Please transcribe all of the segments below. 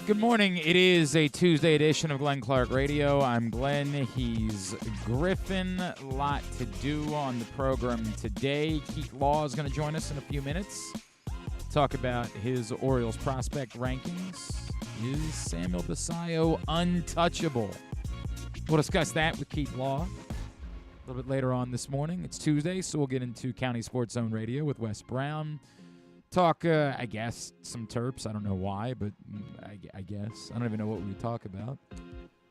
Good morning. It is a Tuesday edition of Glenn Clark Radio. I'm Glenn. He's Griffin. A lot to do on the program today. Keith Law is going to join us in a few minutes. Talk about his Orioles prospect rankings. Is Samuel Basallo untouchable? We'll discuss that with Keith Law a little bit later on this morning. It's Tuesday, so we'll get into County Sports Zone Radio with Wes Brown. Talk, I guess, some Terps. I don't know why, but I guess. I don't even know what we would talk about.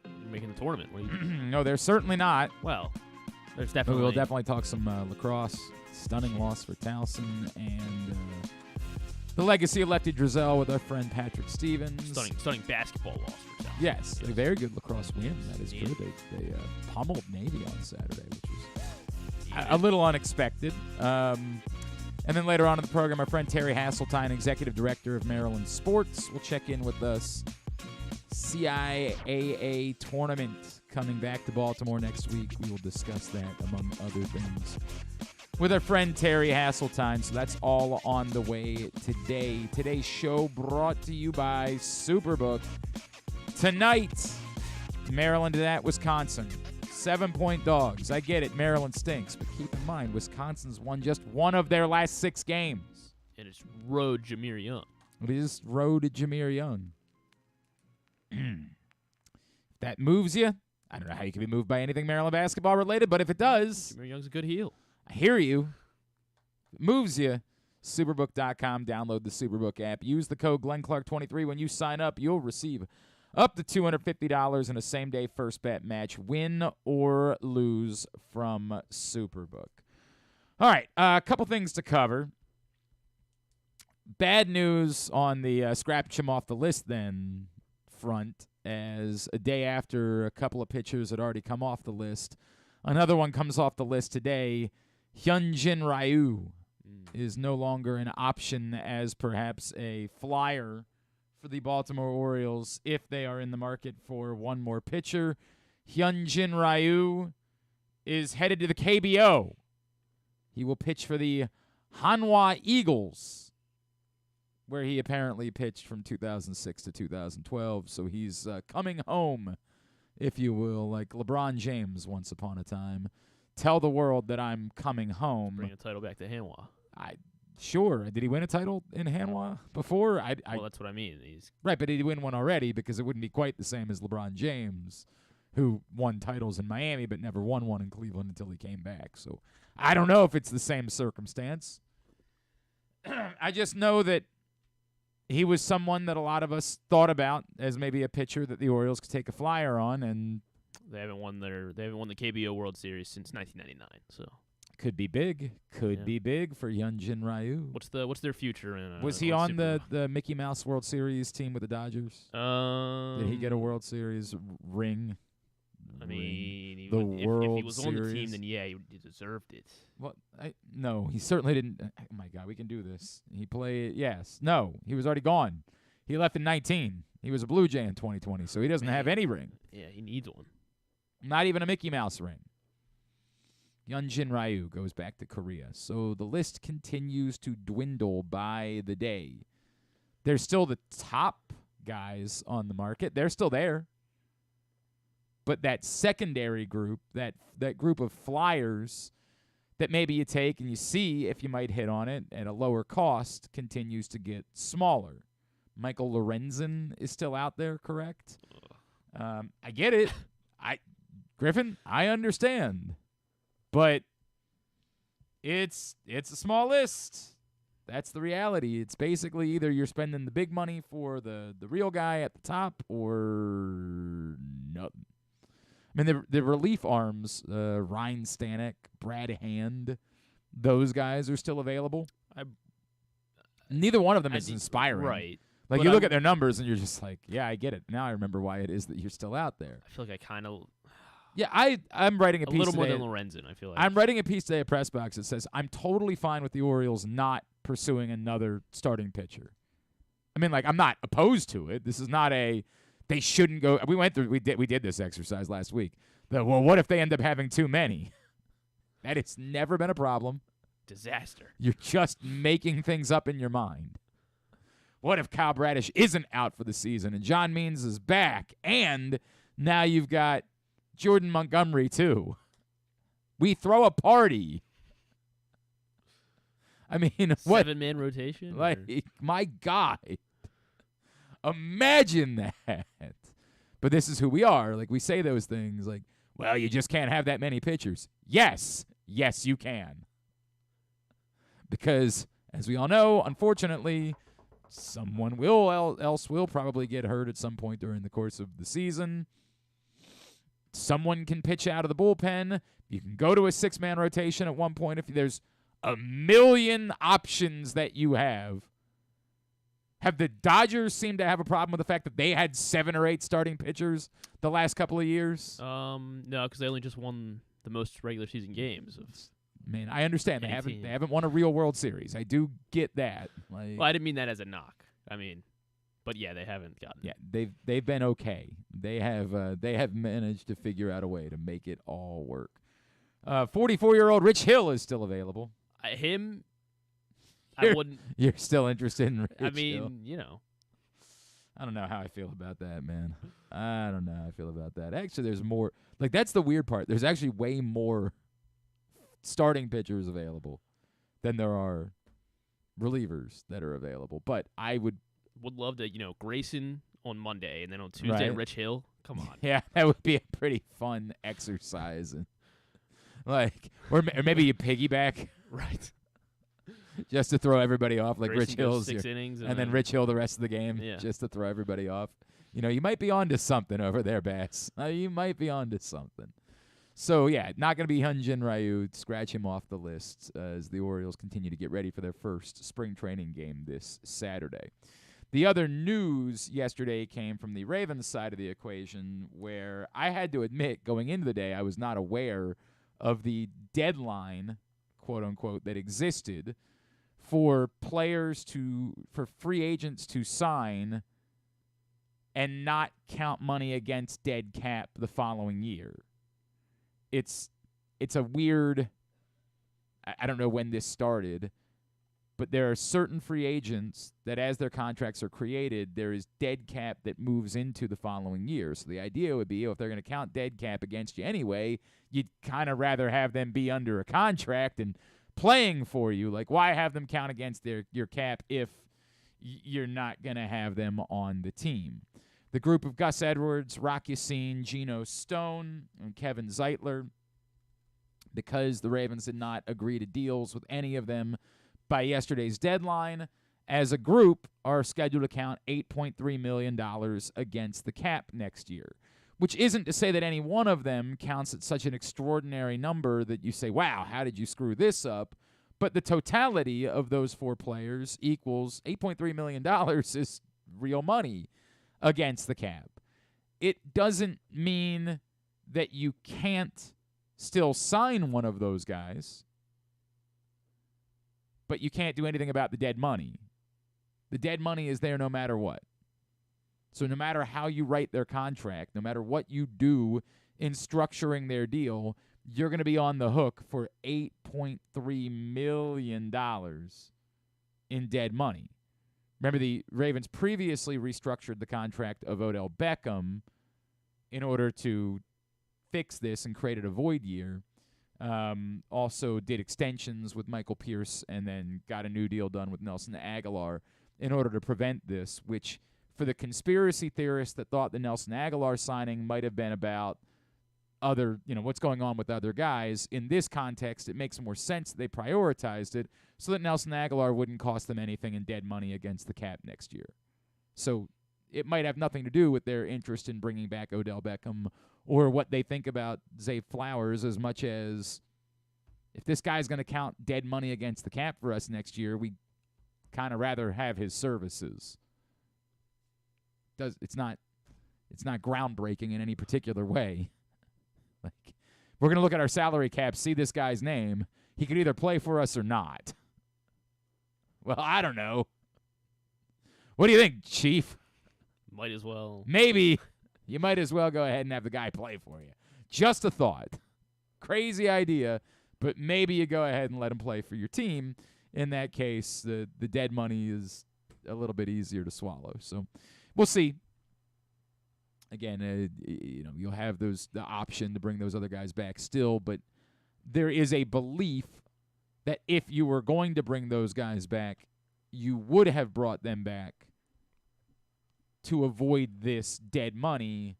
You're making the tournament. What are you No, they're certainly not. Well, there's But definitely. we'll definitely talk some lacrosse. Stunning loss for Towson. And the legacy of Lefty Drizel with our friend Patrick Stevens. Stunning basketball loss for Towson. Yes, a very good lacrosse win. That is good. They pummeled Navy on Saturday, which was a little unexpected. And then later on in the program, our friend Terry Hasseltine, Executive Director of Maryland Sports, will check in with us. CIAA Tournament coming back to Baltimore next week. We will discuss that, among other things, with our friend Terry Hasseltine. So that's all on the way today. Today's show brought to you by Superbook. Tonight, Maryland at Wisconsin. 7-point dogs. I get it. Maryland stinks. But keep in mind, Wisconsin's won just one of their last 6 games. And it's road Jameer Young. It is road to Jameer Young. If that moves you, I don't know how you can be moved by anything Maryland basketball related, but if it does, Jameer Young's a good heel. I hear you. If it moves you, Superbook.com. Download the Superbook app. Use the code GlennClark23 when you sign up. You'll receive up to $250 in a same-day first bet match, win or lose from Superbook. All right, a couple things to cover. Bad news on the scratch him off the list then front, as a day after a couple of pitchers had already come off the list. Another one comes off the list today. Hyunjin Ryu is no longer an option as perhaps a flyer for the Baltimore Orioles if they are in the market for one more pitcher. Hyunjin Ryu is headed to the KBO. He will pitch for the Hanwha Eagles, where he apparently pitched from 2006 to 2012. So he's coming home, if you will, like LeBron James once upon a time. Tell the world that I'm coming home. Bring a title back to Hanwha. Sure. Did he win a title in Hanwha before? Well, that's what I mean. Right, but he'd win one already because it wouldn't be quite the same as LeBron James, who won titles in Miami but never won one in Cleveland until he came back. So I don't know if it's the same circumstance. I just know that he was someone that a lot of us thought about as maybe a pitcher that the Orioles could take a flyer on, and They haven't won the KBO World Series since 1999. So could be big. Could be big for Hyunjin Ryu. What's their future in? Was he on the Mickey Mouse World Series team with the Dodgers? Did he get a World Series ring? I mean, if he was Series. on the team, then yeah, he deserved it. Well, no, he certainly didn't. Oh my God, we can do this. He played. Yes, no, he was already gone. He left in 19. He was a Blue Jay in 2020, so he doesn't have any ring. Yeah, he needs one. Not even a Mickey Mouse ring. Hyunjin Ryu goes back to Korea. So the list continues to dwindle by the day. There's still the top guys on the market. They're still there. But that secondary group, that group of flyers that maybe you take and you see if you might hit on it at a lower cost, continues to get smaller. Michael Lorenzen is still out there, correct? I get it. Griffin, I understand. But it's a small list. That's the reality. It's basically either you're spending the big money for the real guy at the top or nothing. I mean, the relief arms, Ryan Stanek, Brad Hand, those guys are still available. Neither one of them is inspiring. Right. Like, you look at their numbers and you're just like, yeah, I get it. Now I remember why it is that you're still out there. I feel like I kind of... Yeah, I'm writing a piece little today. more than Lorenzen, I feel like. I'm writing a piece today at Press Box that says, I'm totally fine with the Orioles not pursuing another starting pitcher. I mean, like, I'm not opposed to it. This is not a... They shouldn't go... We did this exercise last week. Well, what if they end up having too many? That has never been a problem. Disaster. You're just making things up in your mind. What if Kyle Bradish isn't out for the season and John Means is back? And now you've got Jordan Montgomery, too. We throw a party. I mean, what? 7-man rotation? Like, my God. Imagine that. But this is who we are. Like, we say those things like, well, you just can't have that many pitchers. Yes. Yes, you can. Because, as we all know, unfortunately, someone else will probably get hurt at some point during the course of the season. Someone can pitch out of the bullpen. You can go to a 6-man rotation at one point if there's a million options that you have. Have the Dodgers seemed to have a problem with the fact that they had 7 or 8 starting pitchers the last couple of years? No, because they only just won the most regular season games. Man, I understand they haven't won a real World Series. I do get that. Like, well, I didn't mean that as a knock. I mean, but yeah, they haven't gotten. Yeah, they've been okay. They have managed to figure out a way to make it all work. 44-year-old Rich Hill is still available. I wouldn't. You're still interested in Rich I mean, Hill? you know. I don't know how I feel about that, man. I don't know how I feel about that. Actually, there's more. Like, that's the weird part. There's actually way more starting pitchers available than there are relievers that are available. But I would love to, Grayson on Monday, and then on Tuesday, right. Rich Hill. Come on. Yeah, that would be a pretty fun exercise. And or maybe you piggyback. Right. Just to throw everybody off, like Grayson Rich Hill's 6 innings, and then Rich Hill the rest of the game, yeah. just to throw everybody off. You might be onto something over there, Bass. You might be onto something. So, yeah, not going to be Hyunjin Ryu. Scratch him off the list as the Orioles continue to get ready for their first spring training game this Saturday. The other news yesterday came from the Ravens side of the equation, where I had to admit, going into the day, I was not aware of the deadline, quote-unquote, that existed for free agents to sign and not count money against dead cap the following year. It's a weird, I don't know when this started, but there are certain free agents that as their contracts are created, there is dead cap that moves into the following year. So the idea would be if they're going to count dead cap against you anyway, you'd kind of rather have them be under a contract and playing for you. Like, why have them count against your cap if you're not going to have them on the team? The group of Gus Edwards, Rock Yassin, Geno Stone, and Kevin Zeitler, because the Ravens did not agree to deals with any of them by yesterday's deadline, as a group are scheduled to count $8.3 million against the cap next year, which isn't to say that any one of them counts at such an extraordinary number that you say, wow, how did you screw this up? But the totality of those 4 players equals $8.3 million is real money against the cap. It doesn't mean that you can't still sign one of those guys, but you can't do anything about the dead money. The dead money is there no matter what. So no matter how you write their contract, no matter what you do in structuring their deal, you're going to be on the hook for $8.3 million in dead money. Remember, the Ravens previously restructured the contract of Odell Beckham in order to fix this and created a void year. Also did extensions with Michael Pierce and then got a new deal done with Nelson Aguilar in order to prevent this, which for the conspiracy theorists that thought the Nelson Aguilar signing might have been about other, what's going on with other guys, in this context, it makes more sense that they prioritized it so that Nelson Aguilar wouldn't cost them anything in dead money against the cap next year. So it might have nothing to do with their interest in bringing back Odell Beckham or what they think about Zay Flowers, as much as if this guy's going to count dead money against the cap for us next year, we kind of rather have his services. It's not groundbreaking in any particular way. Like, we're going to look at our salary cap, see this guy's name. He could either play for us or not. Well, I don't know. What do you think, Chief? Might as well. Maybe you might as well go ahead and have the guy play for you. Just a thought. Crazy idea, but maybe you go ahead and let him play for your team. In that case, the dead money is a little bit easier to swallow. So we'll see. Again, you'll have the option to bring those other guys back still, but there is a belief that if you were going to bring those guys back, you would have brought them back to avoid this dead money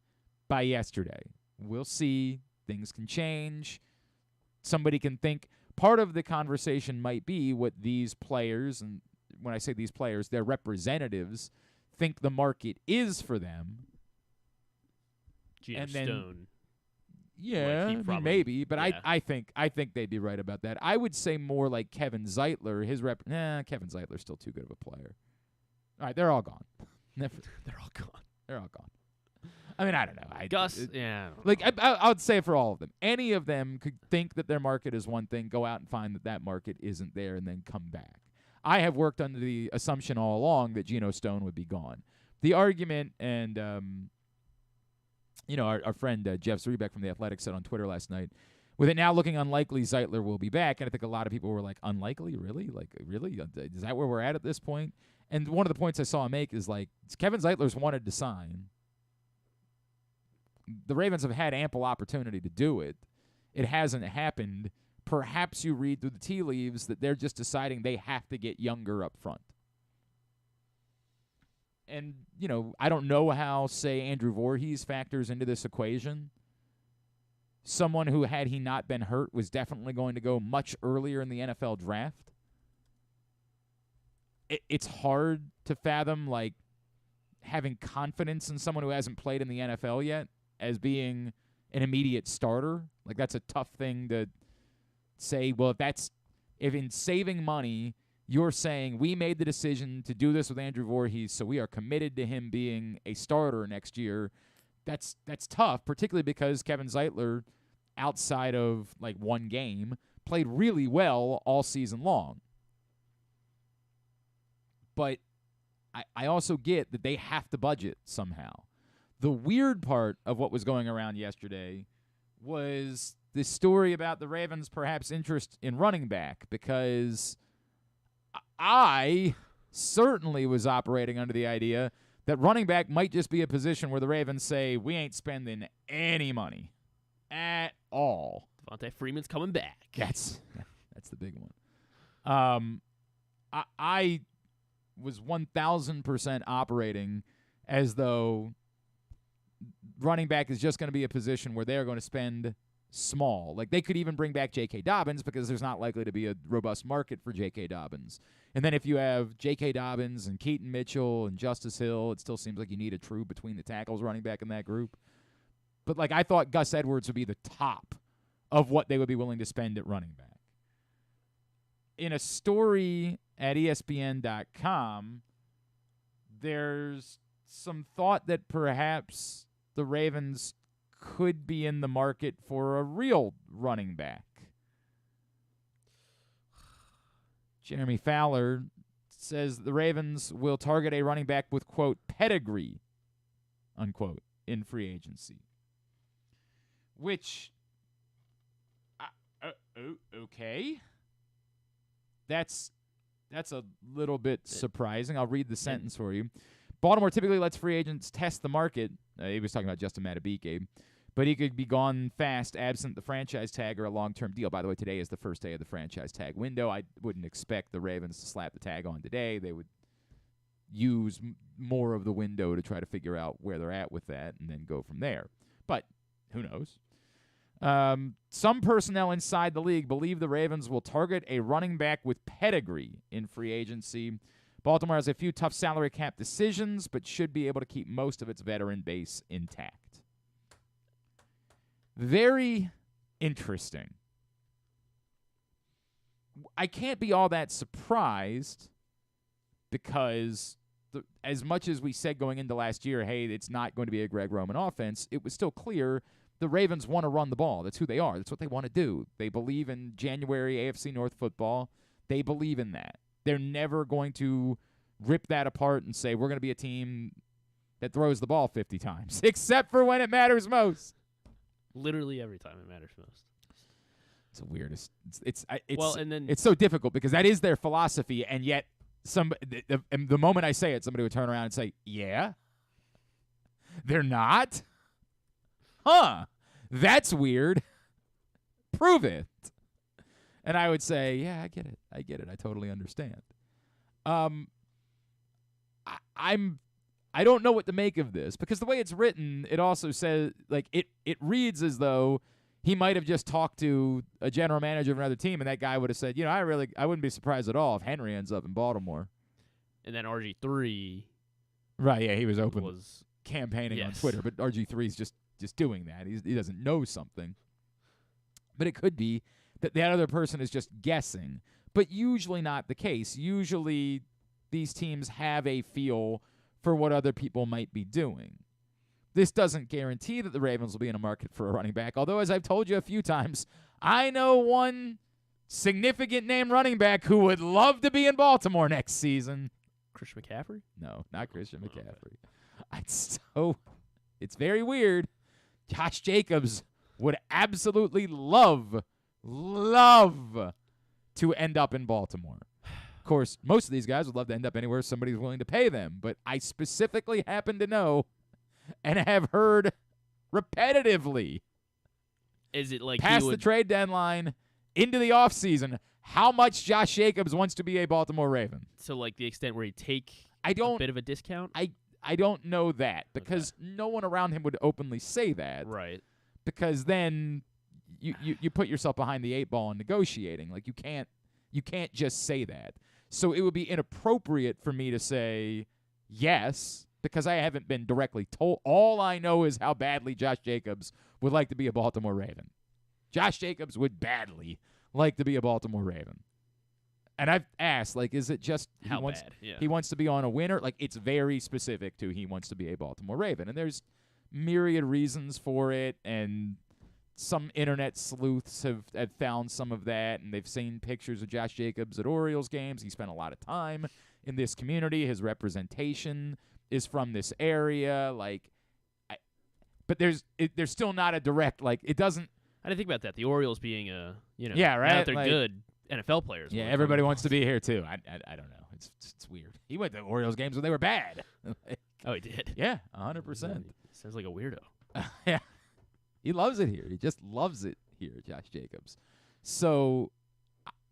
by yesterday. We'll see. Things can change. Somebody can think part of the conversation might be what these players, and when I say these players, their representatives, think the market is for them. Gino Stone. Yeah, I mean, maybe, but yeah. I think they'd be right about that. I would say more like Kevin Zeitler. Kevin Zeitler's still too good of a player. All right, they're all gone. They're all gone. They're all gone. I mean, I don't know. Gus, yeah. I would say for all of them, any of them could think that their market is one thing, go out and find that market isn't there, and then come back. I have worked under the assumption all along that Geno Stone would be gone. The argument, and our friend Jeff Zrebeck from The Athletic said on Twitter last night, with it now looking unlikely Zeitler will be back, and I think a lot of people were like, unlikely? Really? Like, really? Is that where we're at this point? And one of the points I saw him make is, like, Kevin Zeitler's wanted to sign. The Ravens have had ample opportunity to do it. It hasn't happened. Perhaps you read through the tea leaves that they're just deciding they have to get younger up front. And, I don't know how, say, Andrew Voorhees factors into this equation. Someone who, had he not been hurt, was definitely going to go much earlier in the NFL draft. It's hard to fathom, like, having confidence in someone who hasn't played in the NFL yet as being an immediate starter. Like, that's a tough thing to say. Well, if in saving money, you're saying we made the decision to do this with Andrew Voorhees, so we are committed to him being a starter next year. That's tough, particularly because Kevin Zeitler, outside of like one game, played really well all season long. But I also get that they have to budget somehow. The weird part of what was going around yesterday was the story about the Ravens' perhaps interest in running back, because I certainly was operating under the idea that running back might just be a position where the Ravens say, we ain't spending any money at all. Devontae Freeman's coming back. That's the big one. I was 1,000% operating as though running back is just going to be a position where they're going to spend small. Like, they could even bring back J.K. Dobbins because there's not likely to be a robust market for J.K. Dobbins. And then if you have J.K. Dobbins and Keaton Mitchell and Justice Hill, it still seems like you need a true between the tackles running back in that group. But, like, I thought Gus Edwards would be the top of what they would be willing to spend at running back. In a story at ESPN.com, there's some thought that perhaps the Ravens could be in the market for a real running back. Jeremy Fowler says the Ravens will target a running back with, quote, pedigree, unquote, in free agency. Which, okay. That's a little bit surprising. I'll read the sentence for you. Baltimore typically lets free agents test the market. He was talking about Justin Madubuike. But he could be gone fast absent the franchise tag or a long-term deal. By the way, today is the first day of the franchise tag window. I wouldn't expect the Ravens to slap the tag on today. They would use more of the window to try to figure out where they're at with that and then go from there. But who knows? Some personnel inside the league believe the Ravens will target a running back with pedigree in free agency. Baltimore has a few tough salary cap decisions, but should be able to keep most of its veteran base intact. Very interesting. I can't be all that surprised because as much as we said going into last year, hey, it's not going to be a Greg Roman offense, it was still clear the Ravens want to run the ball. That's who they are. That's what they want to do. They believe in January AFC North football. They believe in that. They're never going to rip that apart and say we're going to be a team that throws the ball 50 times, except for when it matters most. Literally every time it matters most. It's the weirdest. It's and then it's so difficult because that is their philosophy, and yet the moment I say it, somebody would turn around and say, "Yeah, they're not? Huh? That's weird. Prove it." And I would say, "Yeah, I get it. I totally understand." I don't know what to make of this because the way it's written, it also says it reads as though he might have just talked to a general manager of another team, and that guy would have said, I wouldn't be surprised at all if Henry ends up in Baltimore. And then RG3, right? Yeah, he was campaigning on Twitter, but RG3 is just doing that. He doesn't know something, but it could be that other person is just guessing, but usually not the case. Usually, these teams have a feel for what other people might be doing. This doesn't guarantee that the Ravens will be in a market for a running back, although, as I've told you a few times, I know one significant name running back who would love to be in Baltimore next season. Christian McCaffrey? No, not Christian McCaffrey. It's very weird. Josh Jacobs would absolutely love to end up in Baltimore. Of course, most of these guys would love to end up anywhere somebody's willing to pay them, but I specifically happen to know and have heard repetitively, is it like past the trade deadline into the offseason, how much Josh Jacobs wants to be a Baltimore Raven? So, like, the extent where he'd take a bit of a discount? I don't know that because no one around him would openly say that. Right. Because then you put yourself behind the 8 ball in negotiating. Like, you can't just say that. So it would be inappropriate for me to say yes because I haven't been directly told. All I know is how badly Josh Jacobs would like to be a Baltimore Raven. Josh Jacobs would badly like to be a Baltimore Raven. And I've asked, is it just how bad? Yeah. He wants to be on a winner? It's very specific to he wants to be a Baltimore Raven. And there's myriad reasons for it, and some internet sleuths have found some of that, and they've seen pictures of Josh Jacobs at Orioles games. He spent a lot of time in this community. His representation is from this area. But there's still not a direct, it doesn't. I didn't think about that. The Orioles being yeah, right? Now that they're good NFL players. Yeah, everybody wants to be here too. I don't know. It's weird. He went to Orioles games when they were bad. Oh, he did? Yeah, 100%. Sounds like a weirdo. Yeah. He loves it here. He just loves it here, Josh Jacobs. So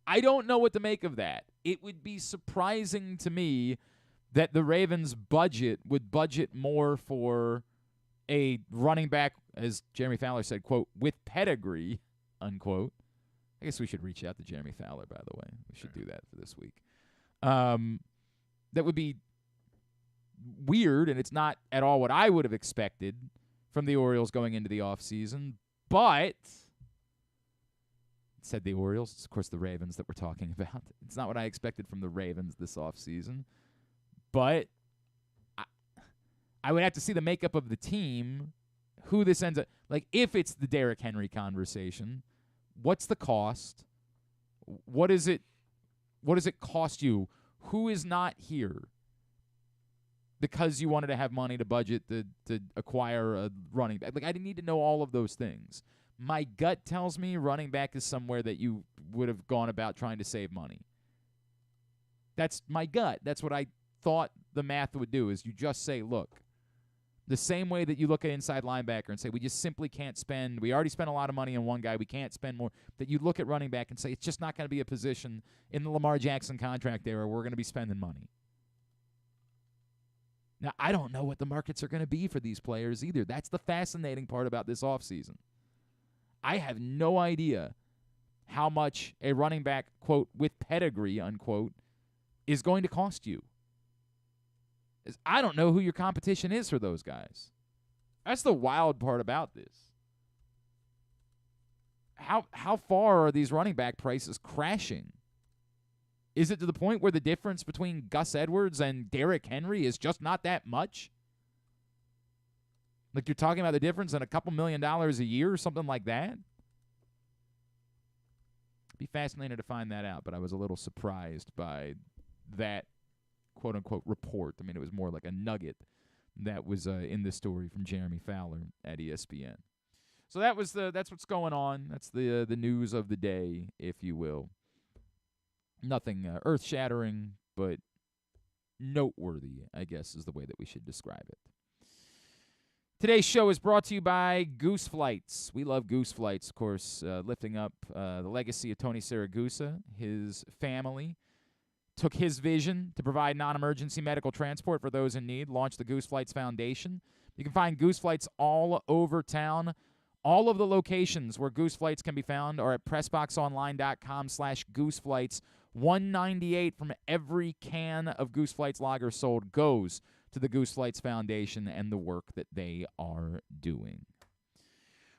I don't know what to make of that. It would be surprising to me that the Ravens would budget more for a running back, as Jeremy Fowler said, quote, with pedigree, unquote. I guess we should reach out to Jeremy Fowler, by the way. We should do that for this week. That would be weird, and it's not at all what I would have expected from the Orioles going into the offseason, but said the Orioles. It's, of course, the Ravens that we're talking about. It's not what I expected from the Ravens this offseason, but I would have to see the makeup of the team, who this ends up. If it's the Derrick Henry conversation, what's the cost? What does it cost you? Who is not here because you wanted to have money to budget to acquire a running back? I need to know all of those things. My gut tells me running back is somewhere that you would have gone about trying to save money. That's my gut. That's what I thought the math would do, is you just say, look, the same way that you look at inside linebacker and say, we just simply can't spend, we already spent a lot of money on one guy, we can't spend more, that you look at running back and say, it's just not going to be a position in the Lamar Jackson contract era where we're going to be spending money. Now, I don't know what the markets are going to be for these players either. That's the fascinating part about this offseason. I have no idea how much a running back, quote, with pedigree, unquote, is going to cost you. I don't know who your competition is for those guys. That's the wild part about this. How far are these running back prices crashing? Is it to the point where the difference between Gus Edwards and Derrick Henry is just not that much? You're talking about the difference in a couple $1 million a year or something like that? I'd be fascinated to find that out, but I was a little surprised by that quote-unquote report. I mean, it was more like a nugget that was in this story from Jeremy Fowler at ESPN. So that's what's going on. That's the news of the day, if you will. Nothing earth-shattering, but noteworthy, I guess is the way that we should describe it. Today's show is brought to you by Goose Flights. We love Goose Flights, of course, lifting up the legacy of Tony Siragusa. His family took his vision to provide non-emergency medical transport for those in need, launched the Goose Flights Foundation. You can find Goose Flights all over town. All of the locations where Goose Flights can be found are at pressboxonline.com/gooseflights. $1.98 from every can of Goose Flights lager sold goes to the Goose Flights Foundation and the work that they are doing.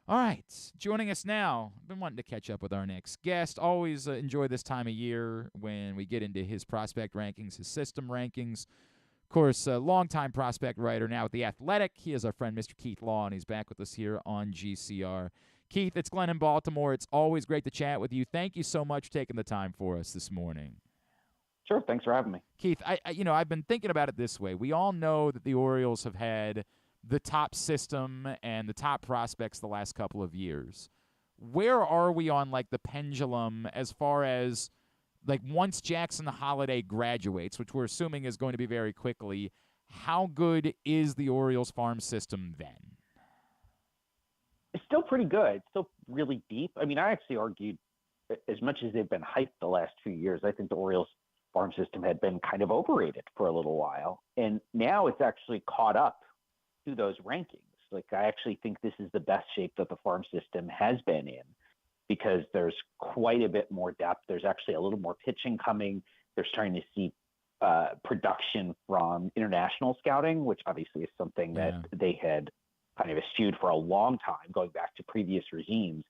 All right, joining us now, I've been wanting to catch up with our next guest. Always enjoy this time of year when we get into his prospect rankings, his system rankings. Of course, a longtime prospect writer now at The Athletic. He is our friend, Mr. Keith Law, and he's back with us here on GCR. Keith, it's Glenn in Baltimore. It's always great to chat with you. Thank you so much for taking the time for us this morning. Sure, thanks for having me. Keith, I've been thinking about it this way. We all know that the Orioles have had the top system and the top prospects the last couple of years. Where are we on, like, the pendulum as far as, like, once Jackson Holiday graduates, which we're assuming is going to be very quickly, how good is the Orioles farm system then? It's still pretty good. It's still really deep. I mean, I actually argued, as much as they've been hyped the last few years, I think the Orioles farm system had been kind of overrated for a little while. And now it's actually caught up to those rankings. Like, I actually think this is the best shape that the farm system has been in, because there's quite a bit more depth. There's actually a little more pitching coming. They're starting to see production from international scouting, which obviously is something that they had kind of eschewed for a long time, going back to previous regimes.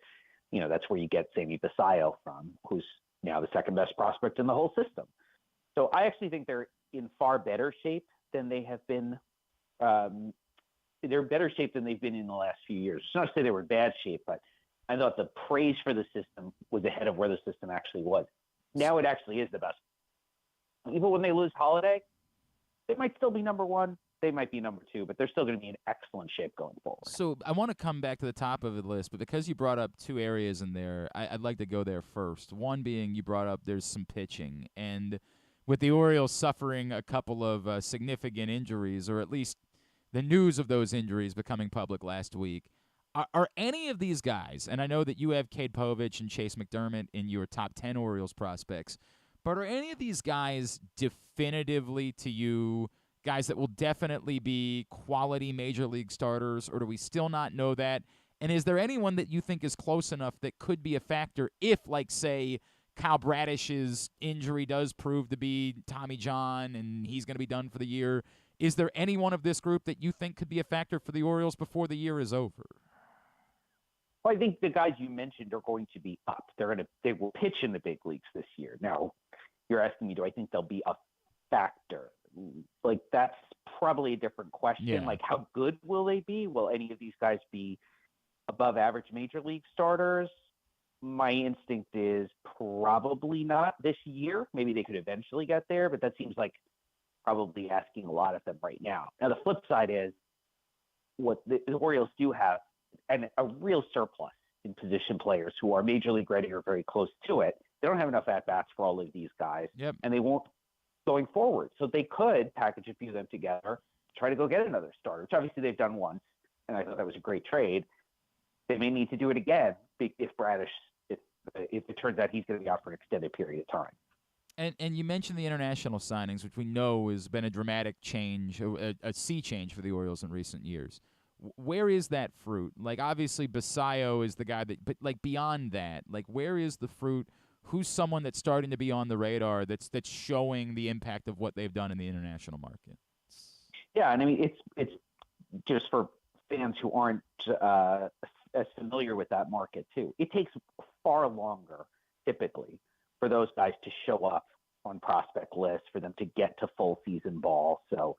You know, that's where you get Samuel Basallo from, who's now the second best prospect in the whole system. So I actually think they're in far better shape than they have been. They're in better shape than they've been in the last few years. It's not to say they were in bad shape, but I thought the praise for the system was ahead of where the system actually was. Now it actually is the best. Even when they lose Holiday, they might still be number one. They might be number two, but they're still going to be in excellent shape going forward. So I want to come back to the top of the list, but because you brought up two areas in there, I'd like to go there first. One being you brought up there's some pitching. And with the Orioles suffering a couple of significant injuries, or at least the news of those injuries becoming public last week, are any of these guys, and I know that you have Cade Povich and Chase McDermott in your top 10 Orioles prospects, but are any of these guys definitively to you guys that will definitely be quality major league starters, or do we still not know that? And is there anyone that you think is close enough that could be a factor if, like, say, Kyle Bradish's injury does prove to be Tommy John and he's going to be done for the year? Is there anyone of this group that you think could be a factor for the Orioles before the year is over? Well, I think the guys you mentioned are going to be up. They will pitch in the big leagues this year. Now, you're asking me, do I think they'll be a factor? Like, that's probably a different question. Yeah. Like, how good will they be? Will any of these guys be above average major league starters? My instinct is probably not this year. Maybe they could eventually get there, but that seems like probably asking a lot of them right now. Now, the flip side is what the Orioles do have, and a real surplus in position players who are major league ready or very close to it. They don't have enough at-bats for all of these guys, and they won't going forward. So they could package a few of them together, try to go get another starter, which obviously they've done once, and I thought that was a great trade. They may need to do it again if Bradish, if it turns out he's going to be out for an extended period of time. And you mentioned the international signings, which we know has been a dramatic change, a sea change for the Orioles in recent years. Where is that fruit? Like, obviously, Basallo is the guy that, but, like, beyond that, like, where is the fruit? Who's someone that's starting to be on the radar that's showing the impact of what they've done in the international market? Yeah, and I mean, it's just for fans who aren't as familiar with that market, too. It takes far longer, typically, for those guys to show up on prospect lists, for them to get to full season ball. So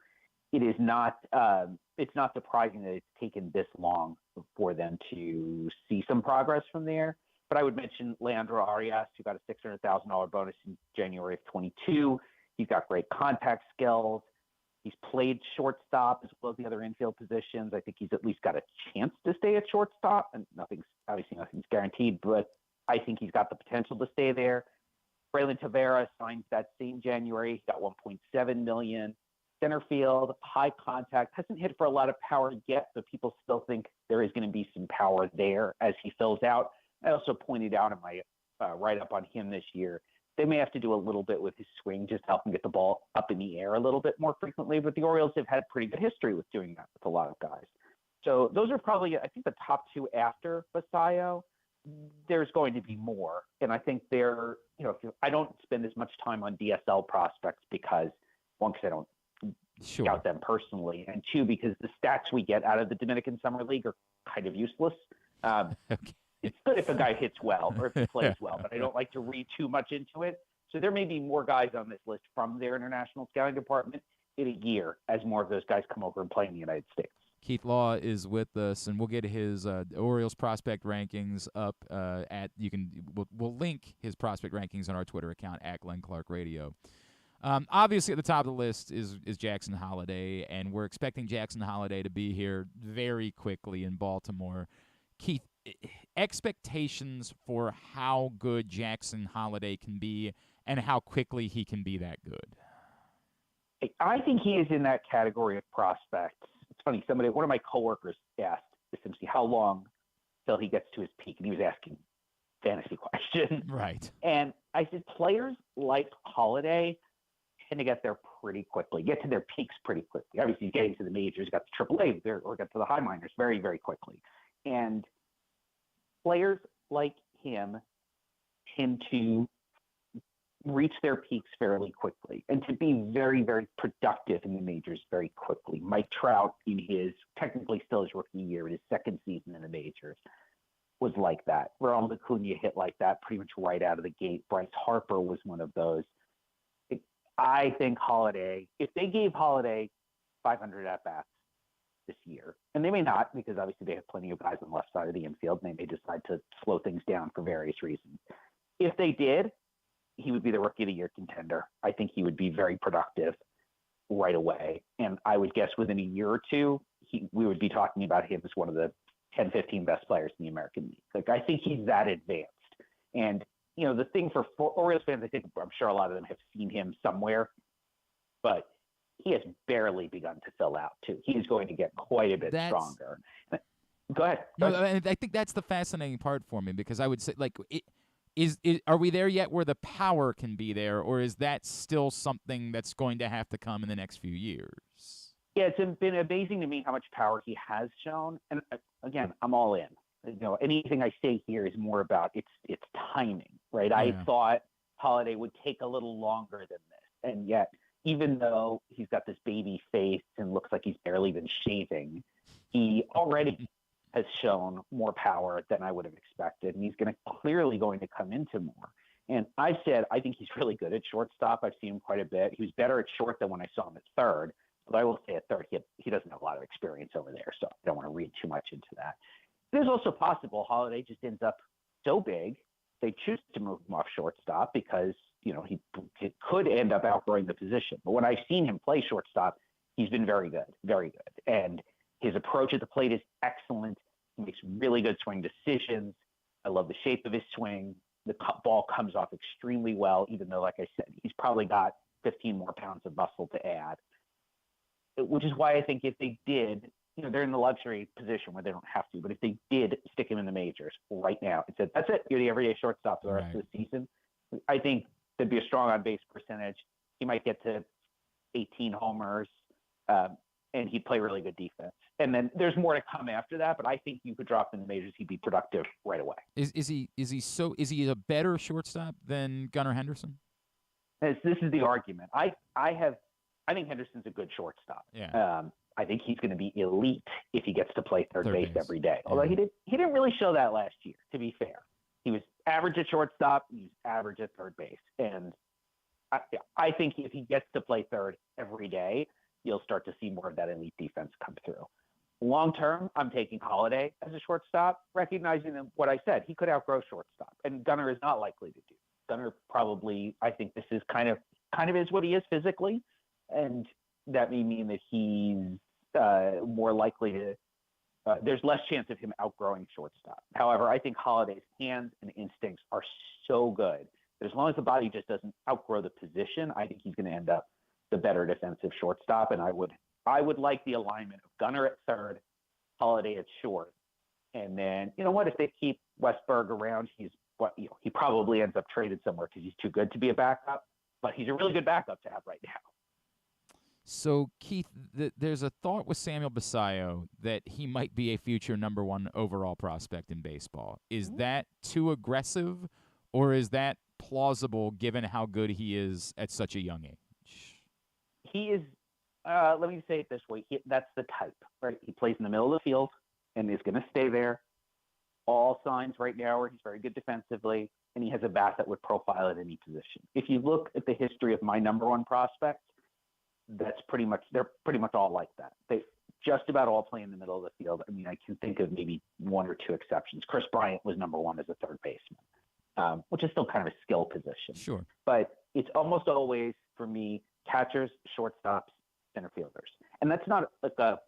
it is not it's not surprising that it's taken this long for them to see some progress from there. But I would mention Leandro Arias, who got a $600,000 bonus in January of 22. He's got great contact skills. He's played shortstop as well as the other infield positions. I think he's at least got a chance to stay at shortstop, and nothing's guaranteed, but I think he's got the potential to stay there. Braylon Tavera signs that same January. He got $1.7 million. Center field, high contact, hasn't hit for a lot of power yet, but people still think there is going to be some power there as he fills out. I also pointed out in my write-up on him this year, they may have to do a little bit with his swing just to help him get the ball up in the air a little bit more frequently, but the Orioles have had pretty good history with doing that with a lot of guys. So those are probably, I think, the top two after Basallo. There's going to be more, and I think I don't spend as much time on DSL prospects because, one, because I don't scout them personally, and two, because the stats we get out of the Dominican Summer League are kind of useless. Okay. It's good if a guy hits well or if he plays well, but I don't like to read too much into it. So there may be more guys on this list from their international scouting department in a year as more of those guys come over and play in the United States. Keith Law is with us, and we'll get his Orioles prospect rankings up we'll link his prospect rankings on our Twitter account at Glenn Clark Radio. Obviously, at the top of the list is Jackson Holliday, and we're expecting Jackson Holliday to be here very quickly in Baltimore. Keith, expectations for how good Jackson Holliday can be and how quickly he can be that good? I think he is in that category of prospects. It's funny, one of my coworkers asked essentially how long till he gets to his peak, and he was asking fantasy questions. Right. And I said players like Holliday tend to get there pretty quickly, get to their peaks pretty quickly. Obviously, getting to the majors, got to AAA or got to the high minors very, very quickly. And players like him tend to reach their peaks fairly quickly and to be very, very productive in the majors very quickly. Mike Trout, in his technically still his rookie year, in his second season in the majors, was like that. Ronald Acuna hit like that pretty much right out of the gate. Bryce Harper was one of those. I think Holliday, if they gave Holliday 500 at-bats this year, and they may not, because obviously they have plenty of guys on the left side of the infield, and they may decide to slow things down for various reasons. If they did, he would be the Rookie of the Year contender. I think he would be very productive right away. And I would guess within a year or two, we would be talking about him as one of the 10, 15 best players in the American League. Like, I think he's that advanced. And the thing for Orioles fans, I'm sure a lot of them have seen him somewhere, but he has barely begun to fill out too. He's going to get quite a bit stronger. Go ahead. I think that's the fascinating part for me, because I would say, like, are we there yet where the power can be there, or is that still something that's going to have to come in the next few years? Yeah, it's been amazing to me how much power he has shown. And again, I'm all in. Anything I say here is more about its timing, right? Yeah. I thought Holliday would take a little longer than this, and yet, even though he's got this baby face and looks like he's barely been shaving, he already has shown more power than I would have expected, and he's clearly going to come into more. And I've said I think he's really good at shortstop. I've seen him quite a bit. He was better at short than when I saw him at third, but I will say at third he doesn't have a lot of experience over there, so I don't want to read too much into that. It is also possible Holliday just ends up so big they choose to move him off shortstop because he could end up outgrowing the position. But when I've seen him play shortstop, he's been very good, very good. And his approach at the plate is excellent. He makes really good swing decisions. I love the shape of his swing. The ball comes off extremely well, even though, like I said, he's probably got 15 more pounds of muscle to add, which is why I think if they did, they're in the luxury position where they don't have to, but if they did stick him in the majors right now and said, that's it, you're the everyday shortstop for the rest of the season, I think there'd be a strong on-base percentage. He might get to 18 homers, and he'd play really good defense. And then there's more to come after that, but I think you could drop him in the majors, he'd be productive right away. Is he a better shortstop than Gunnar Henderson? This is the argument. I think Henderson's a good shortstop. Yeah. I think he's going to be elite if he gets to play third base every day. Although he didn't really show that last year, to be fair. He was average at shortstop, he was average at third base. And I think if he gets to play third every day, you'll start to see more of that elite defense come through. Long term, I'm taking Holliday as a shortstop, recognizing that what I said, he could outgrow shortstop, and Gunnar is not likely to do. Gunnar probably, I think this is kind of is what he is physically, and that may mean that he's more likely to. There's less chance of him outgrowing shortstop. However, I think Holliday's hands and instincts are so good But as long as the body just doesn't outgrow the position, I think he's going to end up the better defensive shortstop. And I would like the alignment of Gunnar at third, Holiday at short. And then, you know what, if they keep Westberg around, he probably ends up traded somewhere because he's too good to be a backup, but he's a really good backup to have right now. So, Keith, there's a thought with Samuel Basallo that he might be a future number 1 overall prospect in baseball. Is that too aggressive, or is that plausible given how good he is at such a young age? He is, let me say it this way, that's the type, right? He plays in the middle of the field and is going to stay there. All signs right now are he's very good defensively, and he has a bat that would profile at any position. If you look at the history of my number 1 prospects, they're pretty much all like that. They just about all play in the middle of the field. I mean, I can think of maybe 1 or 2 exceptions. Chris Bryant was number 1 as a third baseman, which is still kind of a skill position. Sure. But it's almost always, for me, catchers, shortstops, center fielders. And that's not like a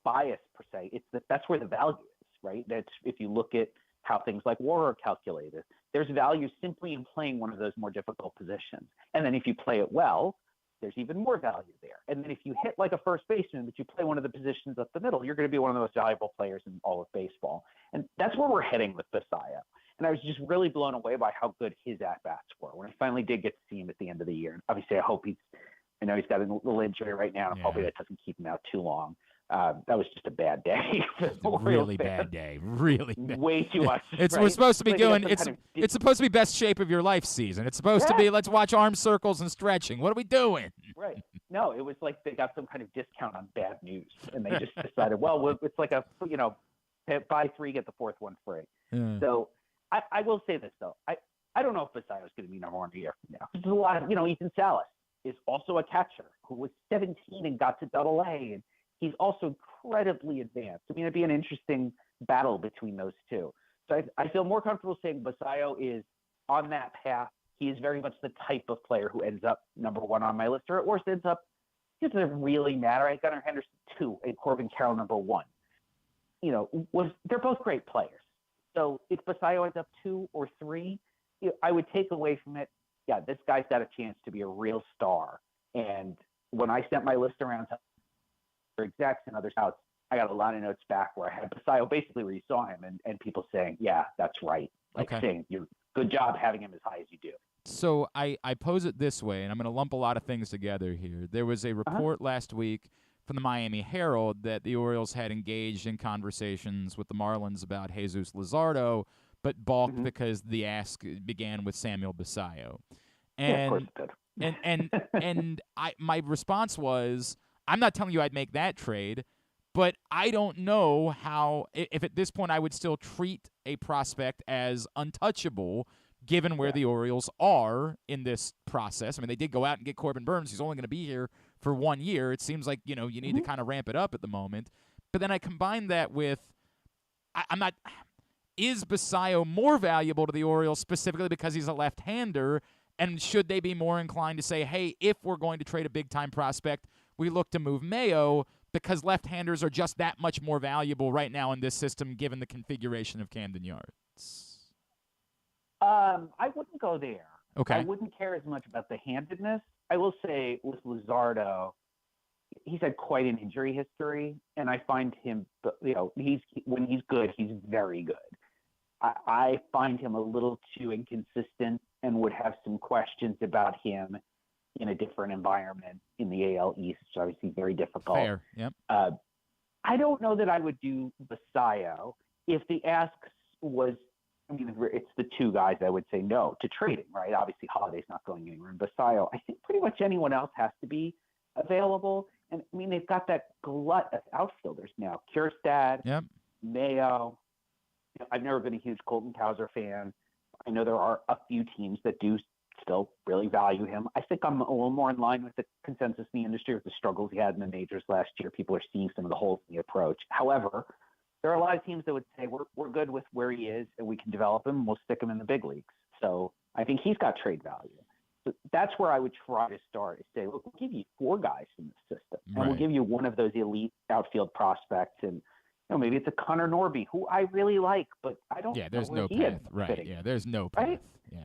bias per se. That's where the value is, right? That's, if you look at how things like WAR are calculated, there's value simply in playing one of those more difficult positions. And then if you play it well, there's even more value there. And then if you hit like a first baseman, but you play one of the positions up the middle, you're going to be one of the most valuable players in all of baseball. And that's where we're heading with Basallo. And I was just really blown away by how good his at-bats were when I finally did get to see him at the end of the year. And obviously, I know he's got a little injury right now, and hopefully that doesn't keep him out too long. That was just a bad day. Really bad day. Really bad. Way too much. We're supposed to be doing. It's supposed to be best shape of your life season. It's supposed to be let's watch arm circles and stretching. What are we doing? Right. No, it was like they got some kind of discount on bad news, and they just decided, well, it's like buy 3 get the 4th one free. Yeah. So I will say this though, I don't know if Basallo is going to be number 1 a year from now. There's a lot of Ethan Salas is also a catcher who was 17 and got to AA, and he's also incredibly advanced. I mean, it'd be an interesting battle between those two. So I feel more comfortable saying Basallo is on that path. He is very much the type of player who ends up number 1 on my list, or at worst ends up, it doesn't really matter. I got Henderson 2 and Corbin Carroll number 1. They're both great players. So if Basallo ends up 2 or 3, I would take away from it, yeah, this guy's got a chance to be a real star. And when I sent my list around for execs and other scouts, I got a lot of notes back where I had Basallo basically where you saw him and people saying, yeah, that's right. Saying, you're good job having him as high as you do. So I pose it this way, and I'm going to lump a lot of things together here. There was a report last week from the Miami Herald that the Orioles had engaged in conversations with the Marlins about Jesus Luzardo, but balked because the ask began with Samuel Basallo. And, of course it did. and my response was, I'm not telling you I'd make that trade, but I don't know how, if at this point I would still treat a prospect as untouchable given where the Orioles are in this process. I mean, they did go out and get Corbin Burns. He's only going to be here for 1 year. It seems like, you need to kind of ramp it up at the moment. But then I combine that with, is Basallo more valuable to the Orioles specifically because he's a left-hander? And should they be more inclined to say, hey, if we're going to trade a big-time prospect, we look to move Mayo because left-handers are just that much more valuable right now in this system given the configuration of Camden Yards? I wouldn't go there. Okay. I wouldn't care as much about the handedness. I will say with Luzardo, he's had quite an injury history, and I find him, when he's good, he's very good. I find him a little too inconsistent and would have some questions about him in a different environment in the AL East, which is obviously very difficult. Fair, yep. I don't know that I would do Basallo if the ask was, it's the 2 guys I would say no to trading, right? Obviously, Holiday's not going anywhere. And Basallo, I think pretty much anyone else has to be available. And, they've got that glut of outfielders now. Kjerstad, Mayo. I've never been a huge Colton Cowser fan. I know there are a few teams that do still really value him. I think I'm a little more in line with the consensus in the industry with the struggles he had in the majors last year. People are seeing some of the holes in the approach. However, there are a lot of teams that would say we're good with where he is and we can develop him. We'll stick him in the big leagues. So I think he's got trade value. So that's where I would try to start is say, look, we'll give you 4 guys in the system and we'll give you one of those elite outfield prospects. And maybe it's a Connor Norby, who I really like, but I don't know there's where no he path. ends up Right. fitting. Yeah, there's no path. Right? Yeah.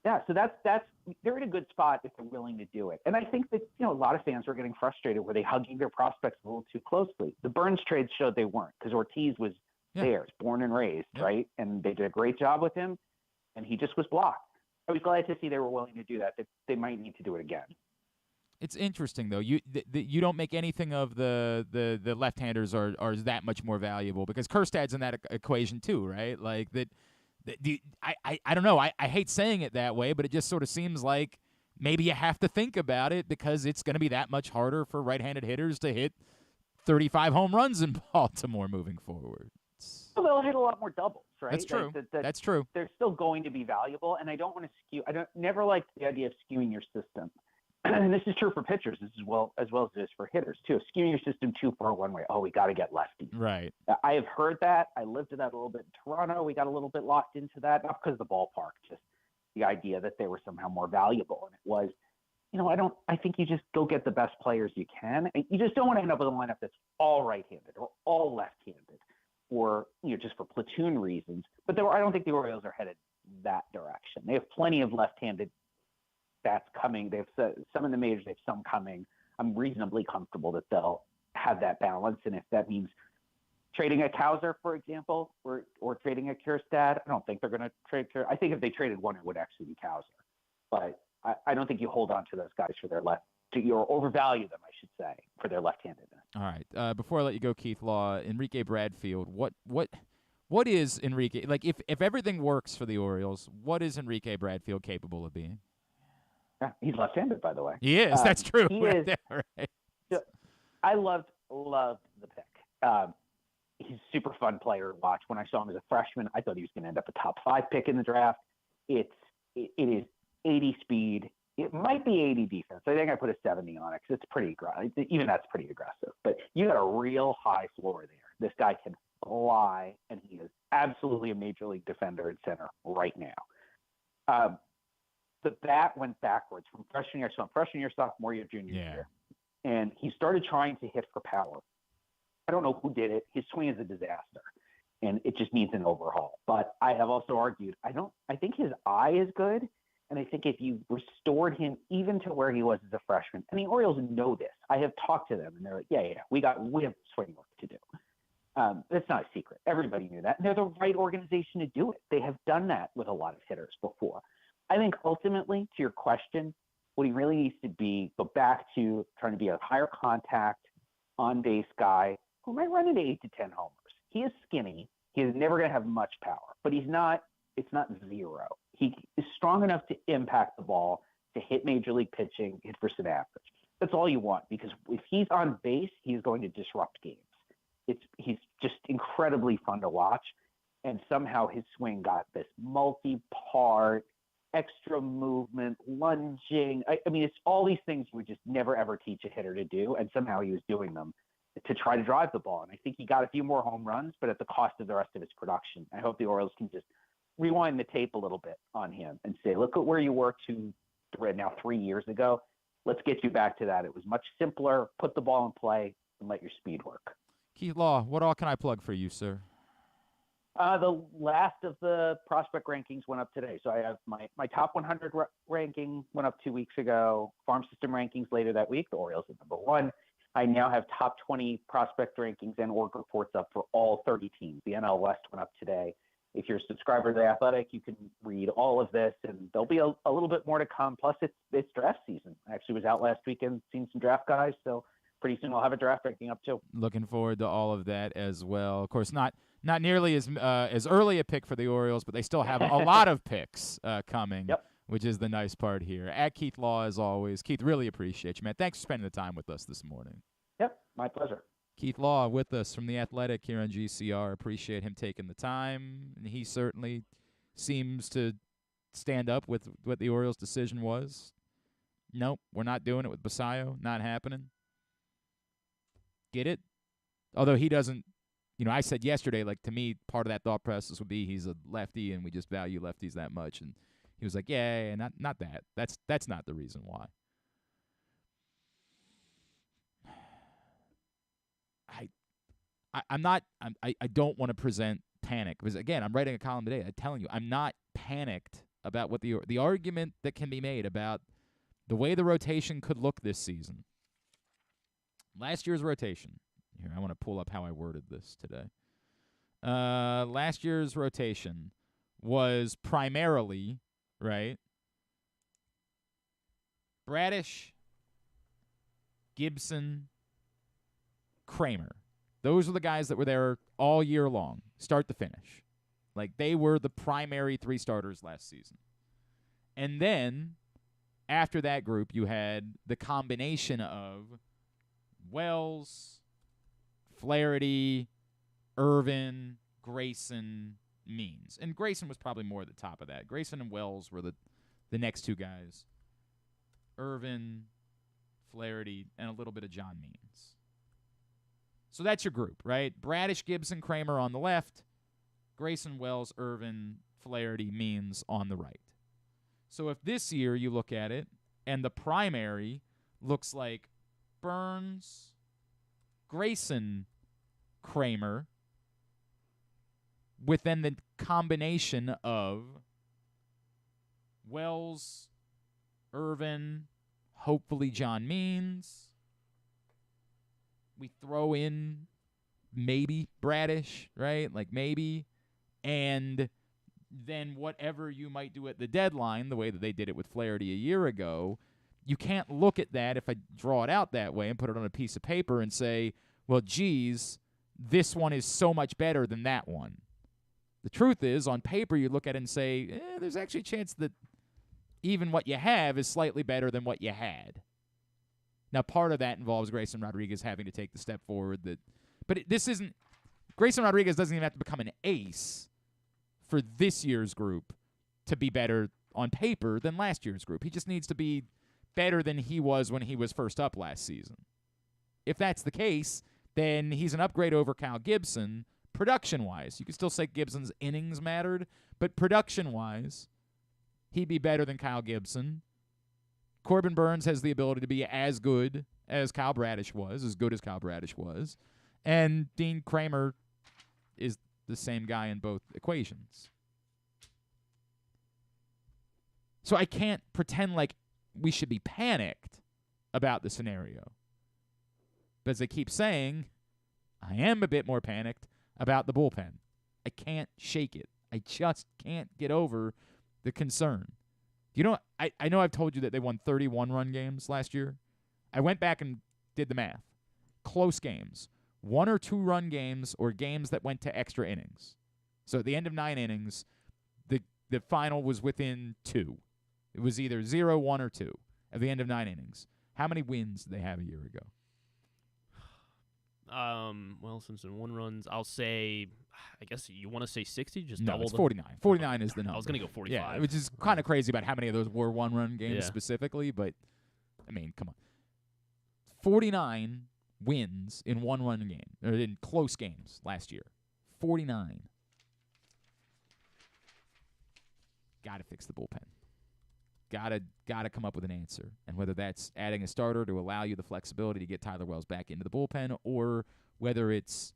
Yeah, so that's they're in a good spot if they're willing to do it. And I think that, a lot of fans were getting frustrated. Were they hugging their prospects a little too closely? The Burns trade showed they weren't, because Ortiz was theirs, born and raised, right? And they did a great job with him, and he just was blocked. I was glad to see they were willing to do that. They might need to do it again. It's interesting though. You don't make anything of the left-handers are that much more valuable, because Kerstad's in that equation too, right? Like that. I don't know. I hate saying it that way, but it just sort of seems like maybe you have to think about it, because it's going to be that much harder for right-handed hitters to hit 35 home runs in Baltimore moving forward. Well, they'll hit a lot more doubles, right? That's true. That's true. They're still going to be valuable, and I don't want to skew. Never like the idea of skewing your system. And this is true for pitchers as well as it is for hitters too. Skewing your system too far one way. Oh, we got to get lefties. Right. I have heard that. I lived that a little bit in Toronto. We got a little bit locked into that, not because of the ballpark, just the idea that they were somehow more valuable. And it was, I think you just go get the best players you can. And you just don't want to end up with a lineup that's all right-handed or all left-handed, or just for platoon reasons. But I don't think the Orioles are headed that direction. They have plenty of left-handed that's coming. They have some in the majors. They have some coming. I'm reasonably comfortable that they'll have that balance. And if that means trading a Cowser, for example, or trading a Kjerstad, I don't think they're going to trade. I think if they traded one, it would actually be Cowser. But I don't think you hold on to those guys for their left. Or overvalue them, I should say, for their left-handedness. All right. Before I let you go, Keith Law, Enrique Bradfield, what is Enrique, like, if everything works for the Orioles, what is Enrique Bradfield capable of being? Yeah, he's left-handed, by the way. He is. That's true. He right is. There, right. So, I loved the pick. He's a super fun player to watch. When I saw him as a freshman, I thought he was going to end up a top 5 pick in the draft. It is 80 speed. It might be 80 defense. I think I put a 70 on it, because it's pretty aggressive. Even that's pretty aggressive. But you got a real high floor there. This guy can fly, and he is absolutely a major league defender at center right now. The bat went backwards from freshman year, sophomore year, junior year. And he started trying to hit for power. I don't know who did it. His swing is a disaster, and it just needs an overhaul. But I have also argued, I think his eye is good. And I think if you restored him even to where he was as a freshman, and the Orioles know this. I have talked to them, and they're like, yeah, we have swing work to do. That's not a secret. Everybody knew that. And they're the right organization to do it. They have done that with a lot of hitters before. I think ultimately, to your question, what he really needs to go back to trying to be a higher contact, on-base guy who might run into 8 to 10 homers. He is skinny. He is never going to have much power, but it's not zero. He is strong enough to impact the ball, to hit major league pitching, hit for some average. That's all you want, because if he's on base, he's going to disrupt games. He's just incredibly fun to watch, and somehow his swing got this multi-part, extra movement, lunging. I mean, it's all these things you would just never, ever teach a hitter to do, and somehow he was doing them to try to drive the ball. And I think he got a few more home runs, but at the cost of the rest of his production. I hope the Orioles can just rewind the tape a little bit on him and say, look at where you were 3 years ago. Let's get you back to that. It was much simpler. Put the ball in play and let your speed work. Keith Law, what all can I plug for you, sir? The last of the prospect rankings went up today. So I have my top 100 ranking went up 2 weeks ago. Farm system rankings later that week. The Orioles at number 1. I now have top 20 prospect rankings and org reports up for all 30 teams. The NL West went up today. If you're a subscriber to The Athletic, you can read all of this, and there'll be a little bit more to come. Plus, it's draft season. I actually was out last weekend seeing some draft guys, so pretty soon I'll have a draft ranking up too. Looking forward to all of that as well. Of course, not nearly as early a pick for the Orioles, but they still have a lot of picks coming, which is the nice part here. At Keith Law, as always. Keith, really appreciate you, man. Thanks for spending the time with us this morning. Yep, my pleasure. Keith Law with us from The Athletic here on GCR. Appreciate him taking the time. And he certainly seems to stand up with what the Orioles' decision was. Nope, we're not doing it with Basallo. Not happening. Get it? Although he doesn't, I said yesterday, like, to me, part of that thought process would be he's a lefty and we just value lefties that much. And he was like, yeah, not that. That's not the reason why. I don't want to present panic, because again, I'm writing a column today. I'm telling you, I'm not panicked about what the argument that can be made about the way the rotation could look this season. Last year's rotation. Here, I want to pull up how I worded this today. Last year's rotation was primarily, right, Bradish, Gibson, Kramer. Those were the guys that were there all year long, start to finish. Like, they were the primary 3 starters last season. And then, after that group, you had the combination of Wells, Flaherty, Irvin, Grayson, Means. And Grayson was probably more at the top of that. Grayson and Wells were the next 2 guys. Irvin, Flaherty, and a little bit of John Means. So that's your group, right? Bradish, Gibson, Kramer on the left. Grayson, Wells, Irvin, Flaherty, Means on the right. So if this year you look at it, and the primary looks like Burns, Grayson, Kramer, with then the combination of Wells, Irvin, hopefully John Means. We throw in maybe Bradish, right? Like maybe. And then whatever you might do at the deadline, the way that they did it with Flaherty a year ago, you can't look at that if I draw it out that way and put it on a piece of paper and say, well, geez, this one is so much better than that one. The truth is, on paper, you look at it and say, there's actually a chance that even what you have is slightly better than what you had. Now, part of that involves Grayson Rodriguez having to take the step forward. But this isn't – Grayson Rodriguez doesn't even have to become an ace for this year's group to be better on paper than last year's group. He just needs to be better than he was when he was first up last season. If that's the case, then he's an upgrade over Kyle Gibson production-wise. You can still say Gibson's innings mattered, but production-wise, he'd be better than Kyle Gibson. Corbin Burns has the ability to be as good as Kyle Bradish was, as good as Kyle Bradish was. And Dean Kramer is the same guy in both equations. So I can't pretend like we should be panicked about the scenario. But as I keep saying, I am a bit more panicked about the bullpen. I can't shake it. I just can't get over the concern. You know, I know I've told you that they won 31-run games last year. I went back and did the math. Close games. 1 or 2 run games or games that went to extra innings. So at the end of 9 innings, the final was within 2. It was either 0, 1, or 2 at the end of 9 innings. How many wins did they have a year ago? Well, since in 1 runs, I'll say, I guess you want to say 60, just no, double it's them? 49. 49 is the number. I was going to go 45. Yeah, which is kind of crazy about how many of those were 1-run games specifically, but, I mean, come on. 49 wins in 1-run game, or in close games last year. 49. Got to fix the bullpen. Gotta come up with an answer. And whether that's adding a starter to allow you the flexibility to get Tyler Wells back into the bullpen, or whether it's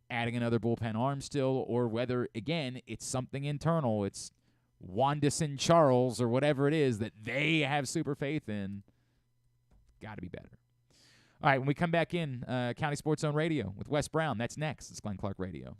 adding another bullpen arm still, or whether, again, it's something internal. It's Wanderson Charles or whatever it is that they have super faith in. Got to be better. All right, when we come back in, County Sports Zone Radio with Wes Brown. That's next. It's Glenn Clark Radio.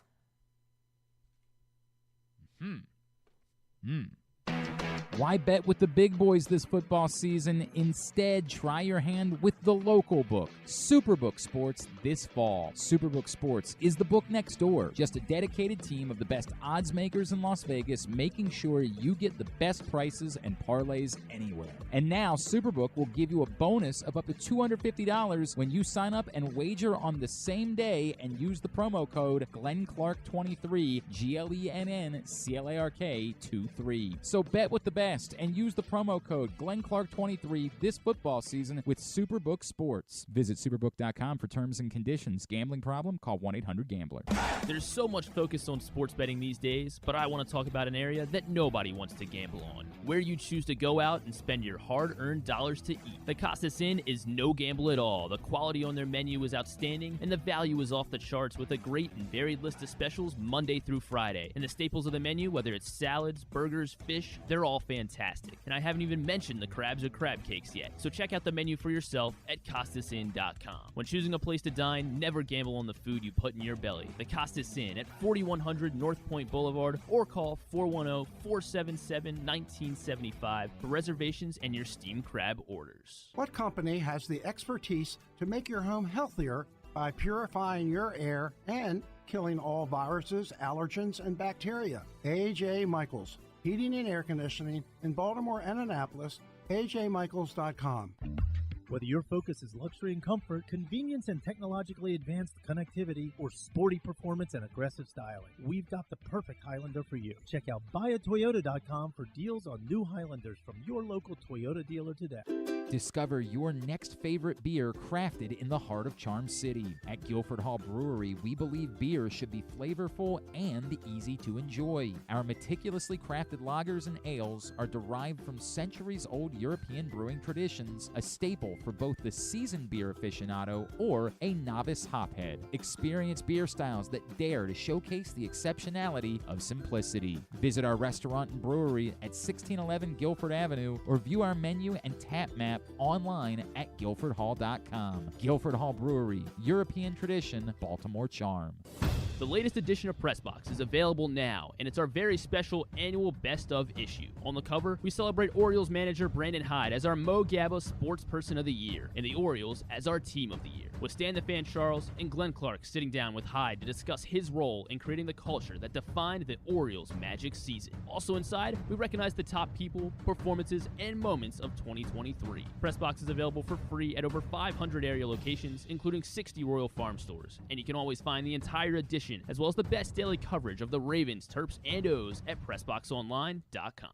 Why bet with the big boys this football season? Instead, try your hand with the local book, Superbook Sports, this fall. Superbook Sports is the book next door. Just a dedicated team of the best odds makers in Las Vegas, making sure you get the best prices and parlays anywhere. And now, Superbook will give you a bonus of up to $250 when you sign up and wager on the same day and use the promo code GlennClark23, GLENNCLARK23. So bet with the best. fast and use the promo code GlennClark23 this football season with Superbook Sports. Visit superbook.com for terms and conditions. Gambling problem? Call 1-800-GAMBLER. There's so much focus on sports betting these days, but I want to talk about an area that nobody wants to gamble on, where you choose to go out and spend your hard-earned dollars to eat. The Costas Inn is no gamble at all. The quality on their menu is outstanding, and the value is off the charts with a great and varied list of specials Monday through Friday. And the staples of the menu, whether it's salads, burgers, fish, they're all fantastic. And I haven't even mentioned the crabs or crab cakes yet. So check out the menu for yourself at CostasInn.com. When choosing a place to dine, never gamble on the food you put in your belly. The Costas Inn at 4100 North Point Boulevard, or call 410-477-1975 for reservations and your steamed crab orders. What company has the expertise to make your home healthier by purifying your air and killing all viruses, allergens, and bacteria? A.J. Michaels, Heating and Air Conditioning in Baltimore and Annapolis, ajmichaels.com. Whether your focus is luxury and comfort, convenience and technologically advanced connectivity, or sporty performance and aggressive styling, we've got the perfect Highlander for you. Check out buyatoyota.com for deals on new Highlanders from your local Toyota dealer today. Discover your next favorite beer crafted in the heart of Charm City. At Guilford Hall Brewery, we believe beer should be flavorful and easy to enjoy. Our meticulously crafted lagers and ales are derived from centuries-old European brewing traditions, a staple for both the seasoned beer aficionado or a novice hophead. Experience beer styles that dare to showcase the exceptionality of simplicity. Visit our restaurant and brewery at 1611 Guilford Avenue or view our menu and tap map online at guilfordhall.com. Guilford Hall Brewery, European tradition, Baltimore charm. The latest edition of Pressbox is available now, and it's our very special annual Best Of issue. On the cover, we celebrate Orioles manager Brandon Hyde as our Mo Gabba Sports Person of the Year, and the Orioles as our Team of the Year, with Stan the Fan Charles and Glenn Clark sitting down with Hyde to discuss his role in creating the culture that defined the Orioles' magic season. Also inside, we recognize the top people, performances, and moments of 2023. Pressbox is available for free at over 500 area locations, including 60 Royal Farm stores, and you can always find the entire edition as well as the best daily coverage of the Ravens, Terps, and O's at PressBoxOnline.com.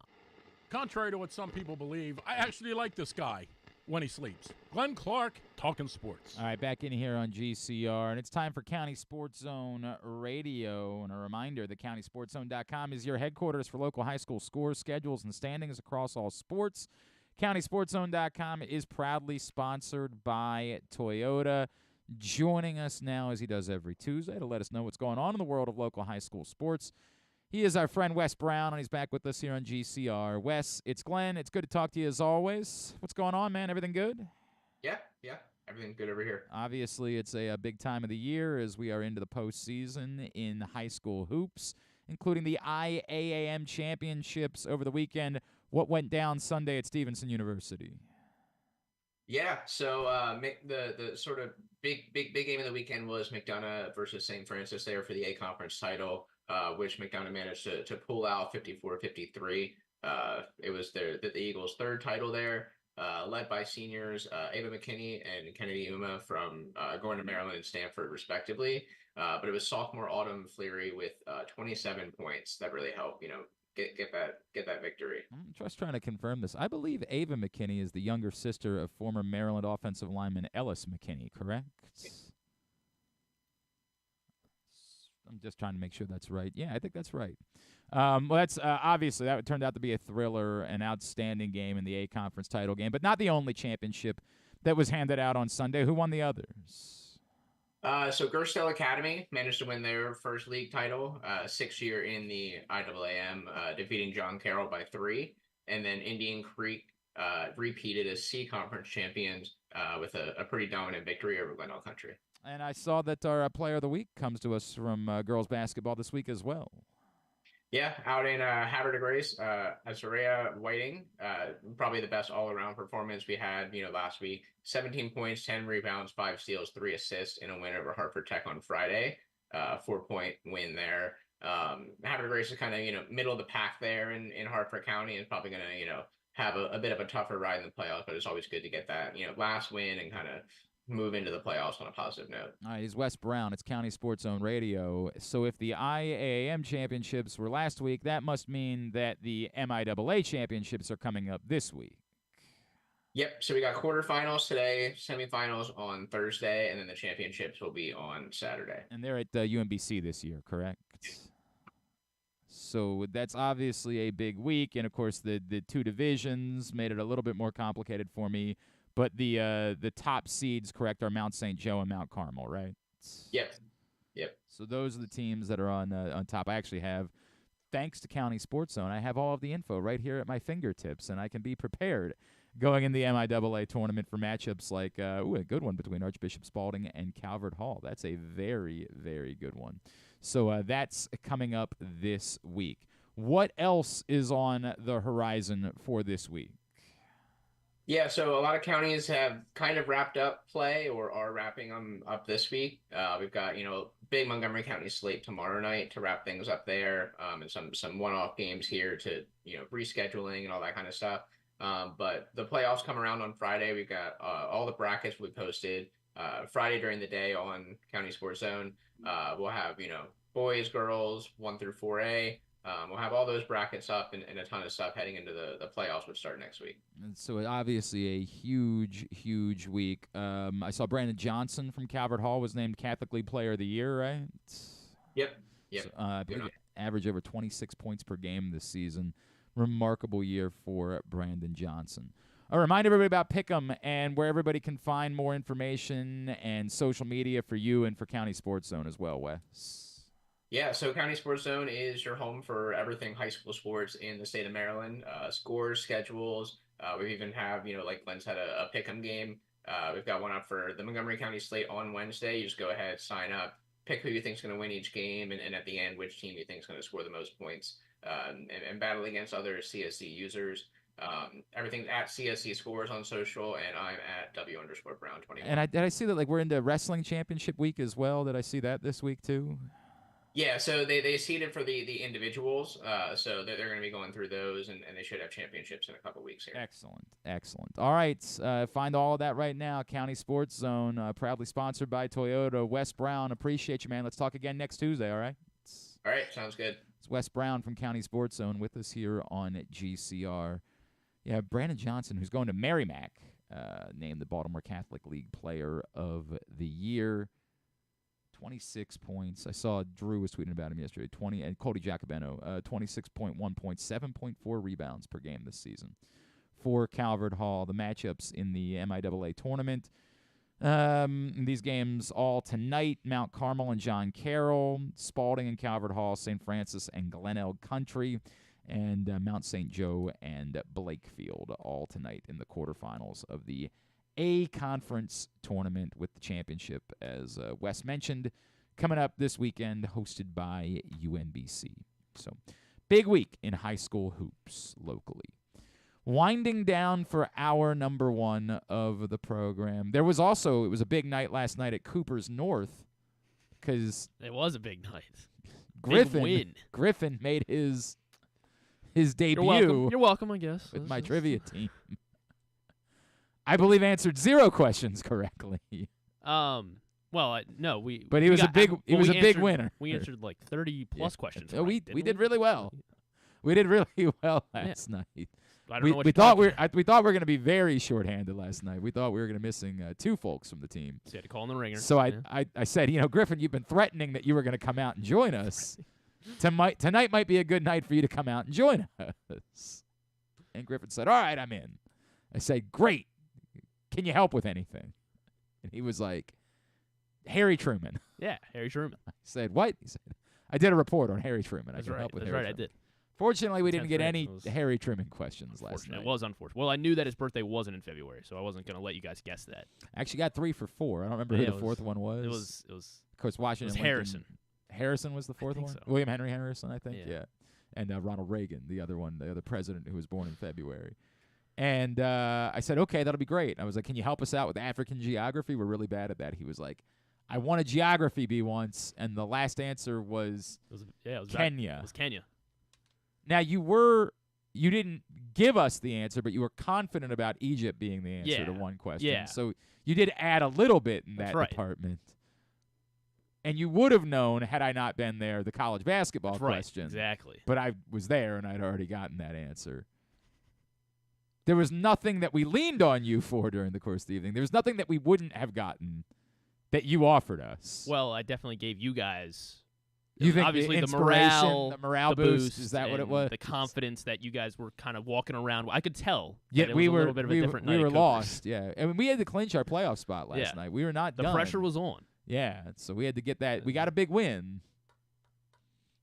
Contrary to what some people believe, I actually like this guy when he sleeps. Glenn Clark, talking sports. All right, back in here on GCR, and it's time for County Sports Zone Radio. And a reminder that CountySportsZone.com is your headquarters for local high school scores, schedules, and standings across all sports. CountySportsZone.com is proudly sponsored by Toyota. Joining us now, as he does every Tuesday, to let us know what's going on in the world of local high school sports. He is our friend Wes Brown, and he's back with us here on GCR. Wes, it's Glenn. It's good to talk to you as always. What's going on, man? Everything good? Yeah. Everything good over here. Obviously, it's a big time of the year as we are into the postseason in high school hoops, including the IAAM championships over the weekend. What went down Sunday at Stevenson University? Yeah, so the sort of big game of the weekend was McDonough versus St. Francis there for the A Conference title, which McDonough managed to pull out 54-53. It was the Eagles' third title there, led by seniors Ava McKinney and Kennedy Uma from going to Maryland and Stanford respectively. But it was sophomore Autumn Fleary with 27 points that really helped, get that victory. I'm just trying to confirm this. I believe Ava McKinney is the younger sister of former Maryland offensive lineman Ellis McKinney, correct? I'm just trying to make sure that's right. Yeah, I think that's right. Well, that's obviously that turned out to be a thriller, an outstanding game in the A Conference title game, but not the only championship that was handed out on Sunday. Who won the others? So Gersdale Academy managed to win their first league title, 6th year in the IAAM, defeating John Carroll by 3. And then Indian Creek repeated as C Conference champions with a pretty dominant victory over Glendale Country. And I saw that our player of the week comes to us from girls basketball this week as well. Yeah, out in Havre de Grace, Azarea Whiting, probably the best all-around performance we had, last week. 17 points, 10 rebounds, 5 steals, 3 assists in a win over Hartford Tech on Friday. 4-point win there. Havre de Grace is kind of, middle of the pack there in Hartford County, and probably going to, have a bit of a tougher ride in the playoffs, but it's always good to get that, last win and kind of move into the playoffs on a positive note. All right, he's Wes Brown. It's County Sports Zone Radio. So if the IAAM championships were last week, that must mean that the MIAA championships are coming up this week. Yep. So we got quarterfinals today, semifinals on Thursday, and then the championships will be on Saturday. And they're at UMBC this year, correct? So that's obviously a big week, and of course the two divisions made it a little bit more complicated for me. But the top seeds, correct, are Mount St. Joe and Mount Carmel, right? Yep. So those are the teams that are on top. I actually have, thanks to County Sports Zone, I have all of the info right here at my fingertips, and I can be prepared going in the MIAA tournament for matchups like a good one between Archbishop Spalding and Calvert Hall. That's a very, very good one. So that's coming up this week. What else is on the horizon for this week? Yeah, so a lot of counties have kind of wrapped up play or are wrapping them up this week. We've got, big Montgomery County slate tomorrow night to wrap things up there, and some one-off games here to, rescheduling and all that kind of stuff. But the playoffs come around on Friday. We've got all the brackets we posted Friday during the day on County Sports Zone. We'll have, boys, girls, 1 through 4A. We'll have all those brackets up and a ton of stuff heading into the playoffs, which start next week. And so obviously a huge, huge week. I saw Brandon Johnson from Calvert Hall was named Catholic League Player of the Year, right? Yep. So, I believe average over 26 points per game this season. Remarkable year for Brandon Johnson. I'll remind everybody about Pick'em and where everybody can find more information and social media for you and for County Sports Zone as well, Wes. Yeah, so County Sports Zone is your home for everything high school sports in the state of Maryland. Scores, schedules. We even have, like Glenn's had a Pick'em game. We've got one up for the Montgomery County slate on Wednesday. You just go ahead, sign up, pick who you think is going to win each game, and at the end, which team you think is going to score the most points. And battle against other CSC users. Everything at CSC Scores on social, and I'm at W_Brown21. And did I see that we're into wrestling championship week as well? Did I see that this week too? Yeah, so they seeded for the individuals, so they're going to be going through those, and they should have championships in a couple weeks here. Excellent. All right, find all of that right now. County Sports Zone, proudly sponsored by Toyota. Wes Brown, appreciate you, man. Let's talk again next Tuesday, all right? All right, sounds good. It's Wes Brown from County Sports Zone with us here on GCR. Yeah, Brandon Johnson, who's going to Merrimack, named the Baltimore Catholic League Player of the Year. 26 points. I saw Drew was tweeting about him yesterday. And Cody Jacobeno, 26.1 points, 7.4 rebounds per game this season for Calvert Hall. The matchups in the MIAA tournament. These games all tonight: Mount Carmel and John Carroll, Spalding and Calvert Hall, St. Francis and Glenelg Country, and Mount St. Joe and Blakefield all tonight in the quarterfinals of the A Conference tournament, with the championship, as Wes mentioned, coming up this weekend, hosted by UMBC. So, big week in high school hoops locally. Winding down for hour number 1 of the program. It was a big night last night at Cooper's North, because it was a big night. Griffin made his debut. You're welcome, I guess. With my trivia team. I believe answered 0 questions correctly. No, But he was a big winner. We answered 30 plus questions. We did really well. We did really well last night. I don't know what we thought we were going to be very shorthanded last night. We thought we were going to be missing 2 folks from the team. So you had to call in the ringer. So I said, Griffin, you've been threatening that you were going to come out and join us. Tonight might be a good night for you to come out and join us. And Griffin said, all right, I'm in. I said, great. Can you help with anything? And he was like, Harry Truman. Yeah, Harry Truman. I said, what? He said, I did a report on Harry Truman. That's I can right. help with That's Harry right, Truman. I did. Fortunately, we didn't get any Harry Truman questions last night. It was unfortunate. Well, I knew that his birthday wasn't in February, so I wasn't going to let you guys guess that. I actually got 3 for 4. I don't remember who the fourth one was. It was of course, Washington. It was Harrison. Harrison was the fourth one? So. William Henry Harrison, I think. Yeah. And Ronald Reagan, the other one, the other president who was born in February. And I said, okay, that'll be great. I was like, can you help us out with African geography? We're really bad at that. He was like, I won a geography bee once, and the last answer was it was Kenya. It was Kenya. Now, you were you didn't give us the answer, but you were confident about Egypt being the answer to one question. Yeah. So you did add a little bit in that department. And you would have known, had I not been there, the college basketball question. Exactly. But I was there, and I'd already gotten that answer. There was nothing that we leaned on you for during the course of the evening. There was nothing that we wouldn't have gotten that you offered us. Well, I definitely gave you guys... You think obviously the morale boost, is that what it was? The confidence that you guys were kind of walking around. I could tell. Yeah, it was a little bit of a different night. We were lost. Yeah, I mean, we had to clinch our playoff spot last night. We were not done. The pressure was on. Yeah, so we had to get that. We got a big win,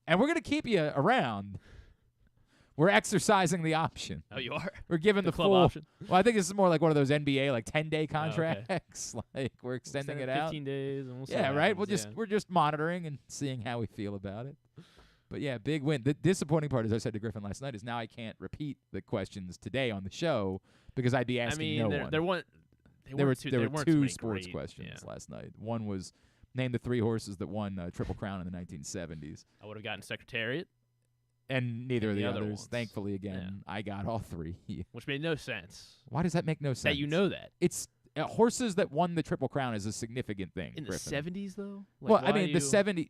and we're gonna keep you around. We're exercising the option. Oh, you are? We're giving the club full option. Well, I think this is more like one of those NBA 10-day contracts. Like we're extending it out. 15 days, and we'll see. Yeah, right. We're just monitoring and seeing how we feel about it. But yeah, big win. The disappointing part, as I said to Griffin last night, is now I can't repeat the questions today on the show because I'd be asking one. There were two sports questions last night. One was name the 3 horses that won Triple Crown in the 1970s. I would have gotten Secretariat. And neither of the others. Ones. Thankfully, again, I got all 3. Which made no sense. Why does that make no sense? That you know that. It's horses that won the Triple Crown is a significant thing. In Griffin. The 70s, though? Well, I mean, the 70s,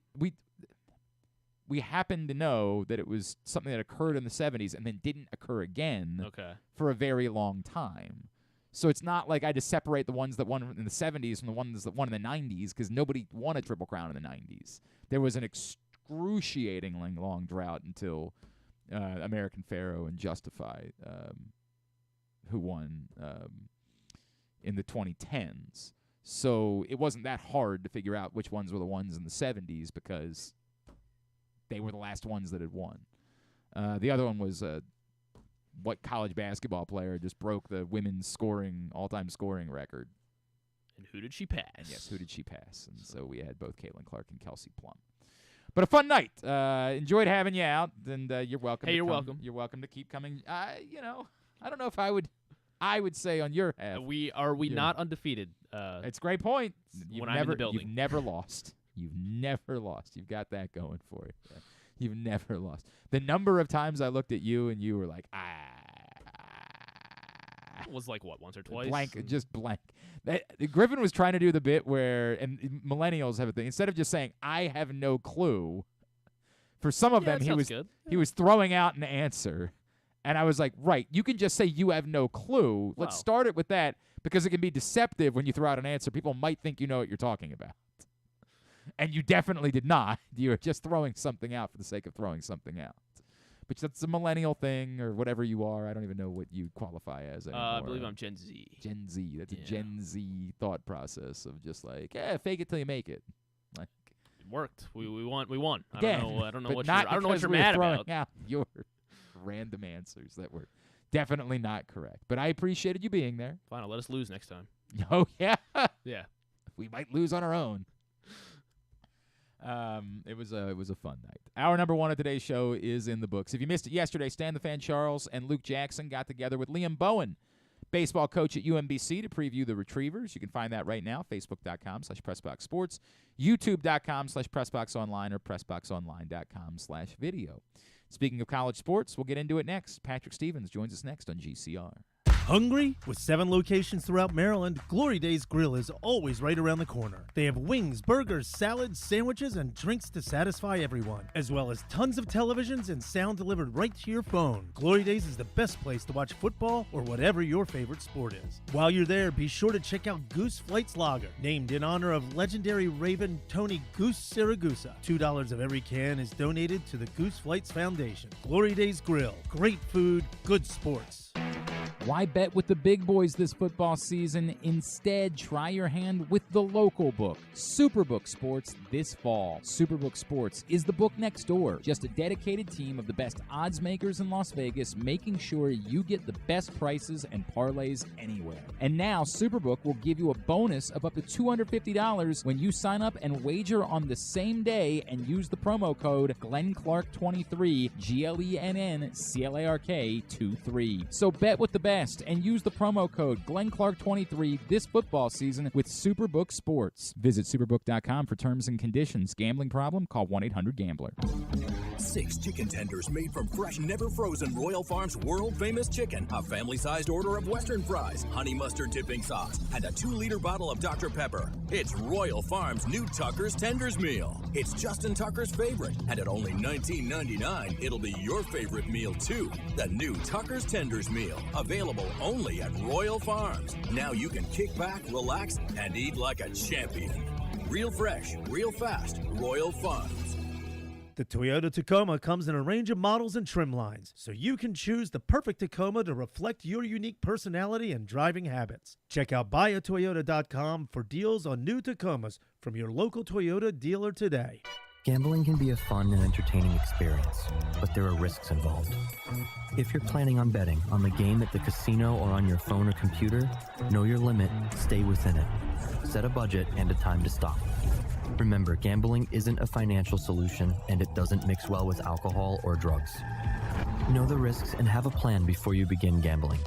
we happen to know that it was something that occurred in the 70s and then didn't occur again for a very long time. So it's not like I had to separate the ones that won in the 70s from the ones that won in the 90s because nobody won a Triple Crown in the 90s. There was an excruciatingly long drought until American Pharaoh and Justify, who won in the 2010s. So it wasn't that hard to figure out which ones were the ones in the 70s because they were the last ones that had won. The other one was what college basketball player just broke the women's all-time scoring record. And who did she pass? And yes, who did she pass? And so we had both Caitlin Clark and Kelsey Plum. But a fun night. Enjoyed having you out, and you're welcome. Hey, you're welcome. You're welcome to keep coming. I don't know if I would say on your half. We not undefeated? It's a great point. I'm in the building. You've never lost. You've never lost. You've got that going for you. Yeah. You've never lost. The number of times I looked at you and you were like, was like what, once or twice? Blank, just blank. Griffin was trying to do the bit where, and millennials have a thing, instead of just saying, I have no clue, for some of them he was throwing out an answer. And I was like, right, you can just say you have no clue. Let's start it with that because it can be deceptive when you throw out an answer. People might think you know what you're talking about. And you definitely did not. You were just throwing something out for the sake of throwing something out. But that's a millennial thing or whatever you are. I don't even know what you qualify as anymore. I believe I'm Gen Z. Gen Z. That's a Gen Z thought process of just like, fake it till you make it. Like, it worked. We won. Again, I don't know what you're we mad throwing about. Out your random answers that were definitely not correct. But I appreciated you being there. Fine, let us lose next time. Oh yeah. Yeah. We might lose on our own. It was a fun night. Hour number 1 of today's show is in the books. If you missed it yesterday, Stan the Fan Charles and Luke Jackson got together with Liam Bowen, baseball coach at UMBC, to preview the Retrievers. You can find that right now, facebook.com/PressBoxSports, youtube.com/PressBoxOnline, or PressBoxOnline.com/video. Speaking of college sports, we'll get into it next. Patrick Stevens joins us next on GCR. Hungry? With 7 locations throughout Maryland, Glory Days Grill is always right around the corner. They have wings, burgers, salads, sandwiches, and drinks to satisfy everyone, as well as tons of televisions and sound delivered right to your phone. Glory Days is the best place to watch football or whatever your favorite sport is. While you're there, be sure to check out Goose Flights Lager, named in honor of legendary Raven Tony Goose Siragusa. $2 of every can is donated to the Goose Flights Foundation. Glory Days Grill. Great food, good sports. Why bet with the big boys this football season? Instead, try your hand with the local book, Superbook Sports, this fall. Superbook Sports is the book next door. Just a dedicated team of the best odds makers in Las Vegas, making sure you get the best prices and parlays anywhere. And now, Superbook will give you a bonus of up to $250 when you sign up and wager on the same day and use the promo code GlennClark23, GLENNCLARK23. So bet with the best and use the promo code GlennClark23 this football season with Superbook Sports. Visit superbook.com for terms and conditions. Gambling problem? Call 1-800-GAMBLER. 6 chicken tenders made from fresh, never frozen Royal Farms world-famous chicken, a family-sized order of Western fries, honey mustard dipping sauce, and a 2-liter bottle of Dr. Pepper. It's Royal Farms' new Tucker's Tenders Meal. It's Justin Tucker's favorite, and at only $19.99, it'll be your favorite meal, too. The new Tucker's Tenders Meal, available only at Royal Farms. Now you can kick back, relax, and eat like a champion. Real fresh, real fast, Royal Farms. The Toyota Tacoma comes in a range of models and trim lines, so you can choose the perfect Tacoma to reflect your unique personality and driving habits. Check out buyatoyota.com for deals on new Tacomas from your local Toyota dealer today. Gambling can be a fun and entertaining experience, but there are risks involved. If you're planning on betting on the game at the casino or on your phone or computer, know your limit, stay within it. Set a budget and a time to stop. Remember, gambling isn't a financial solution, and it doesn't mix well with alcohol or drugs. Know the risks and have a plan before you begin gambling.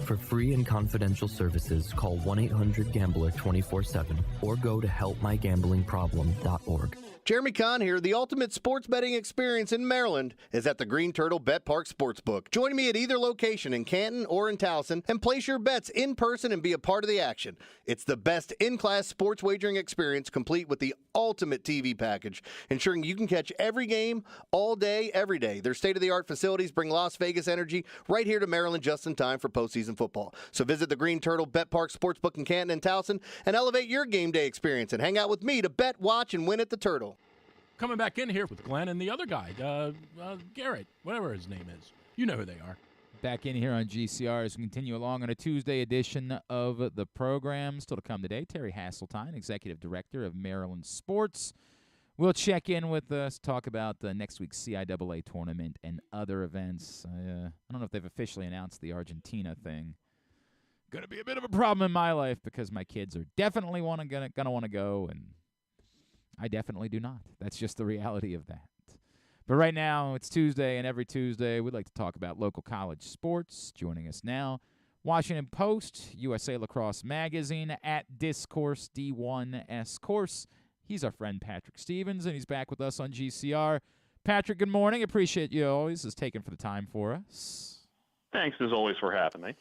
For free and confidential services, call 1-800-GAMBLER 24/7 or go to helpmygamblingproblem.org. Jeremy Kahn here. The ultimate sports betting experience in Maryland is at the Green Turtle Bet Park Sportsbook. Join me at either location in Canton or in Towson and place your bets in person and be a part of the action. It's the best in-class sports wagering experience, complete with the ultimate TV package, ensuring you can catch every game all day, every day. Their state-of-the-art facilities bring Las Vegas energy right here to Maryland just in time for postseason football. So visit the Green Turtle Bet Park Sportsbook in Canton and Towson and elevate your game day experience and hang out with me to bet, watch, and win at the Turtle. Coming back in here with Glenn and the other guy, Garrett, whatever his name is. You know who they are. Back in here on GCR as we continue along on a Tuesday edition of the program. Still to come today, Terry Hasseltine, Executive Director of Maryland Sports. We'll check in with us, talk about next week's CIAA Tournament and other events. I don't know if they've officially announced the Argentina thing. Going to be a bit of a problem in my life because my kids are definitely gonna want to go, and I definitely do not. That's just the reality of that. But right now, it's Tuesday, and every Tuesday, we'd like to talk about local college sports. Joining us now, Washington Post, USA Lacrosse Magazine, at Discourse, D1S Course. He's our friend Patrick Stevens, and he's back with us on GCR. Patrick, good morning. Appreciate you always taking for the time for us. Thanks, as always, for having me.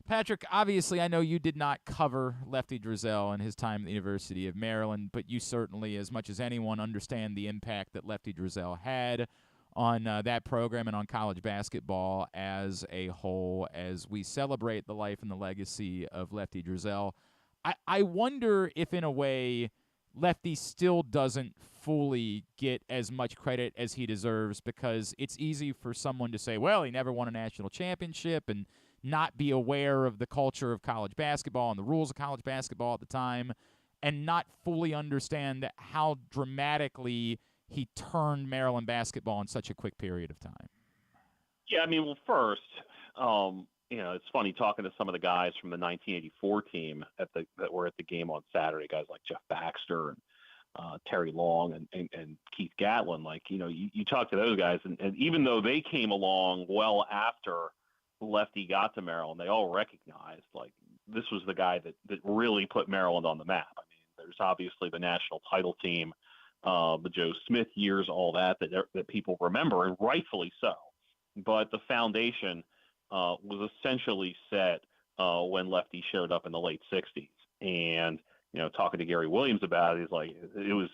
Patrick, obviously, I know you did not cover Lefty Driesell and his time at the University of Maryland, but you certainly, as much as anyone, understand the impact that Lefty Driesell had on that program and on college basketball as a whole. As we celebrate the life and the legacy of Lefty Driesell, I wonder if, in a way, Lefty still doesn't fully get as much credit as he deserves, because it's easy for someone to say, well, he never won a national championship, and not be aware of the culture of college basketball and the rules of college basketball at the time, and not fully understand how dramatically he turned Maryland basketball in such a quick period of time. Yeah, I mean, well, first, it's funny talking to some of the guys from the 1984 team that were at the game on Saturday, guys like Jeff Baxter and Terry Long and Keith Gatlin. Like, you talk to those guys, and even though they came along well after Lefty got to Maryland, they all recognized, like, this was the guy that really put Maryland on the map. I mean, there's obviously the national title team, the Joe Smith years, all that people remember, and rightfully so. But the foundation was essentially set when Lefty showed up in the late 60s. And, talking to Gary Williams about it, he's like, it was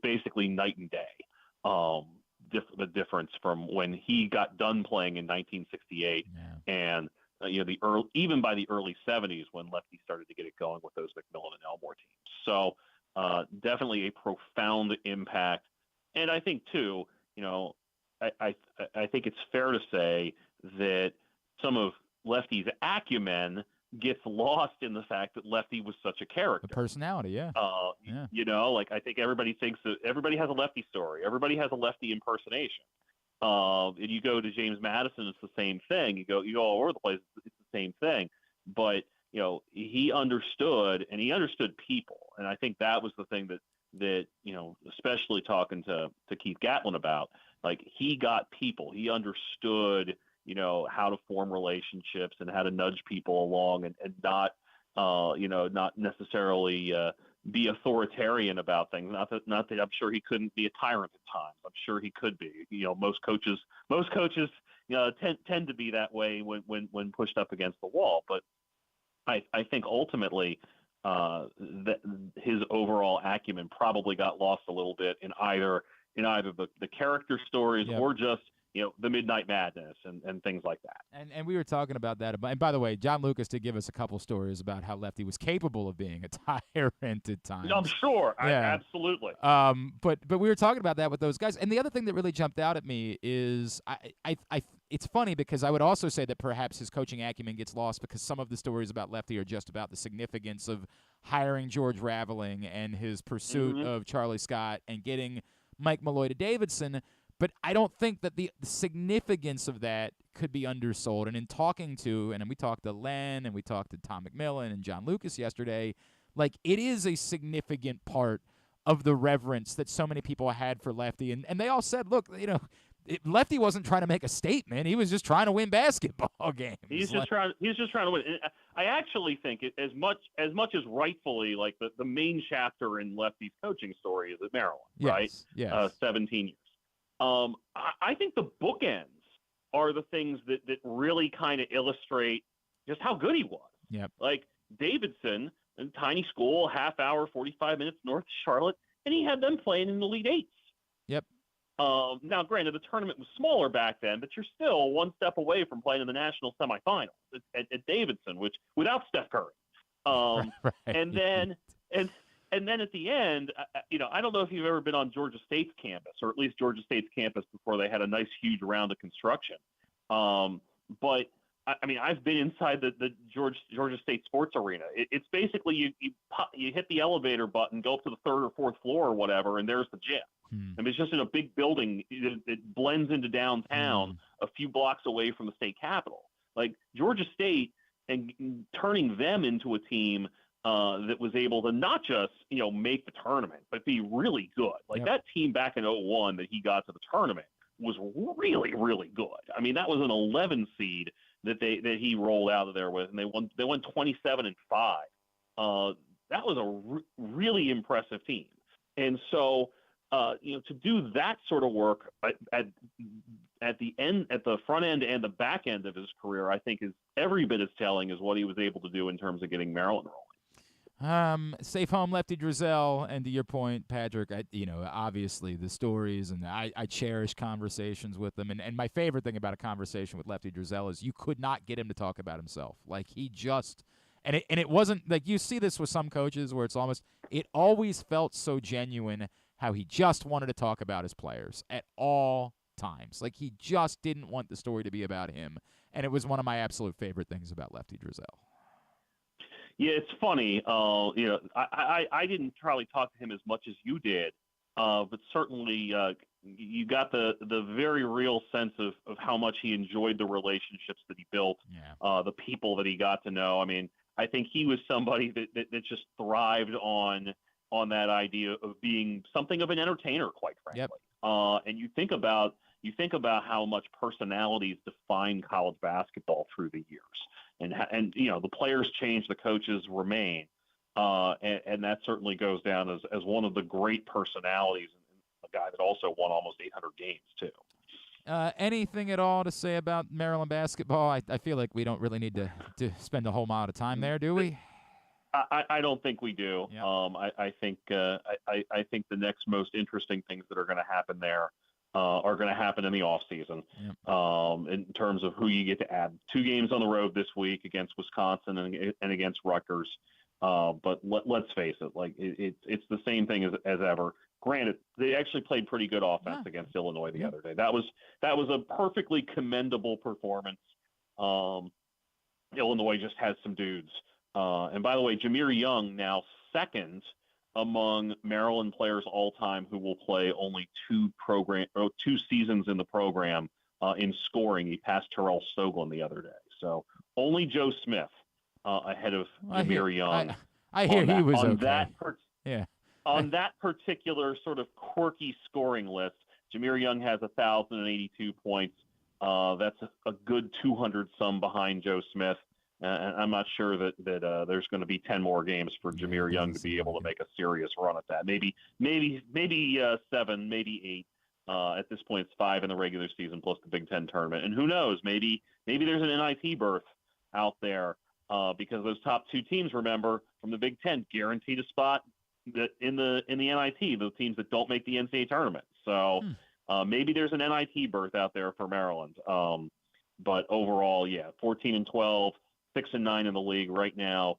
basically night and day. The difference from when he got done playing in 1968 and even by the early 70s when Lefty started to get it going with those McMillan and Elmore teams. So definitely a profound impact. And I think too, I think it's fair to say that some of Lefty's acumen gets lost in the fact that Lefty was such a character. The personality, yeah. I think everybody thinks that everybody has a Lefty story. Everybody has a Lefty impersonation. And you go to James Madison, it's the same thing. You go all over the place, it's the same thing. But, he understood, and he understood people. And I think that was the thing that especially talking to Keith Gatlin about, like, he got people. He understood, how to form relationships and how to nudge people along and not necessarily, be authoritarian about things. Not that I'm sure he couldn't be a tyrant at times. I'm sure he could be. Most coaches tend to be that way when pushed up against the wall. But I think ultimately that his overall acumen probably got lost a little bit in either the character stories or just the Midnight Madness and things like that. And we were talking about that. And by the way, John Lucas did give us a couple stories about how Lefty was capable of being a tyrant at times. I'm sure. Absolutely. But we were talking about that with those guys. And the other thing that really jumped out at me is it's funny because I would also say that perhaps his coaching acumen gets lost because some of the stories about Lefty are just about the significance of hiring George Raveling and his pursuit of Charlie Scott and getting Mike Malloy to Davidson. But I don't think that the significance of that could be undersold. And in talking to, and we talked to Len and we talked to Tom McMillan and John Lucas yesterday, it is a significant part of the reverence that so many people had for Lefty. And they all said, look, Lefty wasn't trying to make a statement. He was just trying to win basketball games. He's just trying to win. I actually think as much as rightfully the main chapter in Lefty's coaching story is at Maryland, right? Yes. 17 years. I think the bookends are the things that really kind of illustrate just how good he was. Yep. Like Davidson, a tiny school, half hour, 45 minutes north of Charlotte, and he had them playing in the Elite Eights. Yep. Now, granted, the tournament was smaller back then, but you're still one step away from playing in the national semifinals at Davidson, which without Steph Curry. Right. And then at the end, I don't know if you've ever been on Georgia State's campus, or at least Georgia State's campus before they had a nice, huge round of construction. But I've been inside the Georgia State Sports Arena. It's basically you hit the elevator button, go up to the third or fourth floor or whatever, and there's the gym. It's just in a big building. It blends into downtown, a few blocks away from the state capitol. Like Georgia State, and turning them into a team that was able to not just make the tournament, but be really good. That team back in 2001 that he got to the tournament was really, really good. I mean, that was an 11 seed that he rolled out of there with, and they won 27-5. That was a really impressive team. And so to do that sort of work at the end, at the front end and the back end of his career, I think is every bit as telling as what he was able to do in terms of getting Maryland rolling. Safe home, Lefty Driesell, and to your point, Patrick, obviously the stories, and I cherish conversations with them, and my favorite thing about a conversation with Lefty Driesell is you could not get him to talk about himself. He just, and it wasn't, you see this with some coaches where it always felt so genuine how he just wanted to talk about his players at all times. He just didn't want the story to be about him, and it was one of my absolute favorite things about Lefty Driesell. Yeah, it's funny. I didn't probably talk to him as much as you did, but certainly you got the very real sense of how much he enjoyed the relationships that he built, the people that he got to know. I mean, I think he was somebody that just thrived on that idea of being something of an entertainer, quite frankly. Yep. And you think about how much personalities define college basketball through the years. And the players change, the coaches remain, and that certainly goes down as one of the great personalities, and a guy that also won almost 800 games too. Anything at all to say about Maryland basketball? I feel like we don't really need to spend a whole lot of time there, do we? I don't think we do. Yep. I think the next most interesting things that are going to happen there are going to happen in the off season. Yep. In terms of who you get to add. 2 games on the road this week against Wisconsin and against Rutgers. But let's face it, it's the same thing as ever. Granted, they actually played pretty good offense against Illinois the other day. That was a perfectly commendable performance. Illinois just has some dudes. And by the way, Jameer Young now second among Maryland players all time who will play only 2 seasons in the program in scoring. He passed Terrell Stoglin the other day. So only Joe Smith ahead of Jameer Young. I hear he was okay. On that particular sort of quirky scoring list, Jameer Young has 1,082 points. That's a good 200 some behind Joe Smith. And I'm not sure that there's going to be 10 more games for Jameer Young to be able to make a serious run at that. Maybe 7, maybe 8. At this point, it's 5 in the regular season plus the Big Ten tournament. And who knows? Maybe there's an NIT berth out there because those top 2 teams, remember, from the Big Ten, guaranteed a spot in the NIT. Those teams that don't make the NCAA tournament. So maybe there's an NIT berth out there for Maryland. But overall, 14-12. 6-9 in the league right now.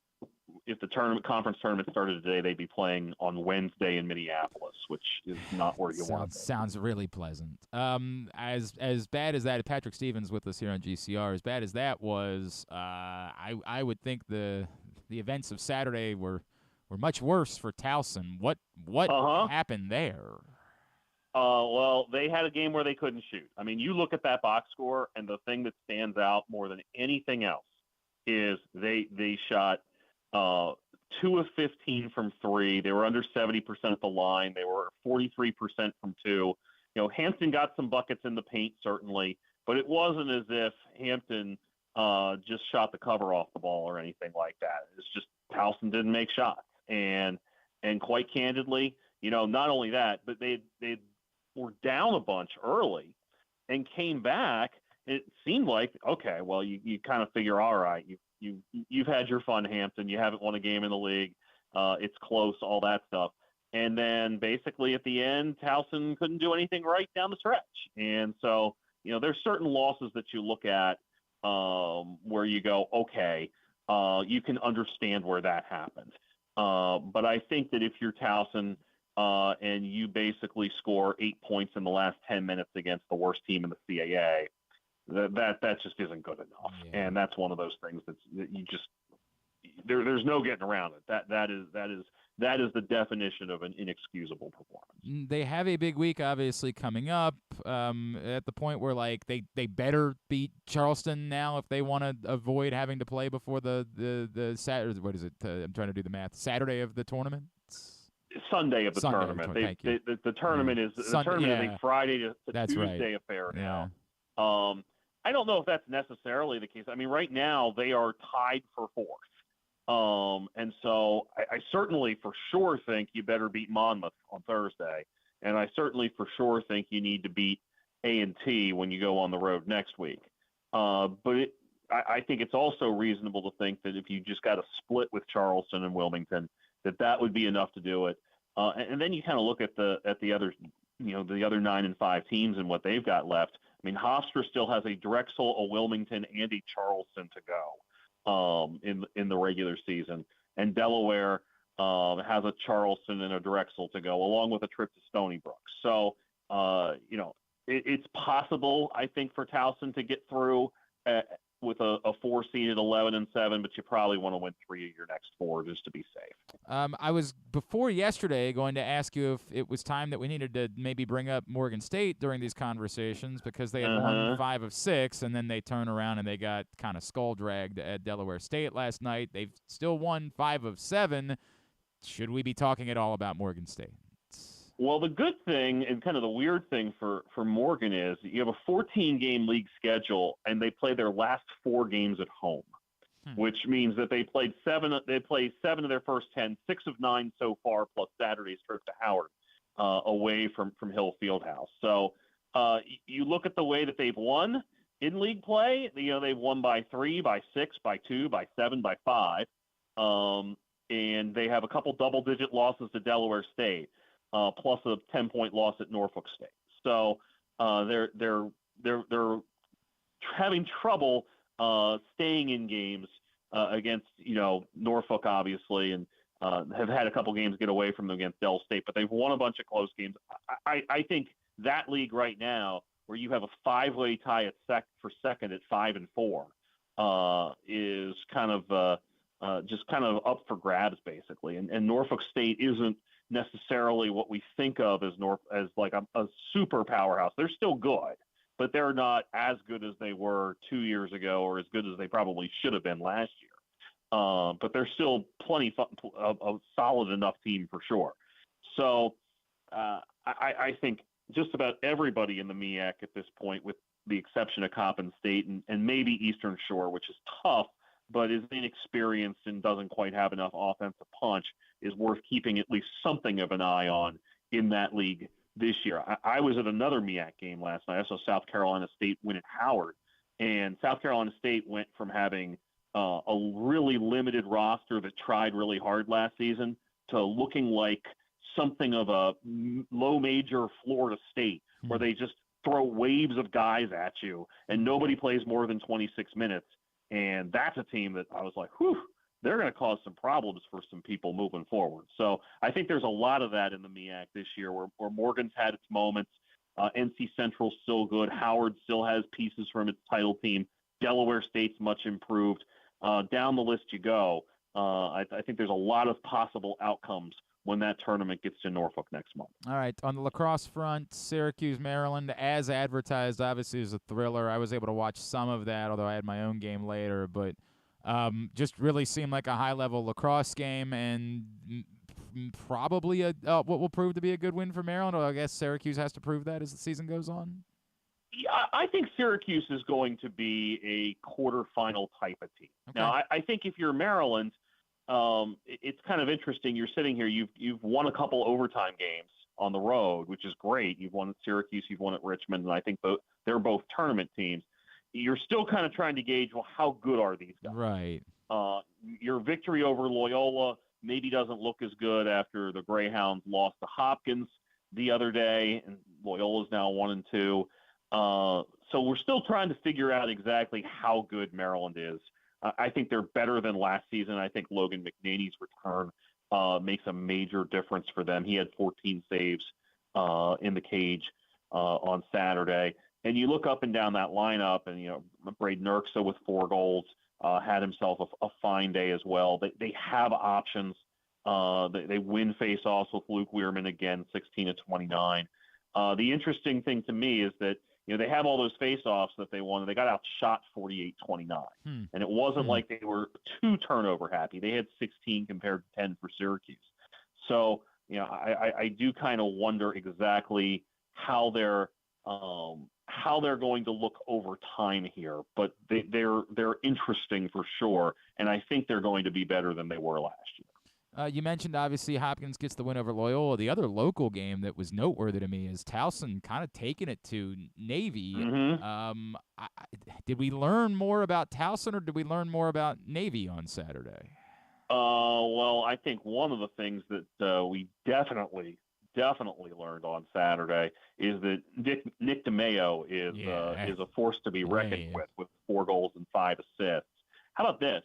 If the conference tournament started today, they'd be playing on Wednesday in Minneapolis, which is not where you want to be. Sounds really pleasant. As bad as that, Patrick Stevens with us here on GCR. As bad as that was, I would think the events of Saturday were much worse for Towson. What happened there? Well, they had a game where they couldn't shoot. I mean, you look at that box score, and the thing that stands out more than anything else is they shot 2 of 15 from 3. They were under 70% at the line. They were 43% from 2. You know, Hampton got some buckets in the paint, certainly, but it wasn't as if Hampton just shot the cover off the ball or anything like that. It's just Towson didn't make shots. And quite candidly, you know, not only that, but they were down a bunch early and came back. It seemed like, okay, well, you kind of figure, all right, you've had your fun, Hampton. You haven't won a game in the league. It's close, all that stuff. And then basically at the end, Towson couldn't do anything right down the stretch. And so, you know, there's certain losses that you look at where you go, okay, you can understand where that happened. But I think that if you're Towson and you basically score 8 points in the last 10 minutes against the worst team in the CAA, that just isn't good enough. Yeah. And that's one of those things that you just there's no getting around it. That is the definition of an inexcusable performance. They have a big week obviously coming up at the point where like they better beat Charleston now if they want to avoid having to play before the Saturday. What is it? I'm trying to do the math. Saturday of the tournament. Sunday of the tournament. The tournament is is a Friday to Tuesday affair now. I don't know if that's necessarily the case. I mean, right now they are tied for 4th. And so I certainly for sure think you better beat Monmouth on Thursday. And I certainly for sure think you need to beat A&T when you go on the road next week. But I think it's also reasonable to think that if you just got a split with Charleston and Wilmington, that would be enough to do it. And then you kind of look at the other, you know, the other 9 and 5 teams and what they've got left. I mean, Hofstra still has a Drexel, a Wilmington, and a Charleston to go in the regular season, and Delaware has a Charleston and a Drexel to go, along with a trip to Stony Brook. So, you know, it's possible, I think, for Towson to get through with a 4 seed at 11-7, but you probably want to win 3 of your next 4 just to be safe. I was before yesterday going to ask you if it was time that we needed to maybe bring up Morgan State during these conversations because they had won 5 of 6, and then they turn around and they got kind of skull dragged at Delaware State last night. They've still won 5 of 7. Should we be talking at all about Morgan State? Well, the good thing and kind of the weird thing for Morgan is you have a 14-game league schedule, and they play their last 4 games at home, which means that they played 7. They play 7 of their first 10, 6 of 9 so far, plus Saturday's trip to Howard, away from Hill Fieldhouse. So you look at the way that they've won in league play. You know, they've won by 3, by 6, by 2, by 7, by 5, and they have a couple double-digit losses to Delaware State. Plus a 10-point loss at Norfolk State. So they're having trouble staying in games against, you know, Norfolk obviously, and have had a couple games get away from them against Del State, but they've won a bunch of close games. I think that league right now, where you have a 5-way tie for second at 5 and 4, is kind of just kind of up for grabs basically. And Norfolk State isn't necessarily what we think of as like a super powerhouse. They're still good, but they're not as good as they were 2 years ago, or as good as they probably should have been last year. But they're still plenty of a solid enough team for sure. So I think just about everybody in the MEAC at this point, with the exception of Coppin State and maybe Eastern Shore, which is tough but is inexperienced and doesn't quite have enough offensive punch, is worth keeping at least something of an eye on in that league this year. I was at another MEAC game last night. I saw South Carolina State win at Howard, and South Carolina State went from having a really limited roster that tried really hard last season to looking like something of a low major Florida State, where they just throw waves of guys at you and nobody plays more than 26 minutes. And that's a team that I was like, whew, they're going to cause some problems for some people moving forward. So I think there's a lot of that in the MEAC this year where Morgan's had its moments. NC Central's still good. Howard still has pieces from its title team. Delaware State's much improved. Down the list you go. I think there's a lot of possible outcomes when that tournament gets to Norfolk next month. All right, on the lacrosse front, Syracuse, Maryland, as advertised, obviously is a thriller. I was able to watch some of that, although I had my own game later, but just really seemed like a high-level lacrosse game and probably what will prove to be a good win for Maryland. Or I guess Syracuse has to prove that as the season goes on. Yeah, I think Syracuse is going to be a quarterfinal type of team. Okay. Now, I think if you're Maryland, it's kind of interesting. You're sitting here. You've won a couple overtime games on the road, which is great. You've won at Syracuse. You've won at Richmond, and I think they're both tournament teams. You're still kind of trying to gauge, well, how good are these guys? Right. Your victory over Loyola maybe doesn't look as good after the Greyhounds lost to Hopkins the other day, and Loyola's now 1-2. So we're still trying to figure out exactly how good Maryland is. I think they're better than last season. I think Logan McNaney's return makes a major difference for them. He had 14 saves in the cage on Saturday. And you look up and down that lineup, and Braden Urksa with 4 goals had himself a fine day as well. They have options. They win face-offs with Luke Weirman again, 16-29. The interesting thing to me is that they have all those face-offs that they won. They got outshot 48-29. And it wasn't like they were too turnover happy. They had 16 compared to 10 for Syracuse. So, I do kind of wonder exactly how they're going to look over time here. But they're interesting for sure, and I think they're going to be better than they were last year. You mentioned, obviously, Hopkins gets the win over Loyola. The other local game that was noteworthy to me is Towson kind of taking it to Navy. Mm-hmm. Did we learn more about Towson, or did we learn more about Navy on Saturday? Well, I think one of the things that we definitely learned on Saturday is that Nick DeMeo is a force to be reckoned with 4 goals and 5 assists. How about this?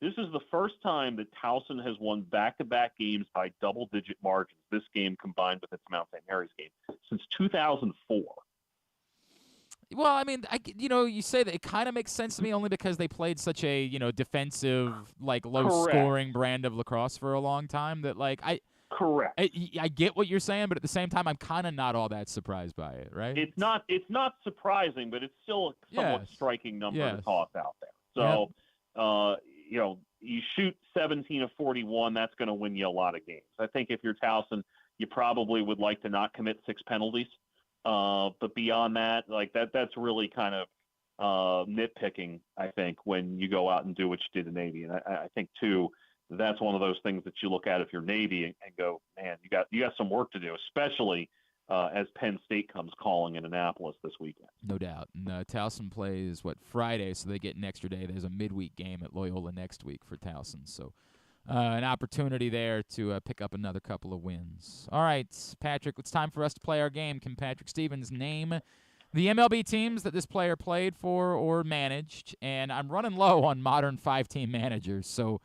This is the first time that Towson has won back-to-back games by double-digit margins, this game combined with its Mount St. Mary's game, since 2004. Well, I mean, you say that it kind of makes sense to me only because they played such a, defensive, low-scoring brand of lacrosse for a long time that, Correct. I get what you're saying, but at the same time, I'm kind of not all that surprised by it, right? It's not surprising, but it's still a somewhat striking number to toss out there. So, you shoot 17 of 41, that's going to win you a lot of games. I think if you're Towson, you probably would like to not commit 6 penalties. But beyond that, that's really kind of nitpicking, I think, when you go out and do what you did in Navy. And I think, too, that's one of those things that you look at if you're Navy and go, man, you got some work to do, especially as Penn State comes calling in Annapolis this weekend. No doubt. And Towson plays, Friday, so they get an extra day. There's a midweek game at Loyola next week for Towson. So an opportunity there to pick up another couple of wins. All right, Patrick, it's time for us to play our game. Can Patrick Stevens name the MLB teams that this player played for or managed? And I'm running low on modern 5-team managers, so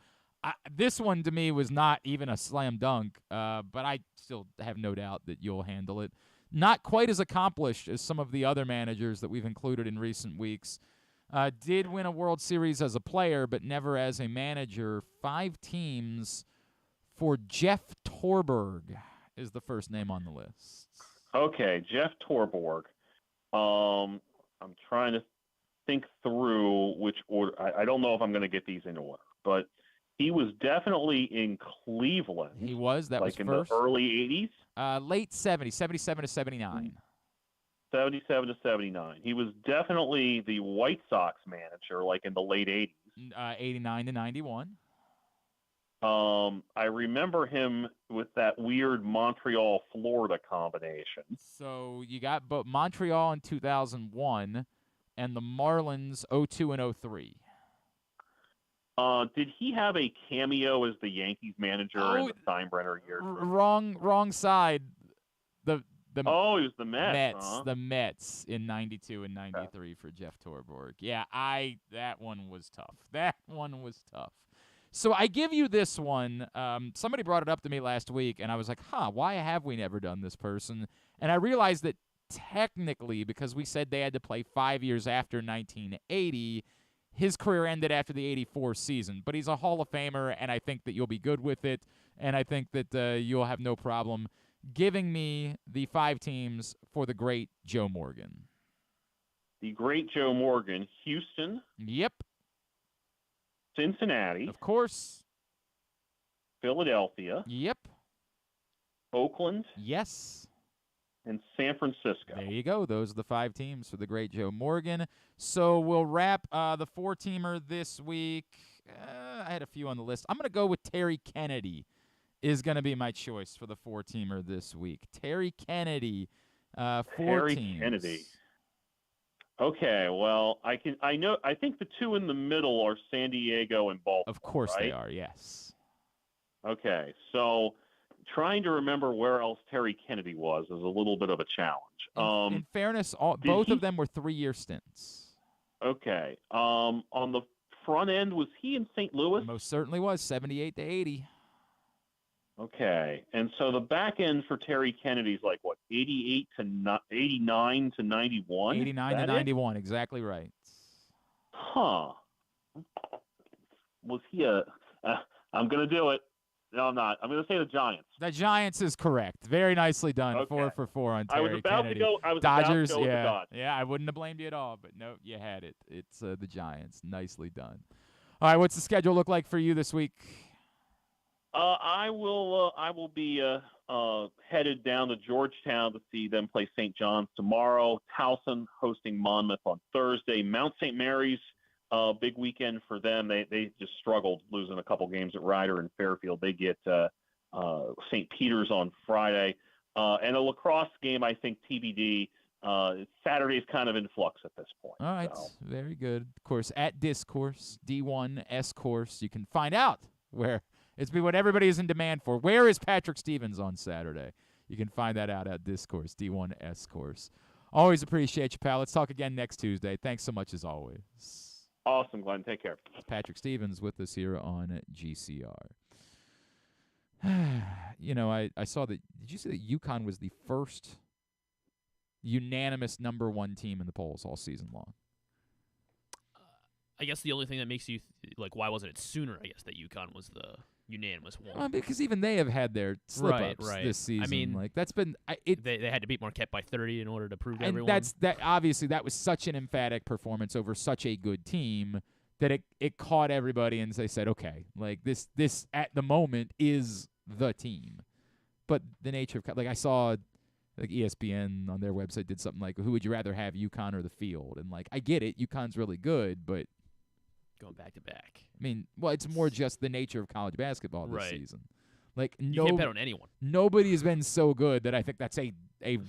this one to me was not even a slam dunk, but I still have no doubt that you'll handle it. Not quite as accomplished as some of the other managers that we've included in recent weeks. Did win a World Series as a player, but never as a manager. 5 teams for Jeff Torborg is the first name on the list. Okay, Jeff Torborg. I'm trying to think through which order. I don't know if I'm going to get these in order, but he was definitely in Cleveland. He was. That was in first. The early 80s? Late 70s, 77 to 79. 77 to 79. He was definitely the White Sox manager, in the late 80s. 89 to 91. I remember him with that weird Montreal-Florida combination. So you got both Montreal in 2001 and the Marlins 02 and 03. Did he have a cameo as the Yankees manager in the Steinbrenner years? Wrong side. The he was the Mets. Huh? The Mets in 92 and 93 for Jeff Torborg. Yeah, that one was tough. So I give you this one. Somebody brought it up to me last week, and I was like, why have we never done this person? And I realized that technically, because we said they had to play 5 years after 1980, his career ended after the 84 season. But he's a Hall of Famer, and I think that you'll be good with it, and I think that you'll have no problem giving me the 5 teams for the great Joe Morgan. The great Joe Morgan. Houston. Yep. Cincinnati. Of course. Philadelphia. Yep. Oakland. Yes. And San Francisco. There you go. Those are the 5 teams for the great Joe Morgan. So we'll wrap the 4-teamer this week. I had a few on the list. I'm going to go with Terry Kennedy is going to be my choice for the 4-teamer this week. Terry Kennedy, 4 Terry teams. Kennedy. Okay, well, I think the 2 in the middle are San Diego and Baltimore. Of course right? they are, yes. Okay, so trying to remember where else Terry Kennedy was is a little bit of a challenge. In fairness, both of them were 3-year stints. Okay. On the front end, was he in St. Louis? Most certainly was, 78 to 80. Okay, and so the back end for Terry Kennedy's like what, 89 to 91? 89 to 91, exactly right. Huh. Was he I'm going to do it. No, I'm not. I'm going to say the Giants. The Giants is correct. Very nicely done. Okay. 4 for 4 on Terry I was about Kennedy. to go. I was Dodgers, about to go with the Dodgers. Yeah, I wouldn't have blamed you at all, but no, you had it. It's the Giants. Nicely done. All right, what's the schedule look like for you this week? I will be headed down to Georgetown to see them play St. John's tomorrow. Towson hosting Monmouth on Thursday. Mount St. Mary's, big weekend for them. They just struggled losing a couple games at Ryder and Fairfield. They get St. Peter's on Friday. And a lacrosse game, I think TBD. Saturday's kind of in flux at this point. All right, so. Very good. Of course, at Discourse, D1S Course, you can find out where it's what everybody is in demand for. Where is Patrick Stevens on Saturday? You can find that out at Discourse, D1S Course. Always appreciate you, pal. Let's talk again next Tuesday. Thanks so much as always. Awesome, Glenn. Take care. Patrick Stevens with us here on GCR. I saw that. Did you see that UConn was the first unanimous #1 team in the polls all season long? I guess the only thing that makes you why wasn't it sooner? I guess that UConn was the unanimous one. Because even they have had their slip-ups this season. I mean, that's been they had to beat Marquette by 30 in order to prove to everyone. And obviously that was such an emphatic performance over such a good team that it caught everybody, and they said, okay, this at the moment is the team. But the nature of I saw ESPN on their website did something like, who would you rather have, UConn or the field? And I get it, UConn's really good, but going back to back. I mean, well, it's more just the nature of college basketball this season. You can't bet on anyone. Nobody has been so good that I think that's a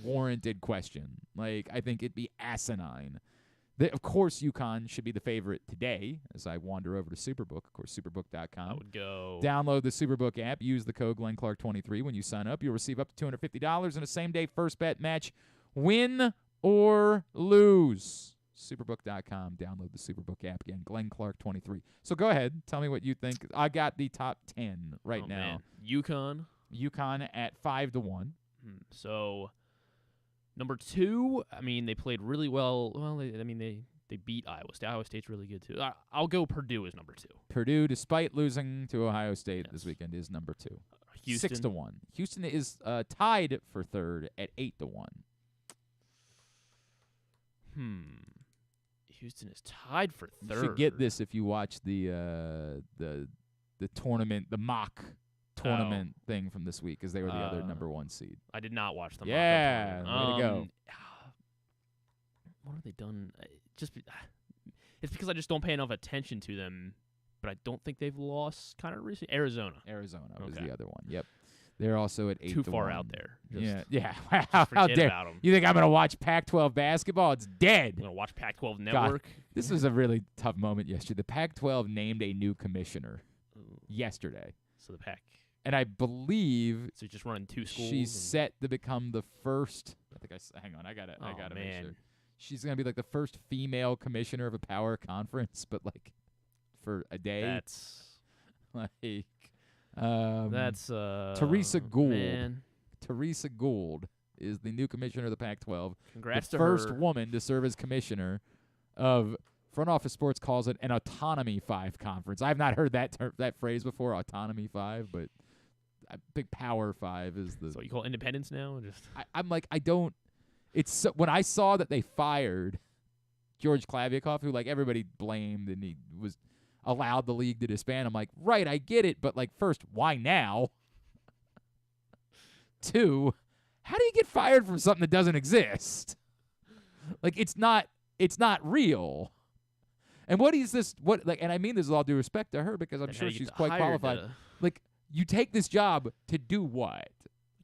warranted question. I think it'd be asinine. Of course, UConn should be the favorite today as I wander over to Superbook. Of course, superbook.com. I would go. Download the Superbook app. Use the code GlennClark23 when you sign up. You'll receive up to $250 in a same-day first bet match. Win or lose. Superbook.com. Download the Superbook app again. GlennClark23. So go ahead. Tell me what you think. I got the top 10 right now. Man. UConn at 5-1. So number 2, I mean, they played really well. Well, they beat Iowa State. Iowa State's really good, too. I'll go Purdue as number 2. Purdue, despite losing to Ohio State this weekend, is number 2. Houston. 6-1. Houston is tied for 3rd at 8-1. Houston is tied for 3rd. You should get this if you watch the tournament, the mock tournament thing from this week, because they were the other #1 seed. I did not watch the mock. Yeah, way to go. What have they done? It's because I just don't pay enough attention to them, but I don't think they've lost kind of recently. Arizona was the other one. Yep. They're also at 8-1. Too far out there. Yeah. How forget dare about 'em. you think I'm going to watch Pac-12 basketball? It's dead. I'm going to watch Pac-12 Network. God, this was a really tough moment yesterday. The Pac-12 named a new commissioner yesterday. So the Pac. And I believe so just running 2 schools. She's set to become the first. Hang on. I gotta make sure. She's going to be like the first female commissioner of a power conference, but like for a day. That's like Teresa Gould. Man. Teresa Gould is the new commissioner of the Pac-12. Congrats the to her. first woman to serve as commissioner of Front Office Sports calls it an Autonomy 5 conference. I've not heard that phrase before, Autonomy 5, but Big Power 5 is the. So what you call independence now? I'm like, I don't. It's so, when I saw that they fired George Klaviakov, who like everybody blamed, and he was allowed the league to disband. I'm like, right, I get it, but like, first, why now? 2, how do you get fired from something that doesn't exist? Like, it's not real. And what is this? What like? And I mean this with all due respect to her, because I'm sure she's quite qualified. Like, you take this job to do what?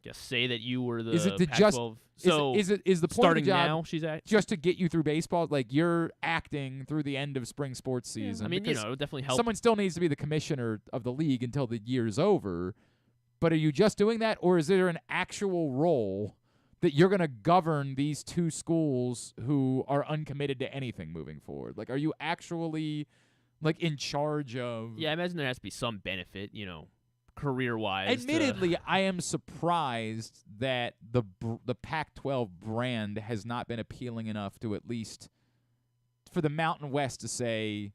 Just say that you were the is it to Pac-12. Just is the point starting of the job now? She's just to get you through baseball? Like, you're acting through the end of spring sports season. Yeah, I mean, because it would definitely help. Someone still needs to be the commissioner of the league until the year's over. But are you just doing that, or is there an actual role that you're going to govern these 2 schools who are uncommitted to anything moving forward? Like, are you actually like in charge of? Yeah, I imagine there has to be some benefit, career-wise. Admittedly, I am surprised that the Pac-12 brand has not been appealing enough to at least for the Mountain West to say,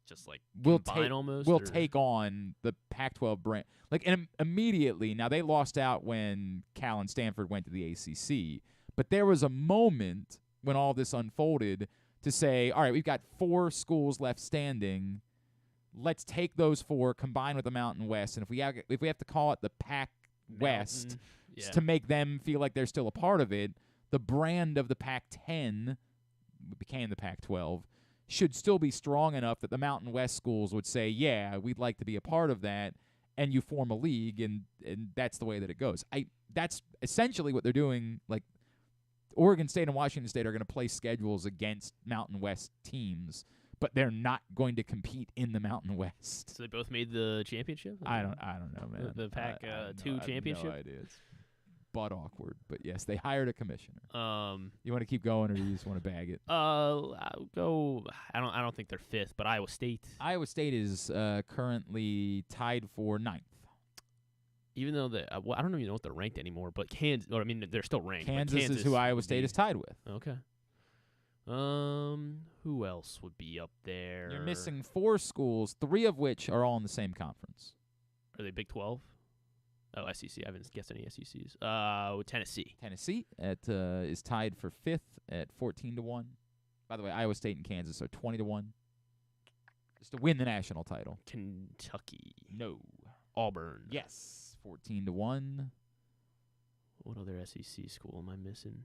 just like we'll almost, take on the Pac-12 brand. Like, and immediately, now they lost out when Cal and Stanford went to the ACC, but there was a moment when all this unfolded to say, all right, we've got 4 schools left standing. Let's take those 4, combine with the Mountain West, and if we have to call it the Pac West to make them feel like they're still a part of it, the brand of the Pac-10 became the Pac-12 should still be strong enough that the Mountain West schools would say, yeah, we'd like to be a part of that, and you form a league, and that's the way that it goes. That's essentially what they're doing. Like, Oregon State and Washington State are going to play schedules against Mountain West teams, but they're not going to compete in the Mountain West. So they both made the championship? I don't know, man. The Pac-2 championship? I have no idea. It's butt awkward, but yes, they hired a commissioner. You want to keep going, or do you just want to bag it? I'll go. I don't think they're 5th, but Iowa State. Iowa State is currently tied for 9th. Even though I don't even know what they're ranked anymore, but Kansas. Or I mean, they're still ranked. Kansas is who Iowa State is tied with. Okay. Who else would be up there? You're missing 4 schools, 3 of which are all in the same conference. Are they Big 12? Oh, SEC. I haven't guessed any SECs. Tennessee. Tennessee is tied for 5th at 14-1. By the way, Iowa State and Kansas are 20-1. Just to win the national title. Kentucky. No. Auburn. Yes. 14-1. What other SEC school am I missing?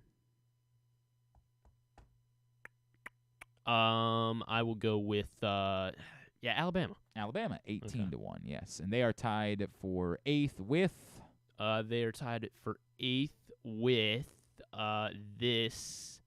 I will go with Alabama. Alabama, 18-1, yes. And they are tied for 8th with? They are tied for 8th with this.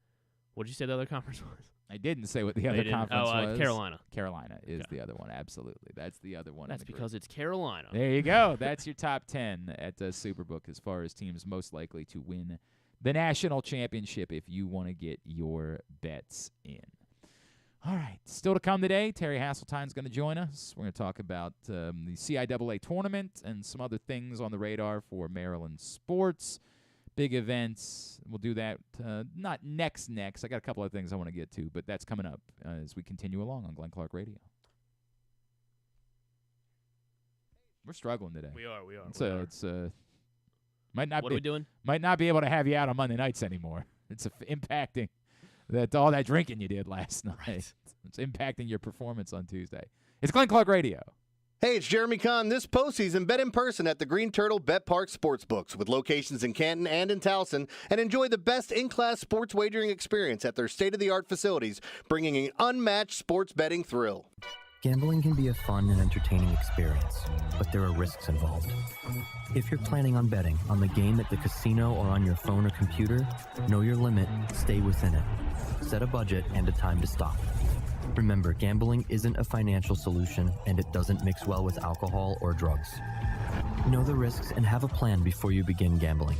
What did you say the other conference was? I didn't say what the other conference was. Carolina. Carolina is the other one, absolutely. That's the other one. That's because it's Carolina. There you go. That's your top 10 at Superbook as far as teams most likely to win the national championship if you want to get your bets in. All right, still to come today, Terry Hasseltine is going to join us. We're going to talk about the CIAA Tournament and some other things on the radar for Maryland sports, big events. We'll do that not next. I got a couple of things I want to get to, but that's coming up as we continue along on Glenn Clark Radio. We're struggling today. We are. It's might not what be, are we doing? Might not be able to have you out on Monday nights anymore. It's impacting. All that drinking you did last night. Right. It's impacting your performance on Tuesday. It's Glenn Clark Radio. Hey, it's Jeremy Kahn. This postseason, bet in person at the Green Turtle Bet Park Sportsbooks with locations in Canton and in Towson, and enjoy the best in-class sports wagering experience at their state-of-the-art facilities, bringing an unmatched sports betting thrill. Gambling can be a fun and entertaining experience, but there are risks involved. If you're planning on betting on the game at the casino or on your phone or computer, know your limit, stay within it. Set a budget and a time to stop. Remember, gambling isn't a financial solution, and it doesn't mix well with alcohol or drugs. Know the risks and have a plan before you begin gambling.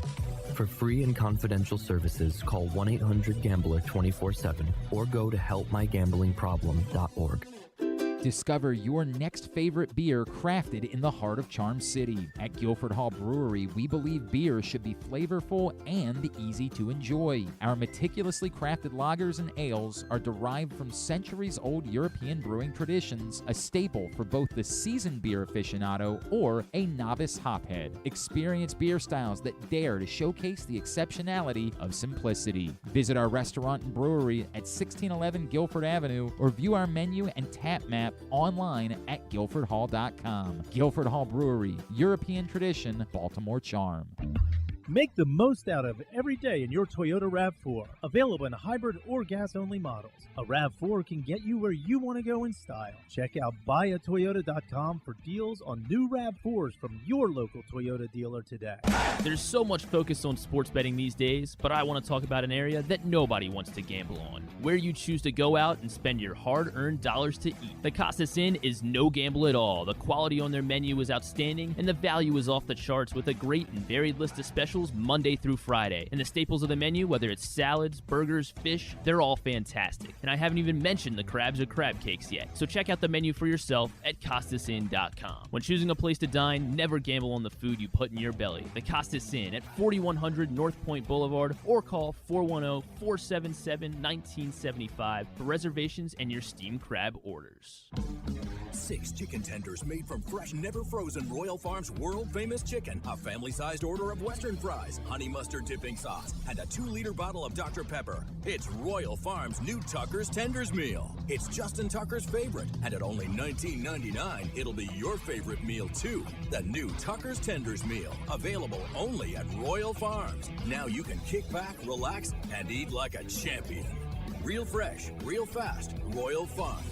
For free and confidential services, call 1-800-GAMBLER 24/7 or go to helpmygamblingproblem.org. Discover your next favorite beer crafted in the heart of Charm City. At Guilford Hall Brewery, we believe beer should be flavorful and easy to enjoy. Our meticulously crafted lagers and ales are derived from centuries-old European brewing traditions, a staple for both the seasoned beer aficionado or a novice hophead. Experience beer styles that dare to showcase the exceptionality of simplicity. Visit our restaurant and brewery at 1611 Guilford Avenue or view our menu and tap map online at guilfordhall.com. Guilford Hall Brewery, European tradition, Baltimore charm. Make the most out of every day in your Toyota RAV4. Available in hybrid or gas-only models. A RAV4 can get you where you want to go in style. Check out buyatoyota.com for deals on new RAV4s from your local Toyota dealer today. There's so much focus on sports betting these days, but I want to talk about an area that nobody wants to gamble on, where you choose to go out and spend your hard-earned dollars to eat. The Costas Inn is no gamble at all. The quality on their menu is outstanding, and the value is off the charts with a great and varied list of specials Monday through Friday. And the staples of the menu, whether it's salads, burgers, fish, they're all fantastic. And I haven't even mentioned the crabs or crab cakes yet. So check out the menu for yourself at CostasInn.com. When choosing a place to dine, never gamble on the food you put in your belly. The Costas Inn at 4100 North Point Boulevard or call 410-477-1975 for reservations and your steamed crab orders. 6 chicken tenders made from fresh, never frozen Royal Farms world-famous chicken, a family-sized order of Western fries, honey mustard dipping sauce, and a 2-liter bottle of Dr. Pepper. It's Royal Farms' new Tucker's Tenders Meal. It's Justin Tucker's favorite, and at only $19.99, it'll be your favorite meal too. The new Tucker's Tenders Meal, available only at Royal Farms. Now you can kick back, relax, and eat like a champion. Real fresh, real fast, Royal Farms.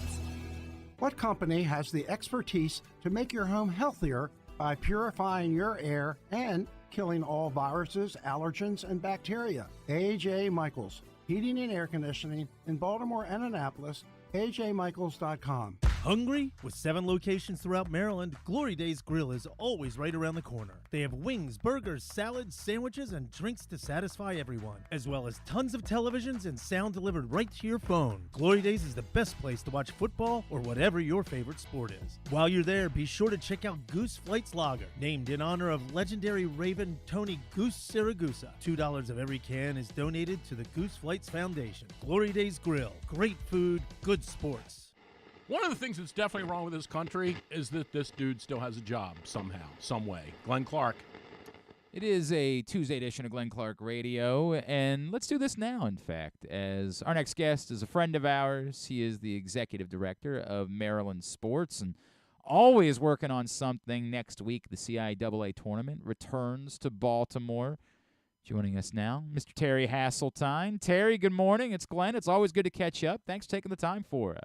What company has the expertise to make your home healthier by purifying your air and killing all viruses, allergens, and bacteria? A.J. Michaels, Heating and Air Conditioning in Baltimore and Annapolis, ajmichaels.com. Hungry? With 7 locations throughout Maryland, Glory Days Grill is always right around the corner. They have wings, burgers, salads, sandwiches, and drinks to satisfy everyone, as well as tons of televisions and sound delivered right to your phone. Glory Days is the best place to watch football or whatever your favorite sport is. While you're there, be sure to check out Goose Flights Lager, named in honor of legendary Raven Tony Goose Siragusa. $2 of every can is donated to the Goose Flights Foundation. Glory Days Grill. Great food, good sports. One of the things that's definitely wrong with this country is that this dude still has a job somehow, some way. Glenn Clark. It is a Tuesday edition of Glenn Clark Radio, and let's do this now, in fact, as our next guest is a friend of ours. He is the executive director of Maryland Sports and always working on something. Next week, the CIAA Tournament returns to Baltimore. Joining us now, Mr. Terry Hasseltine. Terry, good morning. It's Glenn. It's always good to catch up. Thanks for taking the time for us.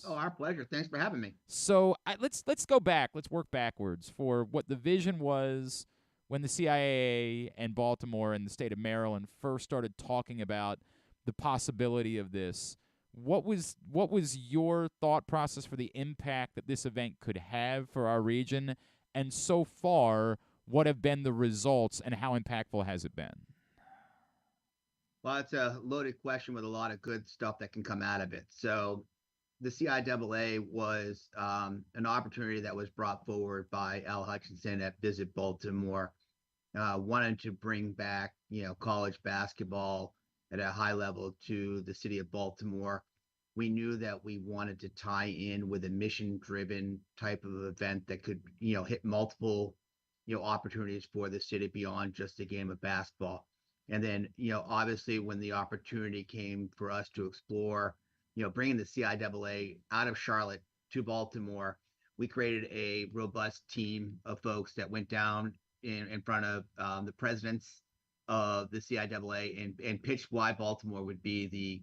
Oh, our pleasure. Thanks for having me. So let's go back. Let's work backwards for what the vision was when the CIAA and Baltimore and the state of Maryland first started talking about the possibility of this. What was your thought process for the impact that this event could have for our region? And so far, what have been the results and how impactful has it been? Well, it's a loaded question with a lot of good stuff that can come out of it. So the CIAA was an opportunity that was brought forward by Al Hutchinson at Visit Baltimore, wanted to bring back, college basketball at a high level to the city of Baltimore. We knew that we wanted to tie in with a mission-driven type of event that could, hit multiple, opportunities for the city beyond just a game of basketball. And then, obviously when the opportunity came for us to explore, bringing the CIAA out of Charlotte to Baltimore, we created a robust team of folks that went down in front of the presidents of the CIAA and pitched why Baltimore would be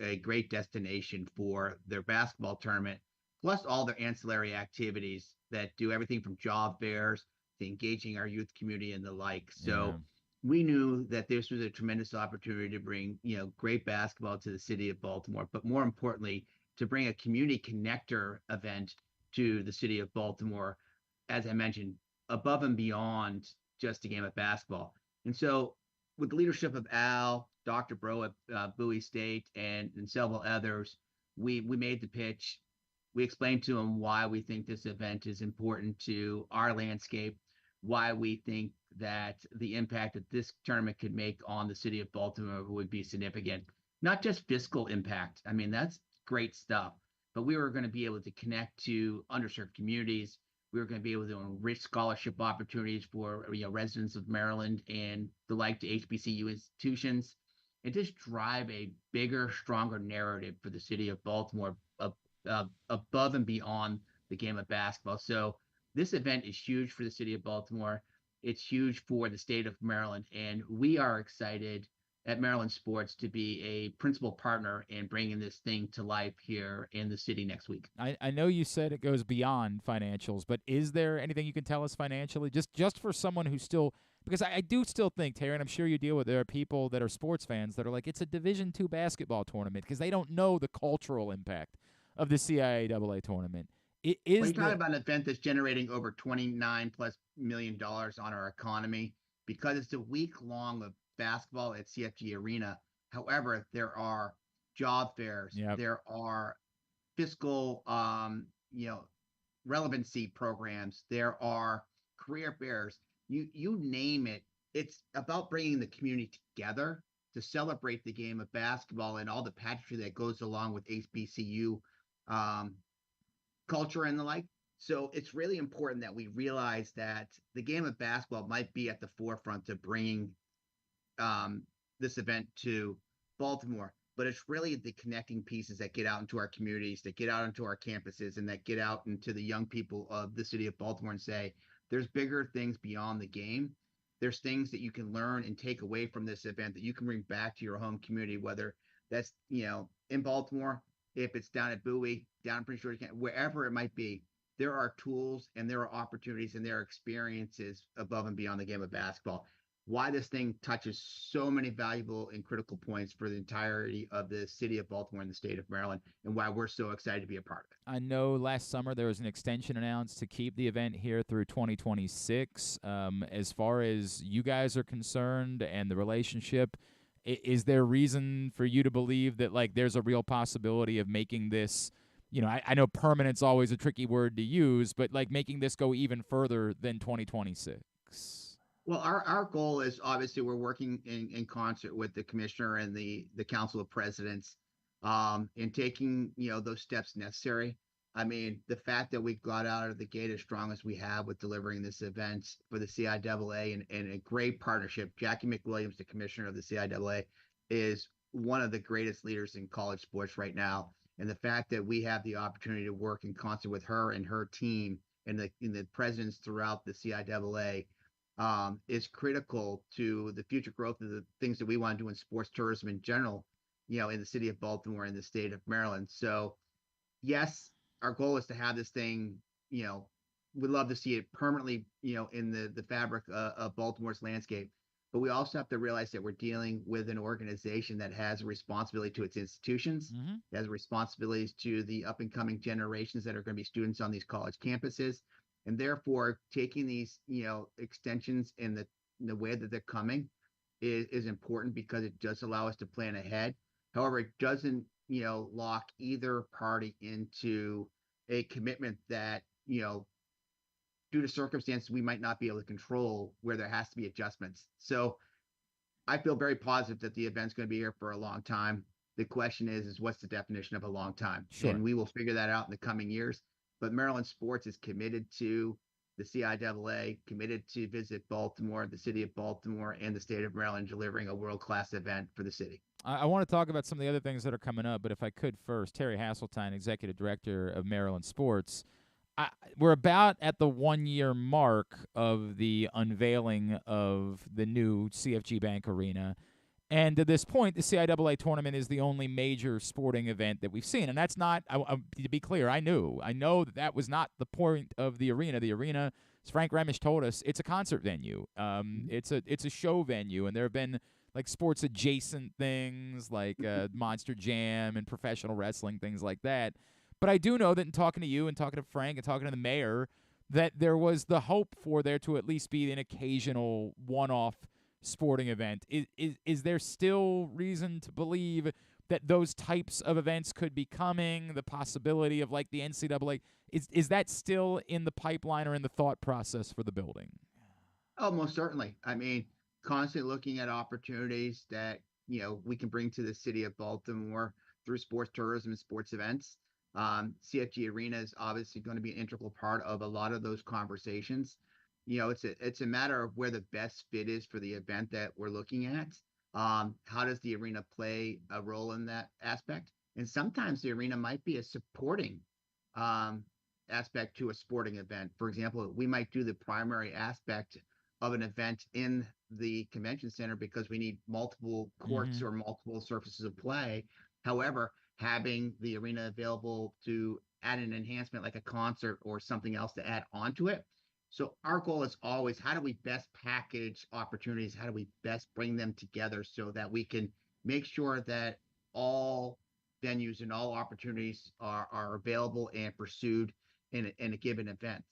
a great destination for their basketball tournament, plus all their ancillary activities that do everything from job fairs to engaging our youth community and the like. So we knew that this was a tremendous opportunity to bring, great basketball to the city of Baltimore, but more importantly, to bring a community connector event to the city of Baltimore, as I mentioned, above and beyond just a game of basketball. And so with the leadership of Al, Dr. Bro at Bowie State, and several others, we made the pitch. We explained to them why we think this event is important to our landscape, why we think that the impact that this tournament could make on the city of Baltimore would be significant. Not just fiscal impact. I mean, that's great stuff. But we were going to be able to connect to underserved communities. We were going to be able to enrich scholarship opportunities for residents of Maryland and the like to HBCU institutions, and just drive a bigger, stronger narrative for the city of Baltimore above and beyond the game of basketball. So this event is huge for the city of Baltimore. It's huge for the state of Maryland, and we are excited at Maryland Sports to be a principal partner in bringing this thing to life here in the city next week. I know you said it goes beyond financials, but is there anything you can tell us financially, just for someone who's still – because I do still think, Terry, and I'm sure you deal with – there are people that are sports fans that are like, it's a Division II basketball tournament because they don't know the cultural impact of the CIAA tournament. It is you're talking about an event that's generating over $29+ million on our economy because it's a week long of basketball at CFG Arena. However, there are job fairs, there are fiscal, relevancy programs, there are career fairs. You name it. It's about bringing the community together to celebrate the game of basketball and all the pageantry that goes along with HBCU culture and the like. So it's really important that we realize that the game of basketball might be at the forefront of bringing this event to Baltimore, but it's really the connecting pieces that get out into our communities, that get out into our campuses, and that get out into the young people of the city of Baltimore and say, there's bigger things beyond the game. There's things that you can learn and take away from this event that you can bring back to your home community, whether that's, in Baltimore, if it's down at Bowie, down in Prince George County, wherever it might be. There are tools and there are opportunities and there are experiences above and beyond the game of basketball. Why this thing touches so many valuable and critical points for the entirety of the city of Baltimore and the state of Maryland, and why we're so excited to be a part of it. I know last summer there was an extension announced to keep the event here through 2026. As far as you guys are concerned and the relationship, is there reason for you to believe that there's a real possibility of making this, I know permanent's always a tricky word to use, but making this go even further than 2026? Well, our goal is obviously we're working in concert with the commissioner and the council of presidents in taking, those steps necessary. I mean, the fact that we got out of the gate as strong as we have with delivering this event for the CIAA and a great partnership. Jackie McWilliams, the commissioner of the CIAA, is one of the greatest leaders in college sports right now. And the fact that we have the opportunity to work in concert with her and her team and the presidents throughout the CIAA is critical to the future growth of the things that we want to do in sports tourism in general, in the city of Baltimore and the state of Maryland. So, yes, our goal is to have this thing, we'd love to see it permanently, in the fabric of Baltimore's landscape. But we also have to realize that we're dealing with an organization that has a responsibility to its institutions, has responsibilities to the up and coming generations that are going to be students on these college campuses. And therefore, taking these, extensions in the way that they're coming is important because it does allow us to plan ahead. However, it doesn't, lock either party into a commitment that, due to circumstances we might not be able to control, where there has to be adjustments. So I feel very positive that the event's going to be here for a long time. The question is what's the definition of a long time? Sure. And we will figure that out in the coming years. But Maryland Sports is committed to the CIAA, committed to visit Baltimore, the city of Baltimore, and the state of Maryland, delivering a world-class event for the city. I want to talk about some of the other things that are coming up, but if I could first, Terry Hasseltine, Executive Director of Maryland Sports. we're about at the 1-year mark of the unveiling of the new CFG Bank Arena. And to this point, the CIAA Tournament is the only major sporting event that we've seen. And that's not, to be clear, I know that was not the point of the arena. The arena, as Frank Remish told us, it's a concert venue. It's a show venue. And there have been like sports adjacent things like Monster Jam and professional wrestling, things like that. But I do know that in talking to you and talking to Frank and talking to the mayor, that there was the hope for there to at least be an occasional one-off sporting event. Is there still reason to believe that those types of events could be coming? The possibility of like the NCAA, is that still in the pipeline or in the thought process for the building? Oh, most certainly. I mean, constantly looking at opportunities that we can bring to the city of Baltimore through sports tourism and sports events. CFG Arena is obviously going to be an integral part of a lot of those conversations. It's a matter of where the best fit is for the event that we're looking at. How does the arena play a role in that aspect? And sometimes the arena might be a supporting aspect to a sporting event. For example, we might do the primary aspect of an event in the convention center because we need multiple courts or multiple surfaces of play. However, having the arena available to add an enhancement like a concert or something else to add onto it. So our goal is always, how do we best package opportunities? How do we best bring them together so that we can make sure that all venues and all opportunities are available and pursued in a given event?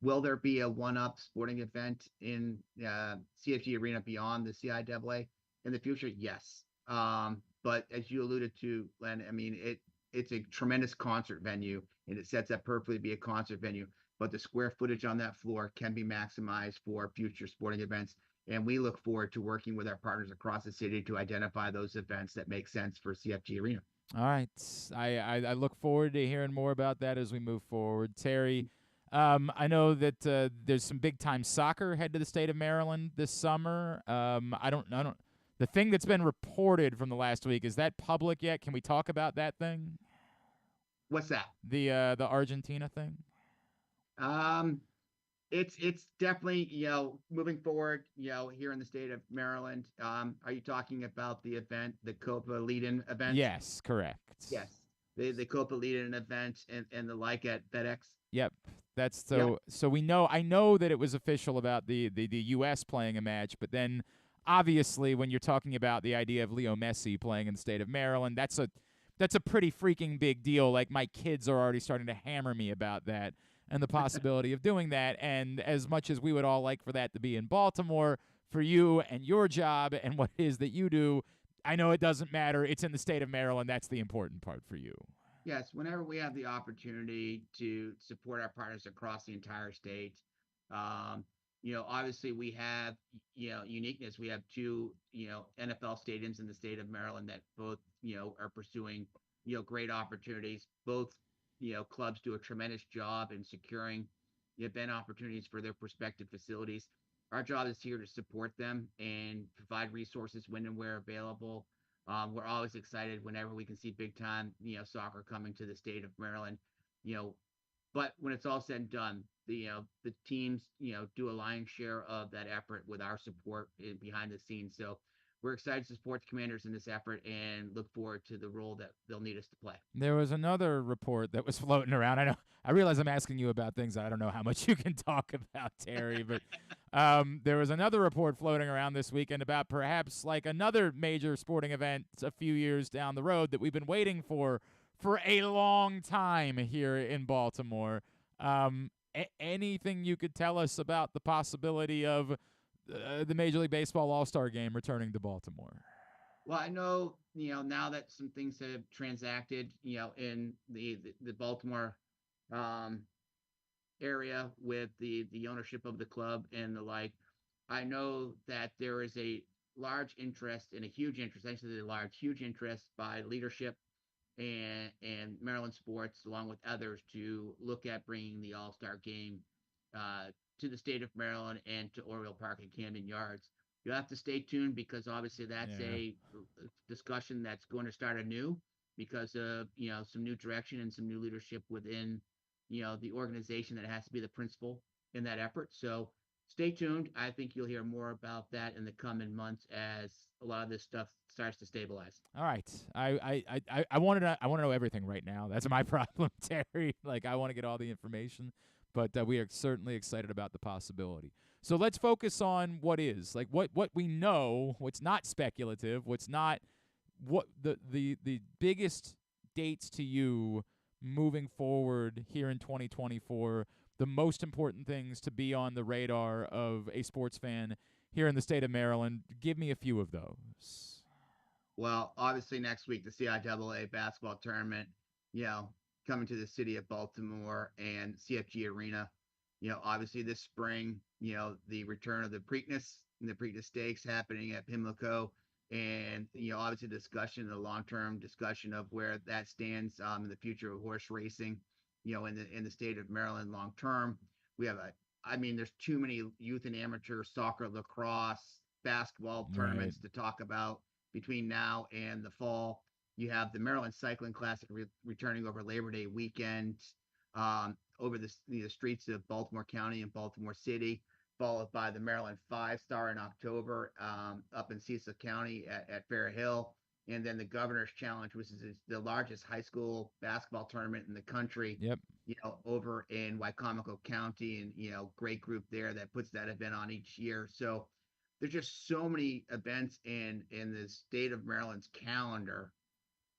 Will there be a one-up sporting event in CFG Arena beyond the CIAA in the future? Yes. But as you alluded to, Glenn, I mean, it's a tremendous concert venue, and it sets up perfectly to be a concert venue. But the square footage on that floor can be maximized for future sporting events. And we look forward to working with our partners across the city to identify those events that make sense for CFG Arena. All right. I look forward to hearing more about that as we move forward. Terry, I know that there's some big-time soccer head to the state of Maryland this summer. I don't. The thing that's been reported from the last week, is that public yet? Can we talk about that thing? What's that? The Argentina thing? It's definitely, moving forward, here in the state of Maryland. Are you talking about the event, the Copa Lead-In event? Yes, correct. Yes. The Copa Lead-In event and the like at FedEx. Yep. That's so we know, I know that it was official about the US playing a match, but then obviously when you're talking about the idea of Leo Messi playing in the state of Maryland, that's a pretty freaking big deal. Like, my kids are already starting to hammer me about that and the possibility of doing that. And as much as we would all like for that to be in Baltimore, for you and your job and what it is that you do, I know it doesn't matter. It's in the state of Maryland. That's the important part for you. Yes, whenever we have the opportunity to support our partners across the entire state, obviously we have, uniqueness. We have two, NFL stadiums in the state of Maryland that both, are pursuing, great opportunities. Both, clubs do a tremendous job in securing event opportunities for their prospective facilities. Our job is here to support them and provide resources when and where available. We're always excited whenever we can see big time, soccer coming to the state of Maryland, but when it's all said and done, the teams, do a lion's share of that effort with our support behind the scenes. So we're excited to support the Commanders in this effort and look forward to the role that they'll need us to play. There was another report that was floating around. I realize I'm asking you about things I don't know how much you can talk about, Terry, but there was another report floating around this weekend about perhaps like another major sporting event a few years down the road that we've been waiting for a long time here in Baltimore. Anything you could tell us about the possibility of the Major League Baseball All-Star Game returning to Baltimore? Well, I know, now that some things have transacted, in the Baltimore area with the ownership of the club and the like, I know that there is a large interest and a huge interest, actually huge interest by leadership and Maryland sports, along with others, to look at bringing the All-Star Game to the state of Maryland and to Oriole Park and Camden Yards. You'll have to stay tuned because obviously that's a discussion that's going to start anew because of, some new direction and some new leadership within the organization that has to be the principal in that effort. So stay tuned. I think you'll hear more about that in the coming months as a lot of this stuff starts to stabilize. All right. I want to know everything right now. That's my problem, Terry. Like, I want to get all the information, but we are certainly excited about the possibility. So let's focus on what is, like, what we know, what's not speculative, what's not, what the biggest dates to you moving forward here in 2024, the most important things to be on the radar of a sports fan here in the state of Maryland. Give me a few of those. Well, obviously next week, the CIAA basketball tournament, coming to the city of Baltimore and CFG Arena. Obviously this spring, the return of the Preakness and the Preakness Stakes happening at Pimlico. And, obviously the long-term discussion of where that stands in the future of horse racing, in the state of Maryland long-term. We have there's too many youth and amateur soccer, lacrosse, basketball tournaments to talk about between now and the fall. You have the Maryland Cycling Classic returning over Labor Day weekend over the streets of Baltimore County and Baltimore City, followed by the Maryland 5-Star in October up in Cecil County at Fair Hill. And then the Governor's Challenge, which is the largest high school basketball tournament in the country, over in Wycomico County, and, great group there that puts that event on each year. So there's just so many events in the state of Maryland's calendar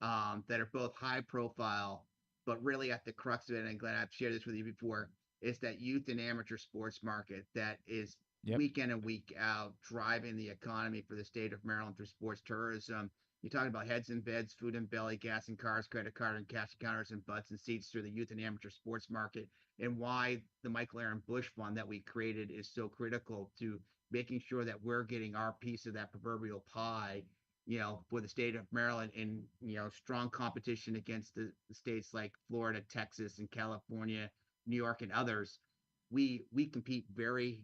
that are both high profile, but really at the crux of it, and Glenn, I've shared this with you before, is that youth and amateur sports market that is week in and week out driving the economy for the state of Maryland through sports tourism. You're talking about heads and beds, food and belly, gas and cars, credit card and cash counters and butts and seats through the youth and amateur sports market, and why the Michael Aaron Bush Fund that we created is so critical to making sure that we're getting our piece of that proverbial pie, for the state of Maryland in, strong competition against the states like Florida, Texas, and California, New York, and others. We compete very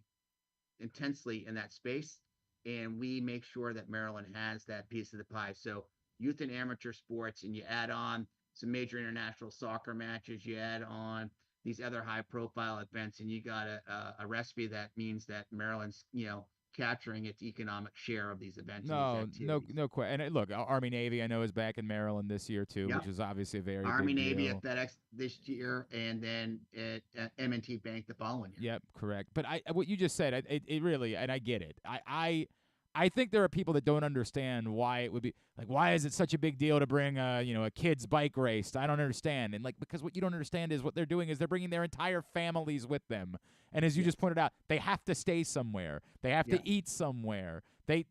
intensely in that space, and we make sure that Maryland has that piece of the pie. So youth and amateur sports, and you add on some major international soccer matches, you add on these other high profile events, and you got a recipe that means that Maryland's, capturing its economic share of these events. No question. And look, Army Navy, I know, is back in Maryland this year too, which is obviously a very Army big Navy deal. at FedEx this year, and then at M&T Bank the following year. Yep, correct. But what you just said, it really, and I get it. I think there are people that don't understand why it would be like, why is it such a big deal to bring a kid's bike race? I don't understand. And because what you don't understand is what they're doing is they're bringing their entire families with them. And as you just pointed out, they have to stay somewhere. They have to eat somewhere. They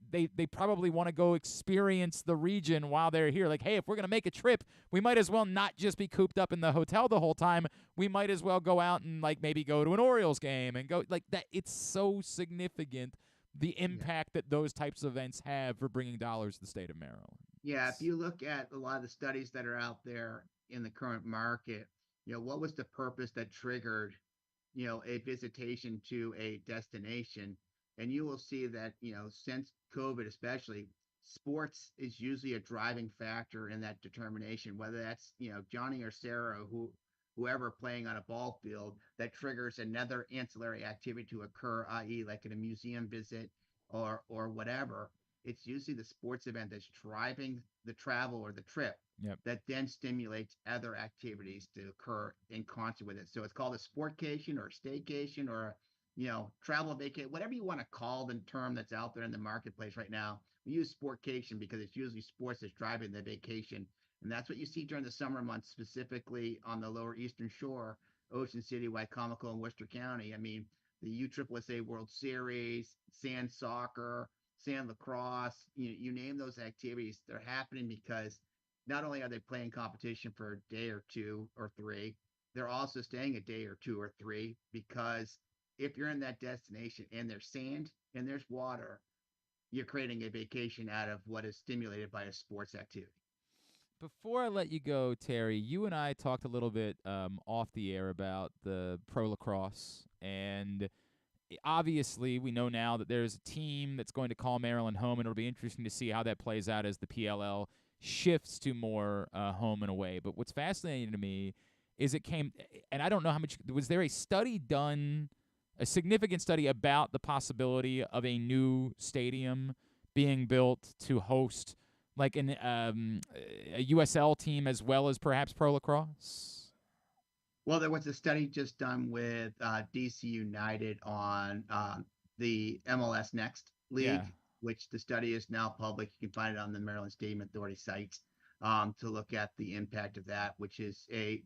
probably want to go experience the region while they're here. Like, hey, if we're going to make a trip, we might as well not just be cooped up in the hotel the whole time. We might as well go out and maybe go to an Orioles game and go like that. It's so significant, the impact that those types of events have for bringing dollars to the state of Maryland. Yeah, if you look at a lot of the studies that are out there in the current market, what was the purpose that triggered, a visitation to a destination? And you will see that, since COVID especially, sports is usually a driving factor in that determination, whether that's, Johnny or Sarah, whoever playing on a ball field, that triggers another ancillary activity to occur, i.e. like in a museum visit or whatever. It's usually the sports event that's driving the travel or the trip that then stimulates other activities to occur in concert with it. So it's called a sportcation or a staycation or travel vacation, whatever you want to call the term that's out there in the marketplace right now. We use sportcation because it's usually sports that's driving the vacation. And that's what you see during the summer months, specifically on the lower eastern shore, Ocean City, Wycomico, and Worcester County. I mean, the USSSA World Series, sand soccer, sand lacrosse, you name those activities, they're happening because not only are they playing competition for a day or two or three, they're also staying a day or two or three, because if you're in that destination and there's sand and there's water, you're creating a vacation out of what is stimulated by a sports activity. Before I let you go, Terry, you and I talked a little bit off the air about the pro lacrosse, and obviously we know now that there's a team that's going to call Maryland home, and it'll be interesting to see how that plays out as the PLL shifts to more home and away. But what's fascinating to me and I don't know how much, was there a study done, a significant study about the possibility of a new stadium being built to host like a USL team as well as perhaps pro lacrosse? Well, there was a study just done with DC United on the MLS Next League, which the study is now public. You can find it on the Maryland Stadium Authority site to look at the impact of that, which is a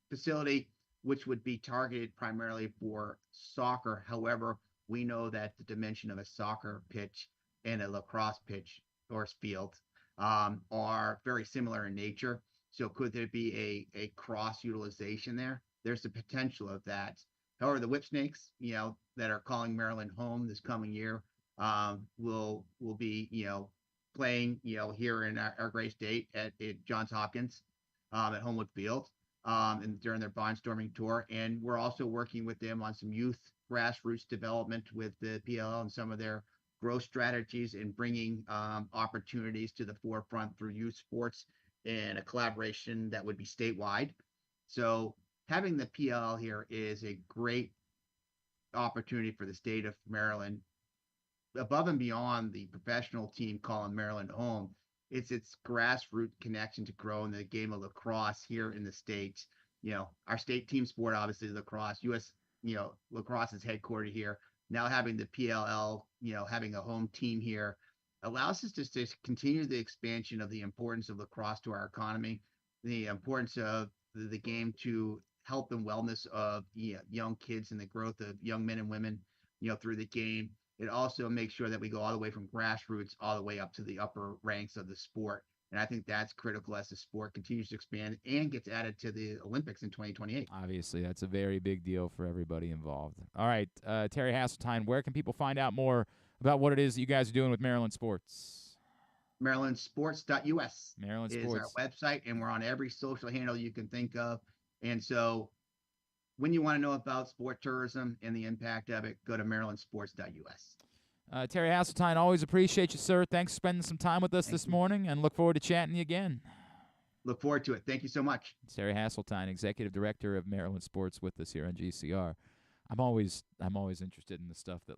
facility which would be targeted primarily for soccer. However, we know that the dimension of a soccer pitch and a lacrosse pitch or field are very similar in nature. So could there be a cross utilization there? There's the potential of that. However, the Whipsnakes, that are calling Maryland home this coming year, will be, playing, here in our great state at Johns Hopkins at Homewood Field and during their barnstorming tour. And we're also working with them on some youth grassroots development with the PLL and some of their growth strategies and bringing opportunities to the forefront through youth sports and a collaboration that would be statewide. So having the PLL here is a great opportunity for the state of Maryland. Above and beyond the professional team calling Maryland home, it's grassroots connection to grow in the game of lacrosse here in the state. Our state team sport, obviously lacrosse. Lacrosse is headquartered here. Now having the PLL, having a home team here allows us to continue the expansion of the importance of lacrosse to our economy, the importance of the game to health and wellness of young kids and the growth of young men and women, through the game. It also makes sure that we go all the way from grassroots all the way up to the upper ranks of the sport. And I think that's critical as the sport continues to expand and gets added to the Olympics in 2028. Obviously, that's a very big deal for everybody involved. All right, Terry Hasseltine, where can people find out more about what it is that you guys are doing with Maryland Sports? MarylandSports.us Maryland is Sports. our website, and we're on every social handle you can think of. And so when you want to know about sport tourism and the impact of it, go to MarylandSports.us. Terry Hasseltine, always appreciate you, sir. Thanks for spending some time with us this morning, and look forward to chatting you again. Look forward to it. Thank you so much. Terry Hasseltine, Executive Director of Maryland Sports, with us here on GCR. I'm always interested in the stuff that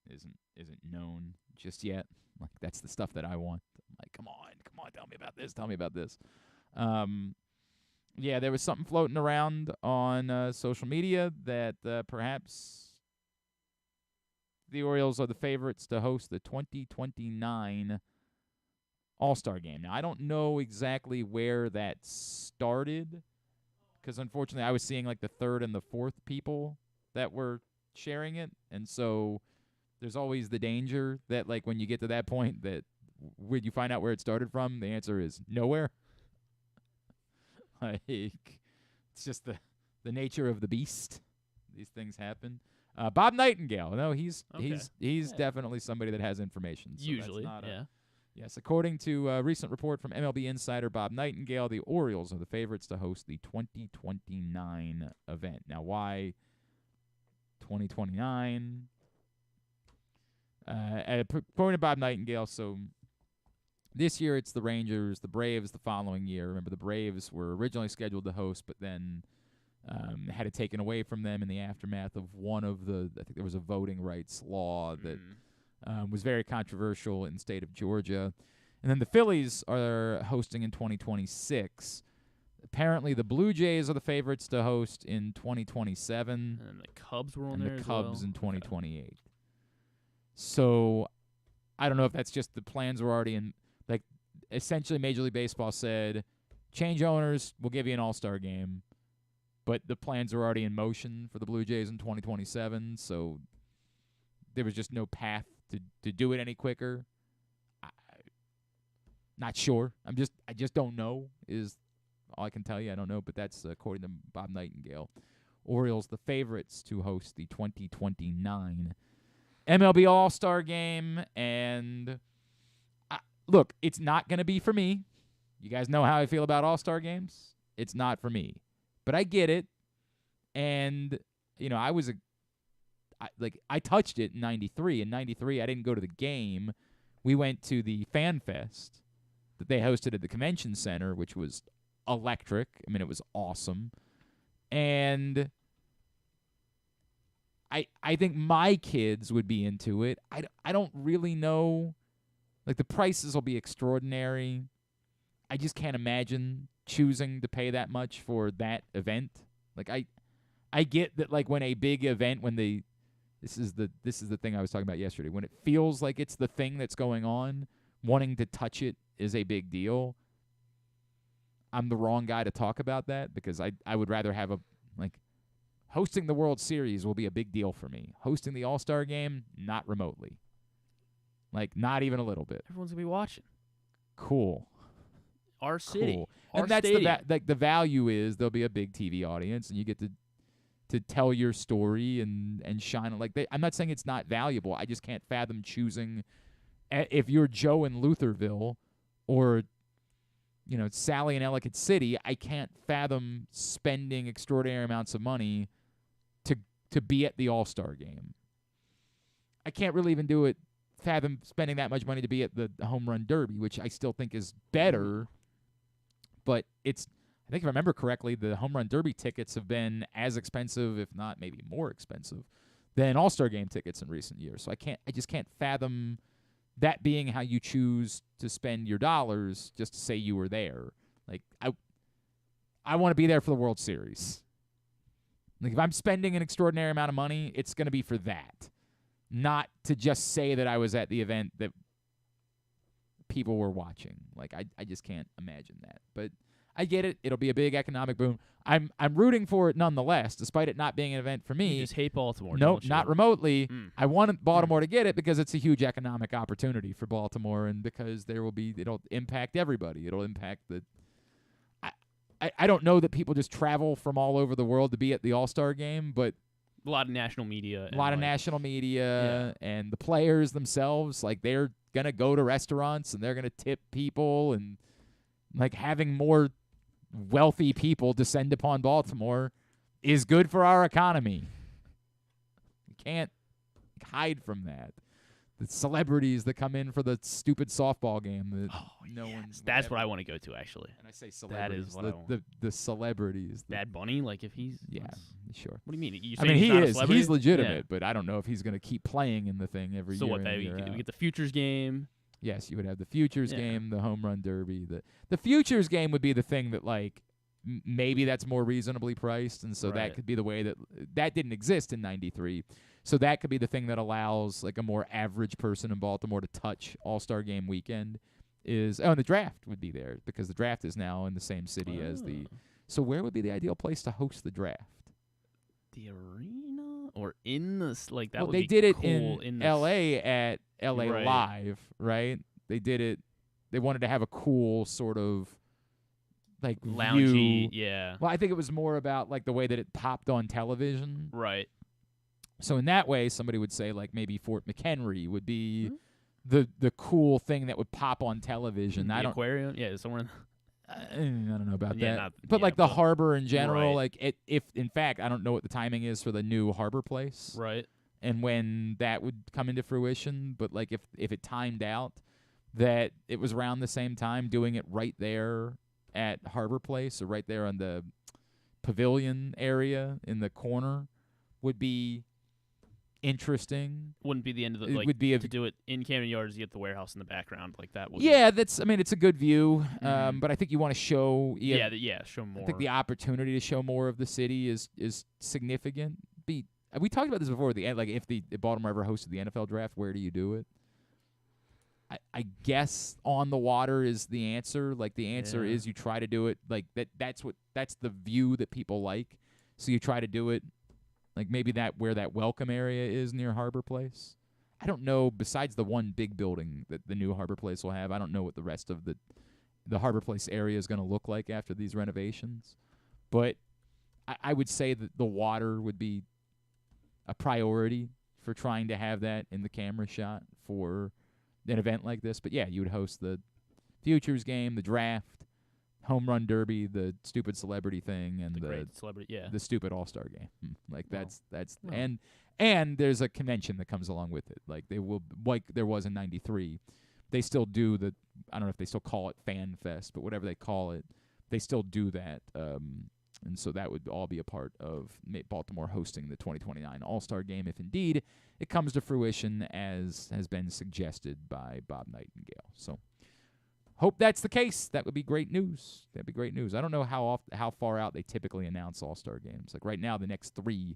isn't known just yet. Like, that's the stuff that I want. I'm like, come on, tell me about this. Yeah, there was something floating around on social media that perhaps the Orioles are the favorites to host the 2029 All-Star Game. Now, I don't know exactly where that started because, unfortunately, I was seeing like the third and the fourth people that were sharing it, and so there's always the danger that, like, when you get to that point, that would you find out where it started from? The answer is nowhere. Like, it's just the nature of the beast. These things happen. Bob Nightingale. No, he's definitely somebody that has information. So usually, that's not yes, according to a recent report from MLB insider Bob Nightingale, the Orioles are the favorites to host the 2029 event. Now, why 2029? According to Bob Nightingale, so this year it's the Rangers, the Braves the following year. Remember, the Braves were originally scheduled to host, but then had it taken away from them in the aftermath of one of I think there was a voting rights law that was very controversial in the state of Georgia. And then the Phillies are hosting in 2026. Apparently, the Blue Jays are the favorites to host in 2027. And the Cubs were on and there the as Cubs well. in 2028. So I don't know if that's just the plans were already in. Like, essentially, Major League Baseball said, change owners, we'll give you an all-star game. But the plans are already in motion for the Blue Jays in 2027, so there was just no path to do it any quicker. Not sure. I just don't know is all I can tell you. I don't know, but that's according to Bob Nightingale. Orioles the favorites to host the 2029 MLB All-Star Game, and look, it's not going to be for me. You guys know how I feel about All-Star Games. It's not for me. But I get it, and, I touched it in 93. In 93, I didn't go to the game. We went to the Fan Fest that they hosted at the Convention Center, which was electric. I mean, it was awesome. And I think my kids would be into it. I don't really know. Like, the prices will be extraordinary. I just can't imagine choosing to pay that much for that event. Like, I get that, like, when a big event, this is the thing I was talking about yesterday, when it feels like it's the thing that's going on, wanting to touch it is a big deal. I'm the wrong guy to talk about that, because I would rather have hosting the World Series will be a big deal for me. Hosting the All-Star Game, not remotely. Like, not even a little bit. Everyone's going to be watching. Cool. Our city. Cool. Our and that's stadium. the value is there'll be a big TV audience, and you get to tell your story and shine. I'm not saying it's not valuable. I just can't fathom choosing, if you're Joe in Lutherville or, Sally in Ellicott City, I can't fathom spending extraordinary amounts of money to be at the All-Star Game. I can't really even fathom spending that much money to be at the Home Run Derby, which I still think is better. But I think if I remember correctly, the Home Run Derby tickets have been as expensive, if not maybe more expensive, than All-Star Game tickets in recent years. So I just can't fathom that being how you choose to spend your dollars just to say you were there. Like, I want to be there for the World Series. Like, if I'm spending an extraordinary amount of money, it's going to be for that, not to just say that I was at the event that people were watching. Like, I just can't imagine that. But I get it. It'll be a big economic boom. I'm rooting for it nonetheless, despite it not being an event for me. You just hate Baltimore. Nope, not remotely. I want Baltimore to get it because it's a huge economic opportunity for Baltimore, and because it'll impact everybody. It'll impact I don't know that people just travel from all over the world to be at the All-Star Game, but a lot of national media. And the players themselves, like, they're going to go to restaurants and they're going to tip people, and like, having more wealthy people descend upon Baltimore is good for our economy. You can't hide from that. The celebrities that come in for the stupid softball game that That's what I want to go to, actually. And I say celebrities. That is what I want. The celebrities. Bad Bunny, like, if he's... Yeah, sure. What do you mean? He is. He's legitimate, but I don't know if he's going to keep playing in the thing every year. So what, we get the Futures game? Yes, you would have the Futures game, the Home Run Derby. The Futures game would be the thing that, like, maybe that's more reasonably priced, and so that could be the way that didn't exist in '93. So that could be the thing that allows, like, a more average person in Baltimore to touch All-Star Game weekend. And the draft would be there, because the draft is now in the same city as the. So where would be the ideal place to host the draft? The arena or in the like that? Well, would they be did it cool in L.A. at L.A. Live, right? They did it. They wanted to have a cool sort of, like, loungy, view. yeah. Well, I think it was more about, like, the way that it popped on television. Right. So in that way, somebody would say, like, maybe Fort McHenry would be the cool thing that would pop on television. The aquarium, somewhere. I don't know about that. But the harbor in general, right. like, if in fact, I don't know what the timing is for the new harbor place. Right. And when that would come into fruition, but, like, if it timed out that it was around the same time, doing it right there at Harbor Place or right there on the pavilion area in the corner would be interesting. Wouldn't be the end of the. It like, would be to do it in Camden Yards. You get the warehouse in the background, like that. It's a good view. But I think you want to show. Show more. I think the opportunity to show more of the city is significant. We talked about this before. If the Baltimore ever hosted the NFL draft, where do you do it? I guess on the water is the answer. Like, the answer is you try to do it like that. That's the view that people like. So you try to do it like maybe where that welcome area is near Harbor Place. I don't know. Besides the one big building that the new Harbor Place will have, I don't know what the rest of the Harbor Place area is going to look like after these renovations. But I would say that the water would be a priority for trying to have that in the camera shot for an event like this. But yeah, you would host the Futures game, the draft, Home Run Derby, the stupid celebrity thing, and the stupid All-Star game. Like, that's and there's a convention that comes along with it. Like, they will, like there was in '93. They still do I don't know if they still call it Fan Fest, but whatever they call it, they still do that. And so that would all be a part of Baltimore hosting the 2029 All-Star Game, if indeed it comes to fruition, as has been suggested by Bob Nightingale. So hope that's the case. That would be great news. That'd be great news. I don't know how far out they typically announce All-Star Games. Like right now, the next 3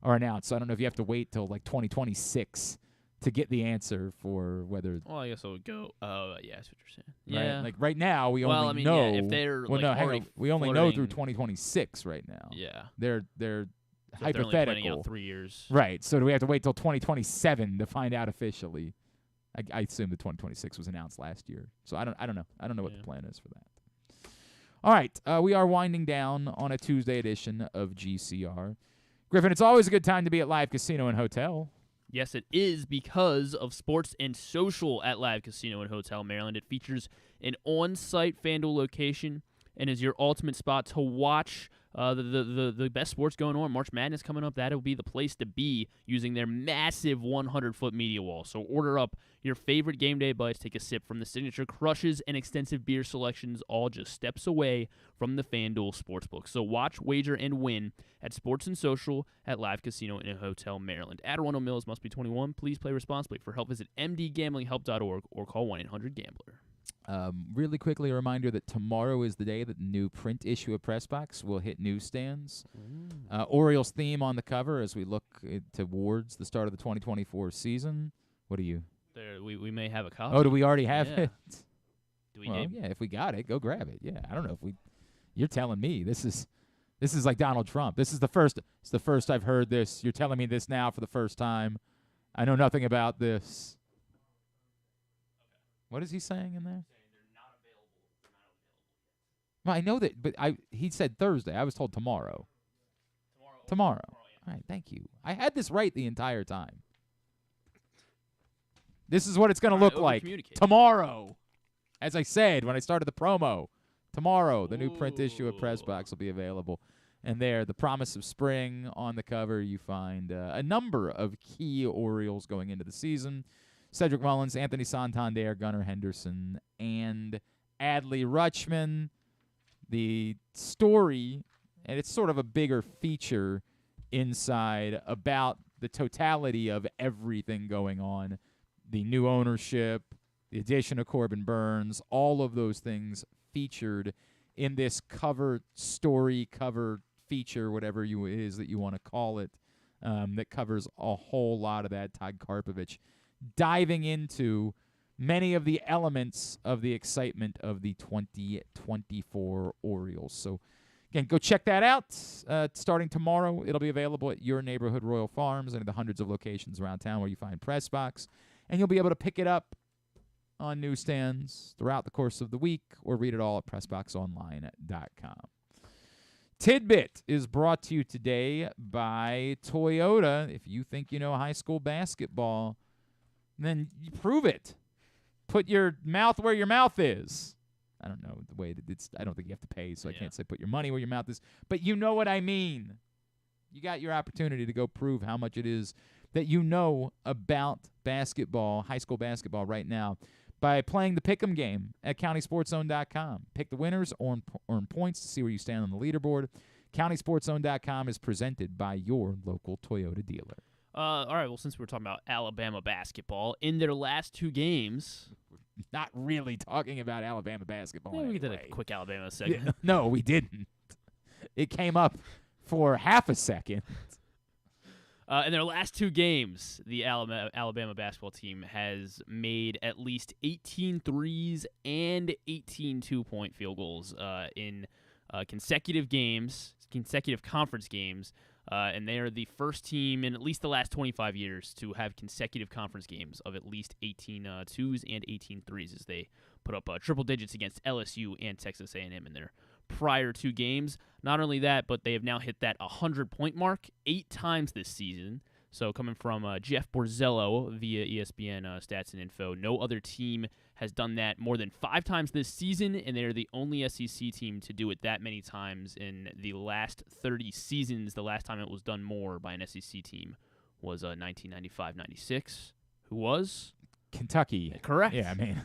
are announced. So I don't know if you have to wait till like 2026 to get the answer for whether. Well, I guess I would go. Yeah, that's what you're saying. Right? Yeah. Like right now, we Well, only I mean, know. yeah, if they're well, like no, hang already on. We only know through flirting- 2026 right now. Yeah. They're So if they're only hypothetical. planning out 3 years. Right. So do we have to wait till 2027 to find out officially? I assume the 2026 was announced last year. So I don't know. I don't know what the plan is for that. All right. We are winding down on a Tuesday edition of GCR. Griffin, it's always a good time to be at Live Casino and Hotel. Yes, it is because of Sports and Social at Live Casino and Hotel Maryland. It features an on-site FanDuel location and is your ultimate spot to watch the best sports going on. March Madness coming up. That'll be the place to be using their massive 100-foot media wall. So order up your favorite game day bites. Take a sip from the signature crushes and extensive beer selections, all just steps away from the FanDuel Sportsbook. So watch, wager, and win at Sports and Social at Live Casino and Hotel Maryland. At Arundel Mills, must be 21. Please play responsibly. For help, visit mdgamblinghelp.org or call 1-800-GAMBLER. Really quickly, a reminder that tomorrow is the day that the new print issue of Pressbox will hit newsstands. Orioles theme on the cover as we look towards the start of the 2024 season. What do you? We may have a copy. Oh, do we already have Yeah. it? Do we? Well, yeah, if we got it, go grab it. Yeah, I don't know if we. You're telling me this is like Donald Trump. This is the first. It's the first I've heard this. You're telling me this now for the first time. I know nothing about this. What is he saying in there? Well, I know that, but he said Thursday. I was told tomorrow. Tomorrow. All right, thank you. I had this right the entire time. This is what it's going to look like tomorrow. As I said when I started the promo, tomorrow the new print issue of Pressbox will be available. And there, the promise of spring on the cover, you find a number of key Orioles going into the season. Cedric Mullins, Anthony Santander, Gunnar Henderson, and Adley Rutschman. The story, and it's sort of a bigger feature inside about the totality of everything going on. The new ownership, the addition of Corbin Burns, all of those things featured in this cover story, cover feature, whatever it is that you want to call it, that covers a whole lot of that. Todd Karpovich diving into many of the elements of the excitement of the 2024 Orioles. So, again, go check that out. Starting tomorrow, it'll be available at your neighborhood Royal Farms and the hundreds of locations around town where you find Pressbox. And you'll be able to pick it up on newsstands throughout the course of the week or read it all at PressBoxOnline.com. Tidbit is brought to you today by Toyota. If you think you know high school basketball, then you prove it. Put your mouth where your mouth is. I don't know the way that it's. I don't think you have to pay, so I can't say put your money where your mouth is. But you know what I mean. You got your opportunity to go prove how much it is that you know about basketball, high school basketball right now, by playing the Pick'em game at CountySportsZone.com. Pick the winners, earn points to see where you stand on the leaderboard. CountySportsZone.com is presented by your local Toyota dealer. All right, well, since we're talking about Alabama basketball, in their last 2 games... Not really talking about Alabama basketball. Yeah, we did a quick Alabama segment. No, we didn't. It came up for half a second. In their last 2 games, the Alabama basketball team has made at least 18 threes and 18 two-point field goals in consecutive conference games. And they are the first team in at least the last 25 years to have consecutive conference games of at least 18 twos and 18 threes as they put up triple digits against LSU and Texas A&M in their prior 2 games. Not only that, but they have now hit that 100-point mark 8 times this season. So coming from Jeff Borzello via ESPN Stats and Info, no other team has done that more than 5 times this season, and they're the only SEC team to do it that many times in the last 30 seasons. The last time it was done more by an SEC team was 1995-96. Who was? Kentucky. Correct. Yeah, I mean.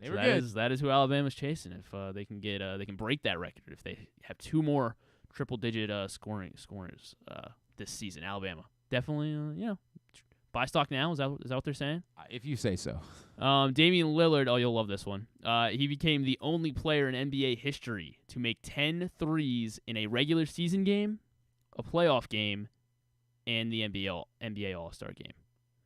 They So were that good. is who Alabama's chasing. If they can get they can break that record. If they have 2 more triple-digit scorers this season, Alabama definitely buy stock now. Is that what they're saying? If you say so. Damian Lillard, you'll love this one. He became the only player in NBA history to make 10 threes in a regular season game, a playoff game, and the NBA All-Star game.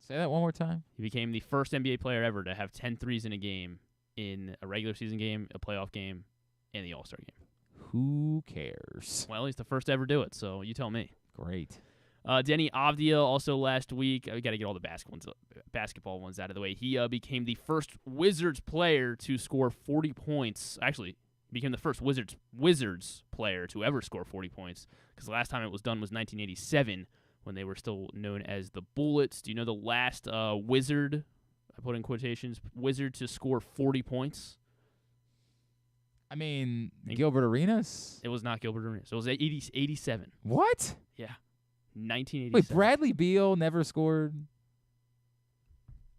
Say that one more time. He became the first NBA player ever to have 10 threes in a game, in a regular season game, a playoff game, and the All-Star game. Who cares? Well, he's the first to ever do it, so you tell me. Great. Denny Avdia also last week. We got to get all the basketball ones out of the way. He became the first Wizards player to score 40 points. Actually, became the first Wizards player to ever score 40 points, because the last time it was done was 1987, when they were still known as the Bullets. Do you know the last Wizard, I put in quotations, Wizard to score 40 points? I mean, Gilbert Arenas? It was not Gilbert Arenas. It was 87. What? Yeah. 1987. Wait, Bradley Beal never scored?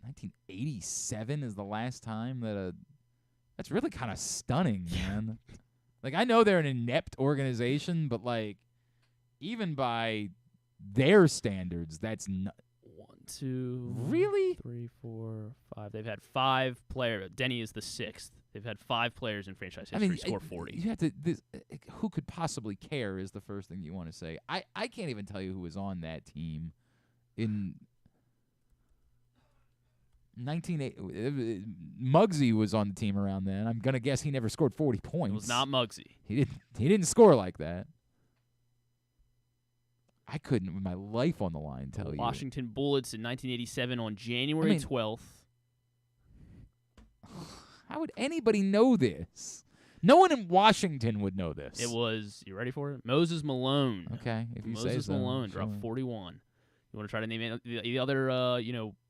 1987 is the last time that that's really kind of stunning, man. Like, I know they're an inept organization, but, like, even by their standards, that's not. 1, 2, really? 3, 4, 5. They've had 5 players. Denny is the 6th. They've had 5 players in franchise history score 40. You have to. Who could possibly care is the first thing you want to say. I can't even tell you who was on that team in 1980. Muggsy was on the team around then. I'm gonna guess he never scored 40 points. It was not Muggsy. He didn't score like that. I couldn't, with my life on the line, tell you. Washington Bullets in 1987 on January 12th. How would anybody know this? No one in Washington would know this. It was, you ready for it? Moses Malone. Okay, if you say so. Moses Malone sure. dropped 41. You want to try to name the other,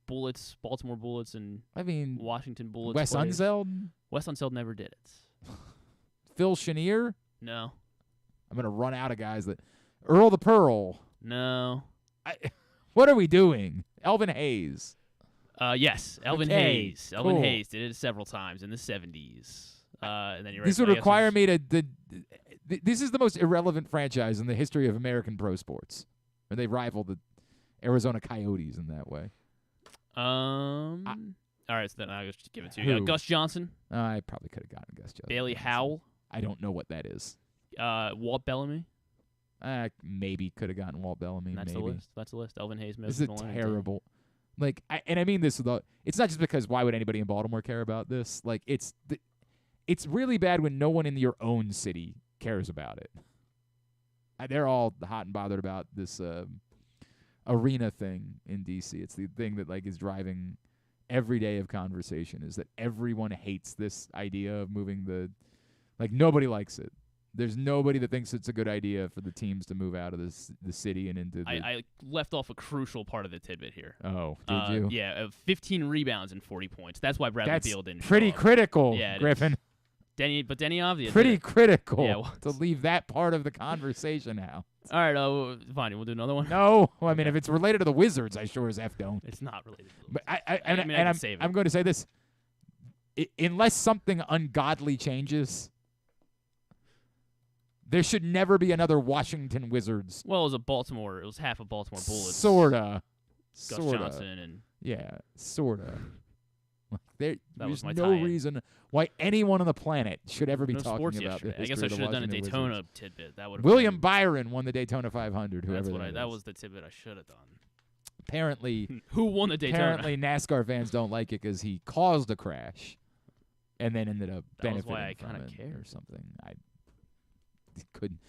Bullets, Baltimore Bullets, and Washington Bullets Wes players? Unseld? Wes Unseld never did it. Phil Chenier? No. I'm going to run out of guys that... Earl the Pearl? No. What are we doing? Elvin Hayes? Yes, Elvin Okay, Hayes. cool. Elvin Hayes did it several times in the 70s. And then This would require me to... This is the most irrelevant franchise in the history of American pro sports. And they rival the Arizona Coyotes in that way. All right, so then I'll just give it to you. Gus Johnson. I probably could have gotten Gus Johnson. Bailey Howell. I don't know what that is. Walt Bellamy. Maybe could have gotten Walt Bellamy. That's maybe. the list. That's the list. Elvin Hayes. This is terrible. Like, I mean this without. It's not just because why would anybody in Baltimore care about this? Like, it's really bad when no one in your own city cares about it. They're all hot and bothered about this arena thing in D.C. It's the thing that is driving every day of conversation is that everyone hates this idea of moving the. Nobody likes it. There's nobody that thinks it's a good idea for the teams to move out of the city and into the... I left off a crucial part of the tidbit here. Oh, did you? Yeah, 15 rebounds and 40 points. That's why Bradley Beal didn't show pretty up. critical, yeah, Griffin. Denny Avdia. Pretty critical yeah, to leave that part of the conversation out. All right, fine. We'll do another one. No, I mean, if it's related to the Wizards, I sure as F don't. It's not related to the But Wizards. I'm going to say this. Unless something ungodly changes... There should never be another Washington Wizards. Well, it was half of Baltimore Bullets. Sorta. Gus Johnson and... Yeah, sorta. There's my no tie-in. reason why anyone on the planet should ever be No talking sports about yesterday. the I guess history I of the should have done a Washington Daytona Wizards. tidbit. That would. William Byron won the Daytona 500, whoever That was the tidbit I should have done. Apparently, who won the Daytona? Apparently, NASCAR fans don't like it because he caused a crash, and then ended up benefiting why I from kinda it cared. or something. I couldn't.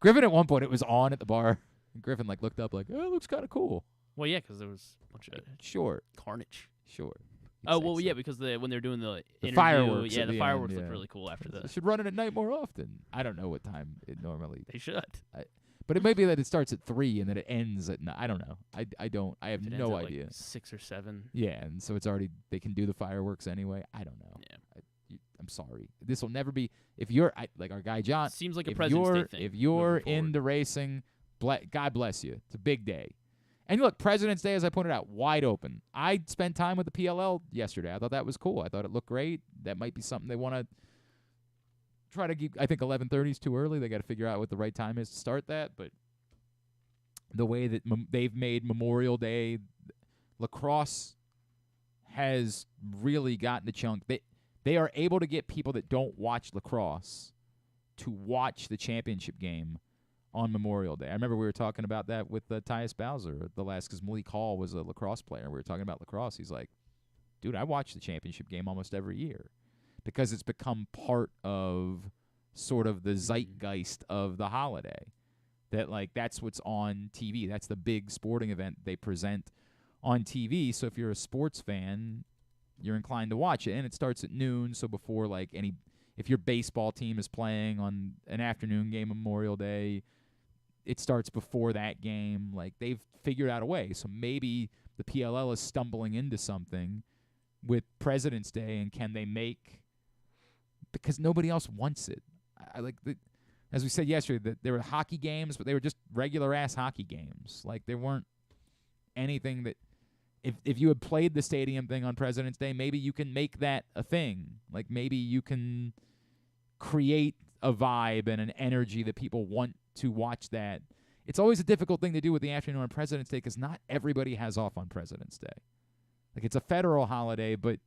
Griffin at one point it was on at the bar. Griffin looked up it looks kind of cool. Well, yeah, because there was a bunch of short carnage. Sure. Oh well, yeah, because when they're doing the interview, fireworks. yeah, at the the fireworks end, look yeah. really cool after They this. should run it at night more often. I don't know what time it normally. They should. But it may be that it starts at 3 and that it ends at 9. I don't know. I don't. I have It no ends at, idea. 6 or 7. Yeah, and so it's already they can do the fireworks anyway. I don't know. Yeah. I'm sorry. This will never be. If you're our guy John. Seems like a if President's you're, Day thing. If you're moving forward. into racing, God bless you. It's a big day. And look, President's Day, as I pointed out, wide open. I spent time with the PLL yesterday. I thought that was cool. I thought it looked great. That might be something they want to try to keep. I think 11:30 is too early. They got to figure out what the right time is to start that. But the way that they've made Memorial Day, lacrosse has really gotten the chunk. They are able to get people that don't watch lacrosse to watch the championship game on Memorial Day. I remember we were talking about that with Tyus Bowser the last, because Malik Hall was a lacrosse player. We were talking about lacrosse. He's like, dude, I watch the championship game almost every year because it's become part of sort of the zeitgeist of the holiday. That, like, that's what's on TV. That's the big sporting event they present on TV. So if you're a sports fan, you're inclined to watch it. And it starts at noon, so before, like, if your baseball team is playing on an afternoon game Memorial Day, it starts before that game. Like, they've figured out a way. So maybe the PLL is stumbling into something with President's Day, and can they make – because nobody else wants it. As we said yesterday, that there were hockey games, but they were just regular-ass hockey games. Like, there weren't anything that – if you had played the stadium thing on President's Day, maybe you can make that a thing. Like, maybe you can create a vibe and an energy that people want to watch that. It's always a difficult thing to do with the afternoon on President's Day because not everybody has off on President's Day. Like, it's a federal holiday, but,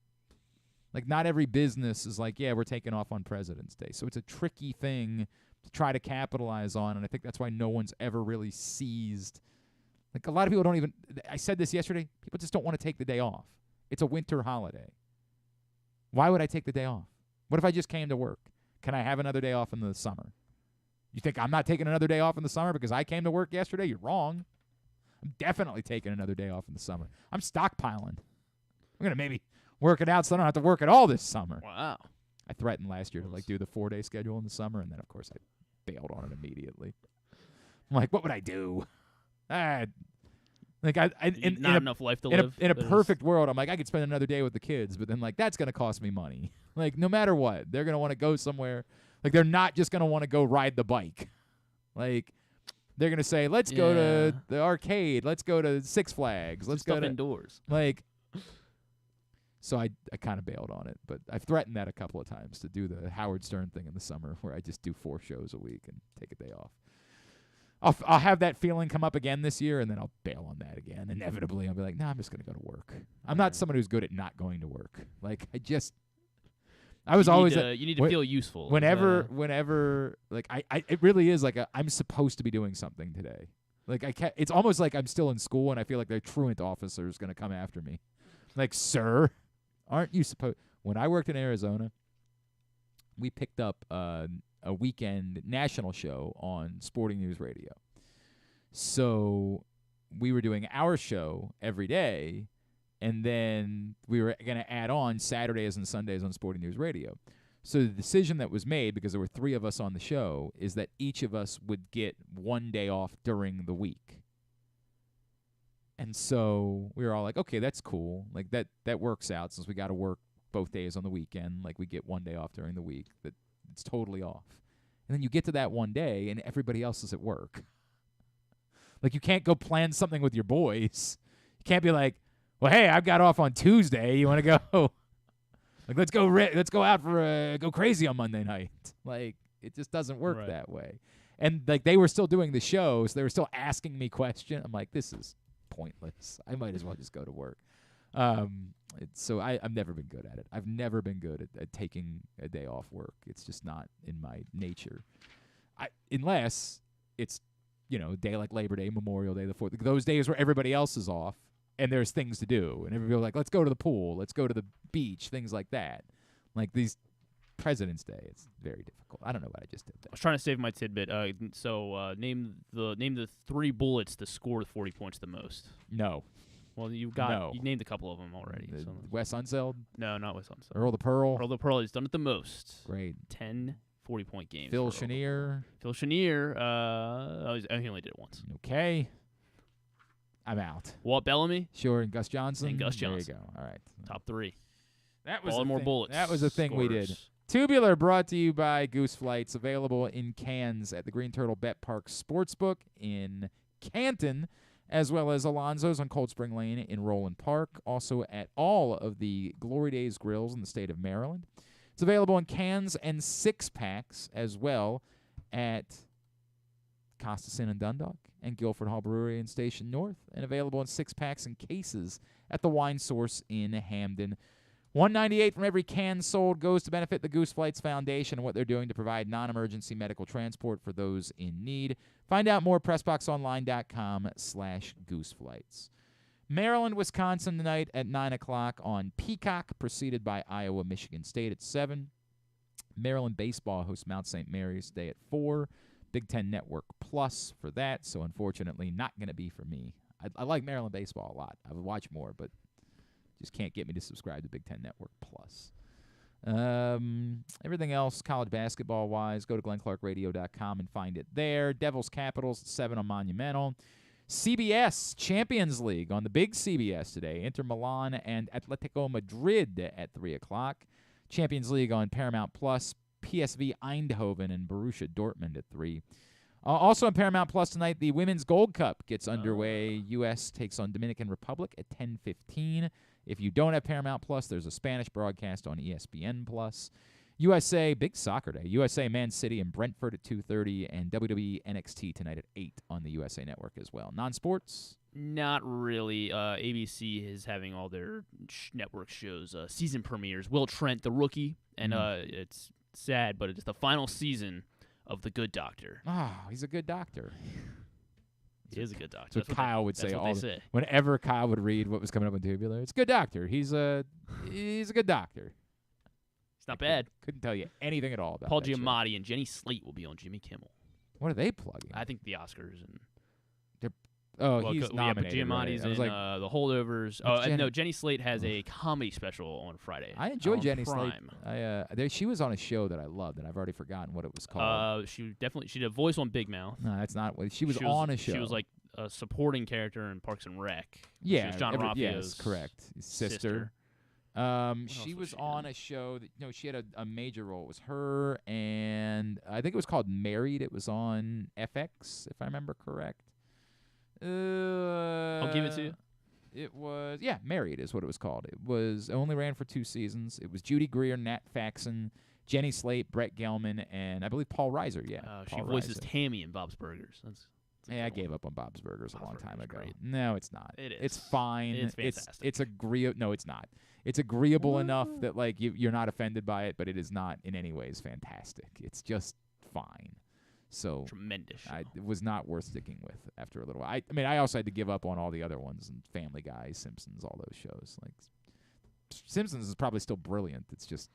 like, not every business is like, yeah, we're taking off on President's Day. So it's a tricky thing to try to capitalize on, and I think that's why no one's ever really seized. Like, a lot of people don't even – I said this yesterday. People just don't want to take the day off. It's a winter holiday. Why would I take the day off? What if I just came to work? Can I have another day off in the summer? You think I'm not taking another day off in the summer because I came to work yesterday? You're wrong. I'm definitely taking another day off in the summer. I'm stockpiling. I'm going to maybe work it out so I don't have to work at all this summer. Wow. I threatened last year to, like, do the 4-day schedule in the summer, and then, of course, I bailed on it immediately. I'm like, what would I do? Not enough life to live. In a perfect world, I'm like, I could spend another day with the kids, but then, like, that's going to cost me money. Like, no matter what, they're going to want to go somewhere. Like, they're not just going to want to go ride the bike. Like, they're going to say, let's go to the arcade. Let's go to Six Flags. Let's go to indoors. Like, so I kind of bailed on it, but I've threatened that a couple of times to do the Howard Stern thing in the summer where I just do 4 shows a week and take a day off. I'll have that feeling come up again this year, and then I'll bail on that again. Inevitably, I'll be like, I'm just going to go to work. I'm not someone who's good at not going to work. Like, I was always you need to feel useful. Whenever, like, it really is like I'm supposed to be doing something today. Like, it's almost like I'm still in school, and I feel like the truant officer is going to come after me. Like, sir, aren't you supposed? When I worked in Arizona, we picked up a weekend national show on Sporting News Radio. So we were doing our show every day, and then we were going to add on Saturdays and Sundays on Sporting News Radio. So the decision that was made, because there were 3 of us on the show, is that each of us would get 1 day off during the week. And so we were all like, okay, that's cool. Like, that works out since we got to work both days on the weekend. Like, we get 1 day off during the week. It's totally off. And then you get to that 1 day, and everybody else is at work. Like, you can't go plan something with your boys. You can't be like, well, hey, I've got off on Tuesday. You want to go? Like, let's go out for go crazy on Monday night. Like, it just doesn't work that way. And, like, they were still doing the show, so they were still asking me questions. I'm like, this is pointless. I might as well just go to work. So I've never been good at it. I've never been good at taking a day off work. It's just not in my nature. Unless it's, a day like Labor Day, Memorial Day, the 4th, those days where everybody else is off and there's things to do. And everybody's like, let's go to the pool, let's go to the beach, things like that. Like these President's Day, it's very difficult. I don't know what I just did there. I was trying to save my tidbit. Name the 3 bullets that scored 40 points the most. No. Well, you named a couple of them already. Wes Unseld? No, not Wes Unseld. Earl the Pearl? Earl the Pearl has done it the most. Great. 10 40-point games. Phil Chenier? Phil Chenier, he only did it once. Okay. I'm out. Walt Bellamy? Sure, and Gus Johnson? There you go. All right. Top 3. That was Baltimore Bullets. That was a thing we did. Tubular brought to you by Goose Flights, available in cans at the Green Turtle Bet Park Sportsbook in Canton. as well as Alonzo's on Cold Spring Lane in Roland Park, also at all of the Glory Days grills in the state of Maryland. It's available in cans and 6-packs as well at Costaston and Dundalk and Guilford Hall Brewery in Station North, and available in 6-packs and cases at the Wine Source in Hamden. $1.98 from every can sold goes to benefit the Goose Flights Foundation and what they're doing to provide non-emergency medical transport for those in need. Find out more at PressBoxOnline.com/gooseflights. Maryland, Wisconsin tonight at 9 o'clock on Peacock, preceded by Iowa, Michigan State at 7. Maryland baseball hosts Mount St. Mary's today at 4. Big Ten Network Plus for that, so unfortunately not going to be for me. I like Maryland baseball a lot. I would watch more, but just can't get me to subscribe to Big Ten Network Plus. Everything else, college basketball-wise, go to glennclarkradio.com and find it there. Devils Capitals at 7 on Monumental. CBS Champions League on the big CBS today. Inter Milan and Atletico Madrid at 3 o'clock. Champions League on Paramount Plus. PSV Eindhoven and Borussia Dortmund at 3. Also on Paramount Plus tonight, the Women's Gold Cup gets underway. U.S. takes on Dominican Republic at 10:15. If you don't have Paramount Plus, there's a Spanish broadcast on ESPN Plus. USA, big soccer day. USA Man City and Brentford at 2:30, and WWE NXT tonight at 8 on the USA Network as well. Non-sports? Not really. ABC is having all their network shows, season premieres. Will Trent, the rookie, and it's sad, but it's the final season of The Good Doctor. Oh, he's a good doctor. He is a good doctor. That's what Kyle would say. Say. Whenever Kyle would read what was coming up on Tubular, it's good doctor. He's a good doctor. It's not bad. Couldn't tell you anything at all about Paul that Giamatti and Jenny Slate will be on Jimmy Kimmel. What are they plugging? I think the Oscars and. He's nominated. But Giamatti's right? in The Holdovers. No, Jenny Slate has a comedy special on Friday. I enjoy Jenny Prime. Slate. She was on a show that I loved, and I've already forgotten what it was called. She did a voice on Big Mouth. No, that's not what she was on a show. She was like a supporting character in Parks and Rec. Yeah, she was John Raffio's yes, correct. Sister. She was on a show that she had a major role. It was her, and I think it was called Married. It was on FX, if I remember correct. I'll give it to you. It was Married is what it was called. It only ran for 2 seasons. It was Judy Greer, Nat Faxon, Jenny Slate, Brett Gelman, and I believe Paul Reiser. Yeah, she voices Tammy in Bob's Burgers. I gave up on Bob's Burgers a long time ago. Great. No, it's not. It is. It's fine. It's fantastic. It's agreeable. No, it's not. It's agreeable enough that you're not offended by it, but it is not in any ways fantastic. It's just fine. So tremendous. It was not worth sticking with after a little while. I also had to give up on all the other ones, and Family Guy, Simpsons, all those shows. Like Simpsons is probably still brilliant. It's just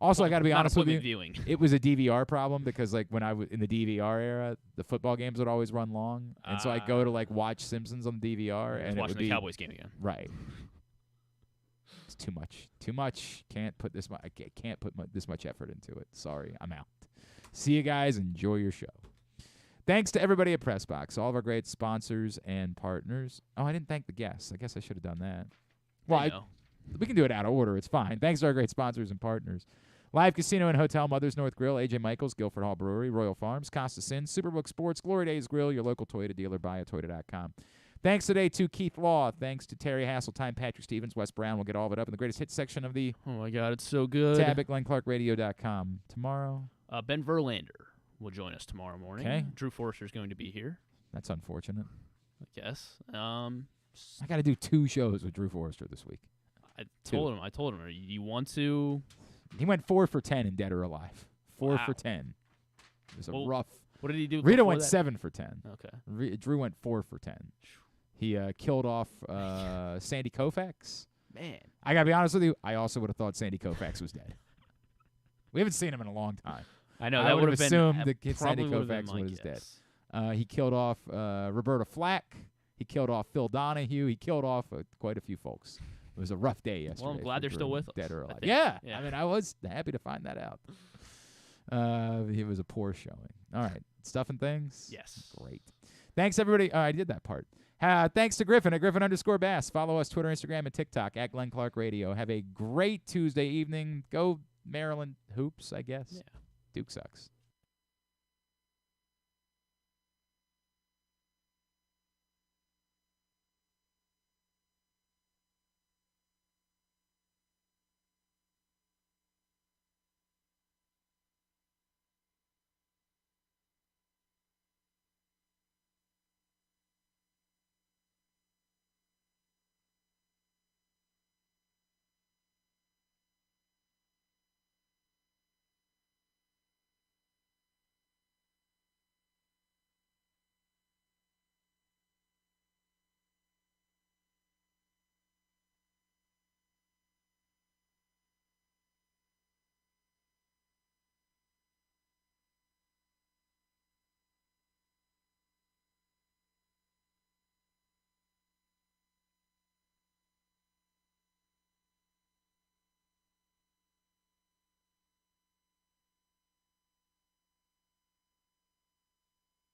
Also, I got to be honest with you. Viewing. It was a DVR problem because when I was in the DVR era, the football games would always run long, and so I go to watch Simpsons on the DVR, and watching the Cowboys game again. Right. It's too much. Too much. Can't put this much. I can't put this much effort into it. Sorry, I'm out. See you guys. Enjoy your show. Thanks to everybody at PressBox, all of our great sponsors and partners. Oh, I didn't thank the guests. I guess I should have done that. Well, we can do it out of order. It's fine. Thanks to our great sponsors and partners. Live Casino and Hotel, Mother's North Grill, AJ Michaels, Guilford Hall Brewery, Royal Farms, Costa Sin, Superbook Sports, Glory Days Grill, your local Toyota dealer, buyatoyota.com. Thanks today to Keith Law. Thanks to Terry Hasseltine, Patrick Stevens, Wes Brown. We'll get all of it up in the greatest hits section of the Oh, my God, it's so good. tab at glennclarkradio.com. Tomorrow. Ben Verlander will join us tomorrow morning. Okay. Drew Forrester is going to be here. That's unfortunate. I guess. I got to do 2 shows with Drew Forrester this week. I told him, you want to? He went 4 for 10 in Dead or Alive. 4 for 10. It was a rough. What did he do? Rita went 7 for 10. Okay. Drew went 4 for 10. He killed off Sandy Koufax. Man. I got to be honest with you. I also would have thought Sandy Koufax was dead. We haven't seen him in a long time. I know. I would have assumed that Sandy Koufax was dead. He killed off Roberta Flack. He killed off Phil Donahue. He killed off quite a few folks. It was a rough day yesterday. Well, I'm glad they're still with us. Dead or alive. Yeah. I was happy to find that out. It was a poor showing. All right. Stuff and things? Yes. Great. Thanks, everybody. I did that part. Thanks to Griffin at Griffin_Bass. Follow us Twitter, Instagram, and TikTok at Glenn Clark Radio. Have a great Tuesday evening. Go Maryland Hoops, I guess. Yeah. Duke sucks.